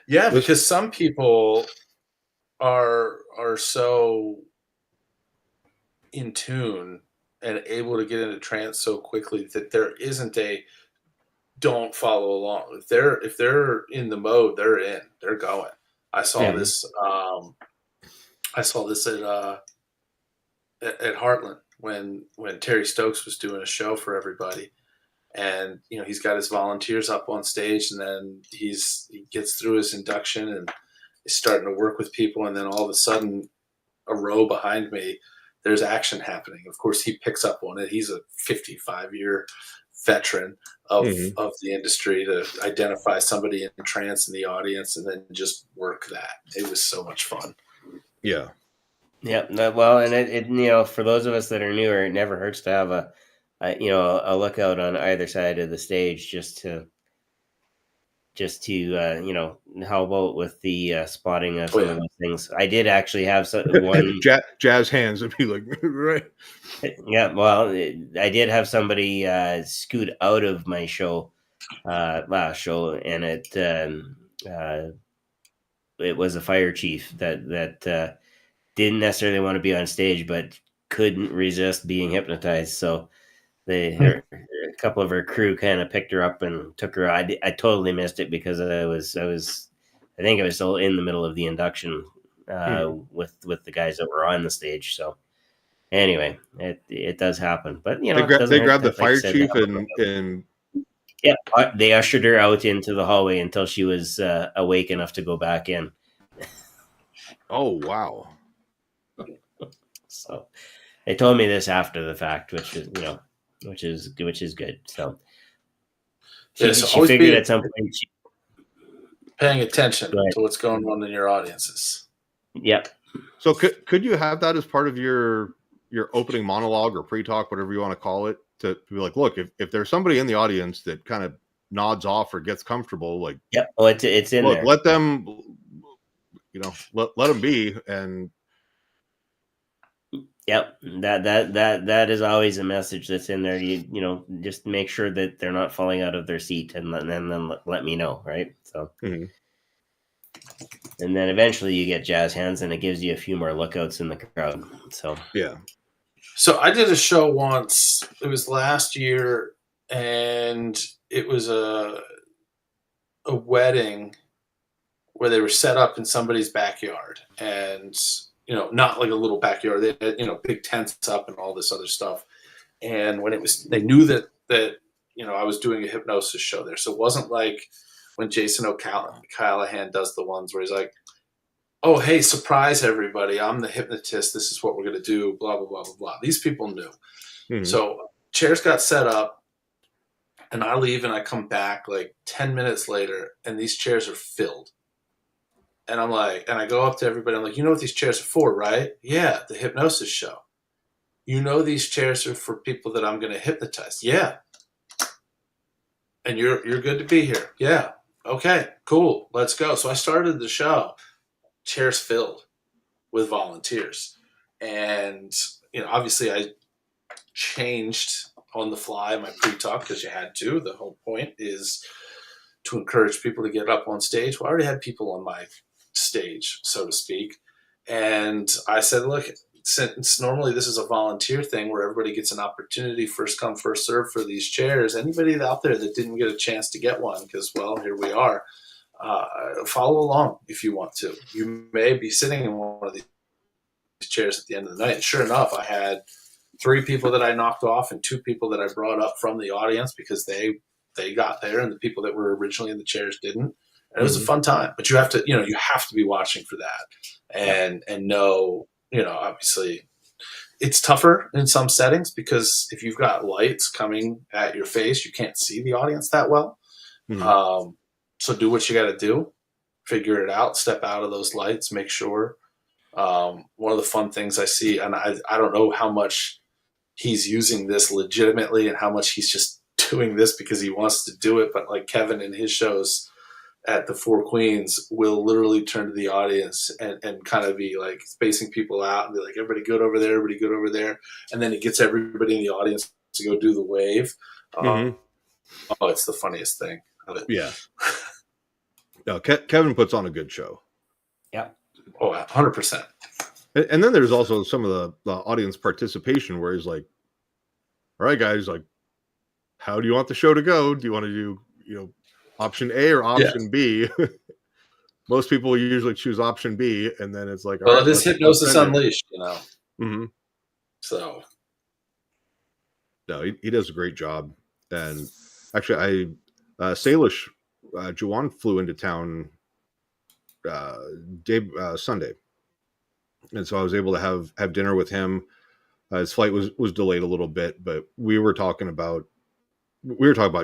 Because some people are so in tune and able to get into trance so quickly that there isn't a don't follow along. If they're in the mode, they're going. I saw this. I saw this at Heartland when Terry Stokes was doing a show for everybody, and he's got his volunteers up on stage, and then he gets through his induction and is starting to work with people, and then all of a sudden, a row behind me, there's action happening. Of course, he picks up on it. He's a 55-year veteran of the industry, to identify somebody in trance in the audience and then just work that. It was so much fun. Yeah. Yeah. Well, and it for those of us that are newer, it never hurts to have a lookout on either side of the stage, just to how about with the spotting of some of those things. I did actually have one jazz hands would be like right. Yeah, well, I did have somebody scoot out of my show last show, and it was a fire chief that didn't necessarily want to be on stage, but couldn't resist being hypnotized. So a couple of her crew kind of picked her up and took her. I totally missed it because I think I was still in the middle of the induction with the guys that were on the stage. So anyway, it does happen, but they grabbed the fire chief and yeah, they ushered her out into the hallway until she was awake enough to go back in. Oh wow! So they told me this after the fact, which is good. So she figured at some point paying attention to what's going on in your audiences. Yep. So could you have that as part of your opening monologue or pre-talk, whatever you want to call it, to be like, look, if there's somebody in the audience that kind of nods off or gets comfortable, like, yep, well, it's in there. Let them, let them be. And yep, that is always a message that's in there. Just make sure that they're not falling out of their seat, and then let me know, right? So, and then eventually you get jazz hands, and it gives you a few more lookouts in the crowd. So yeah. So I did a show once. It was last year, and it was a wedding where they were set up in somebody's backyard, and not like a little backyard. They had big tents up and all this other stuff. And when they knew that I was doing a hypnosis show there, so it wasn't like when Jason O'Callahan does the ones where he's like, "Oh, hey, surprise everybody! I'm the hypnotist. This is what we're gonna do." Blah blah blah blah blah. These people knew. Mhm. So chairs got set up, and I leave, and I come back like 10 minutes later, and these chairs are filled. And I'm like, and I go up to everybody. I'm like, you know what these chairs are for, right? Yeah, the hypnosis show. You know these chairs are for people that I'm going to hypnotize. Yeah. And you're good to be here. Yeah. Okay, cool. Let's go. So I started the show, chairs filled with volunteers. And, obviously I changed on the fly my pre-talk because you had to. The whole point is to encourage people to get up on stage. Well, I already had people on my stage, so to speak. And I said, look, since normally this is a volunteer thing where everybody gets an opportunity, first come, first serve for these chairs, anybody out there that didn't get a chance to get one, because, well, here we are, follow along if you want to. You may be sitting in one of these chairs at the end of the night. And sure enough, I had 3 people that I knocked off and 2 people that I brought up from the audience because they got there, and the people that were originally in the chairs didn't. And it was a fun time, but you have to be watching for that and know, obviously it's tougher in some settings because if you've got lights coming at your face, you can't see the audience that well. Mhm. So do what you got to do, figure it out, step out of those lights, make sure. One of the fun things I see, and I don't know how much he's using this legitimately and how much he's just doing this because he wants to do it. But like Kevin in his shows at the Four Queens will literally turn to the audience and kind of be like spacing people out and be like, everybody good over there, everybody good over there. And then he gets everybody in the audience to go do the wave. Mhm. Oh, it's the funniest thing of it. Yeah. No, Kevin puts on a good show. Yeah. Oh, 100%. And then there's also some of the audience participation where he's like, all right, guys, like, how do you want the show to go? Do you want to do, option A or option B? Most people usually choose option B, and then it's like, all well, right, it is Hypnosis Unleashed, Mm-hmm. So. No, he does a great job. And actually, Salish, Juwan flew into town Sunday. And so I was able to have dinner with him. His flight was delayed a little bit, but we were talking about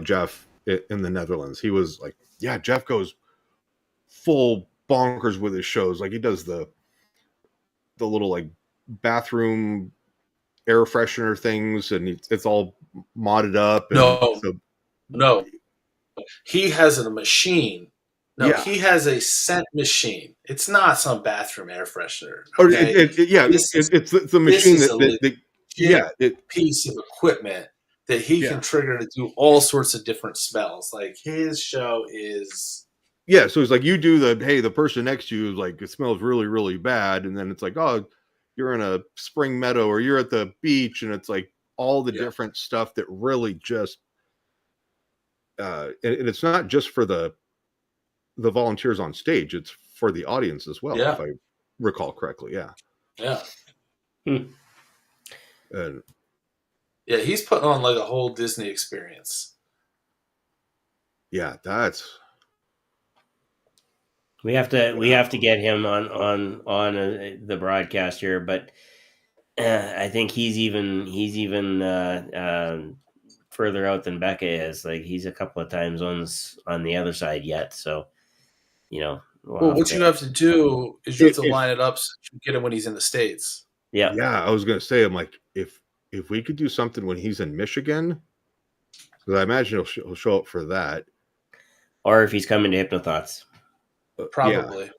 Jeff in the Netherlands. He was like, yeah, Jeff goes full bonkers with his shows. Like he does the little like bathroom air freshener things, and it's all modded up. And No, he has a machine. No, yeah. He has a scent machine. It's not some bathroom air freshener. Okay? It's the machine piece of equipment that he can trigger to do all sorts of different smells. Like his show is. Yeah, so it's like you do the person next to you is like, it smells really, really bad. And then it's like, oh, you're in a spring meadow or you're at the beach, and it's like all the different stuff that really just, and it's not just for the volunteers on stage, it's for the audience as well, if I recall correctly. Yeah. And he's putting on like a whole Disney experience. Yeah, that's. We have to get him on the broadcast here, but I think he's even further out than Becca is. Like he's a couple of time zones on the other side yet, so well, what you have to do is you have to line it up so you get him when he's in the States. Yeah. I was gonna say, I'm like, if we could do something when he's in Michigan, because I imagine he'll show up for that, or if he's coming to Hypnothoughts. Probably.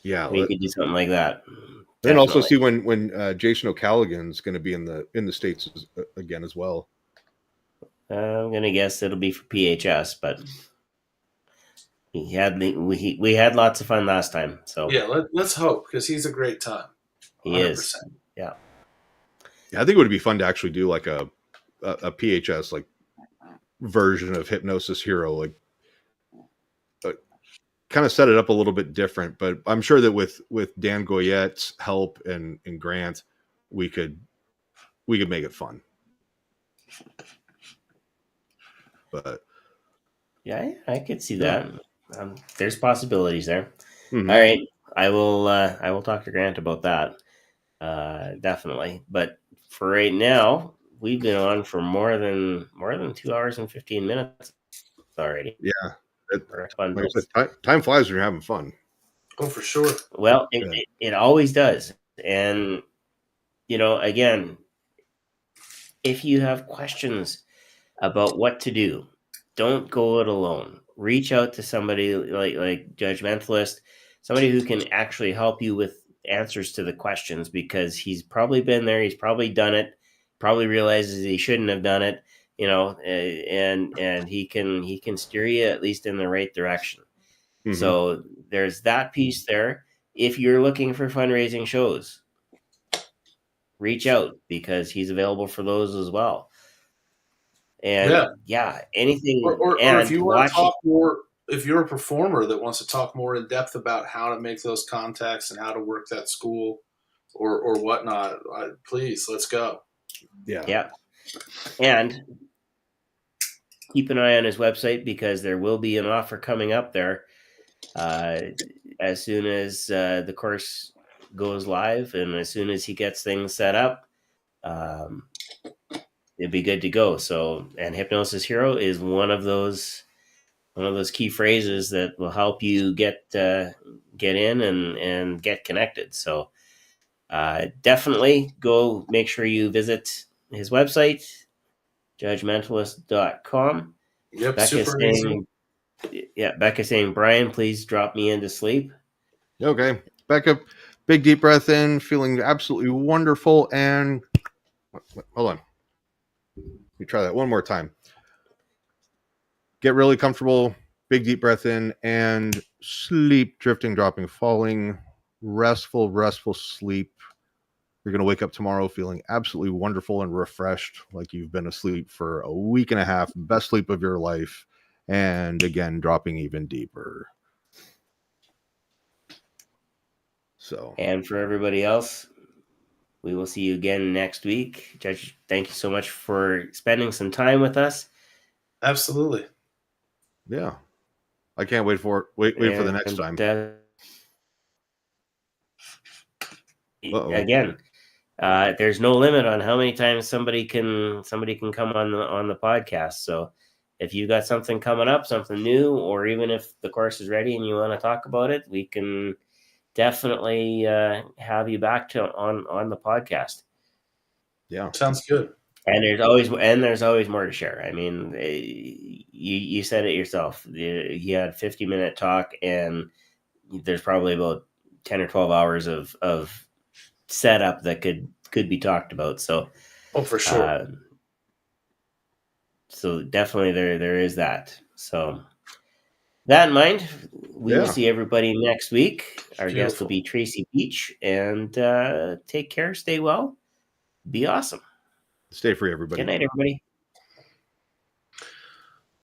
Yeah. We could do something like that. And also see when Jason O'Callaghan's going to be in the States again as well. I'm going to guess it'll be for PHS, but we had lots of fun last time. So let's hope, because he's a great time. 100%. He is. Yeah. I think it would be fun to actually do like a PHS like version of Hypnosis Hero, like kind of set it up a little bit different, but I'm sure that with Dan Goyette's help and Grant, we could make it fun. But yeah, I could see that. There's possibilities there. Mm-hmm. All right, I will talk to Grant about that. Definitely. But for right now, we've been on for more than 2 hours and 15 minutes already. Yeah, Like time flies when you're having fun. Oh, for sure. Well, it always does. And again, if you have questions about what to do, don't go it alone. Reach out to somebody like Judge Mentalist, somebody who can actually help you with answers to the questions, because he's probably been there, he's probably done it, probably realizes he shouldn't have done it, and he can steer you at least in the right direction. Mm-hmm. So there's that piece there. If you're looking for fundraising shows, reach out, because he's available for those as well. And anything. Or if you want to talk more, if you're a performer that wants to talk more in depth about how to make those contacts and how to work that school or whatnot, please, let's go. Yeah. And keep an eye on his website, because there will be an offer coming up there as soon as the course goes live, and as soon as he gets things set up. It'd be good to go. So, and Hypnosis Hero is one of those key phrases that will help you get in and get connected. So, definitely go make sure you visit his website, judgementalist.com. Yep, Becca's saying, Brian, please drop me into sleep. Okay. Becca, big deep breath in, feeling absolutely wonderful, and hold on. Let me try that one more time. Get really comfortable. Big deep breath in and sleep, drifting, dropping, falling. Restful sleep. You're going to wake up tomorrow feeling absolutely wonderful and refreshed, like you've been asleep for a week and a half. Best sleep of your life. And again, dropping even deeper. So, and for everybody else, we will see you again next week. Judge, thank you so much for spending some time with us. Absolutely. Yeah. I can't wait for the next time. Again, there's no limit on how many times somebody can come on the podcast. So if you got something coming up, something new, or even if the course is ready and you want to talk about it, we can definitely have you back on the podcast. Yeah, sounds good. And there's always more to share. I mean, you said it yourself. You had 50-minute talk, and there's probably about 10 or 12 hours of setup that could be talked about. So, for sure. So definitely there is that. So that in mind, we will see everybody next week. Our guest will be Tracy Beach, and take care, stay well, be awesome. Stay free, everybody. Good night, everybody.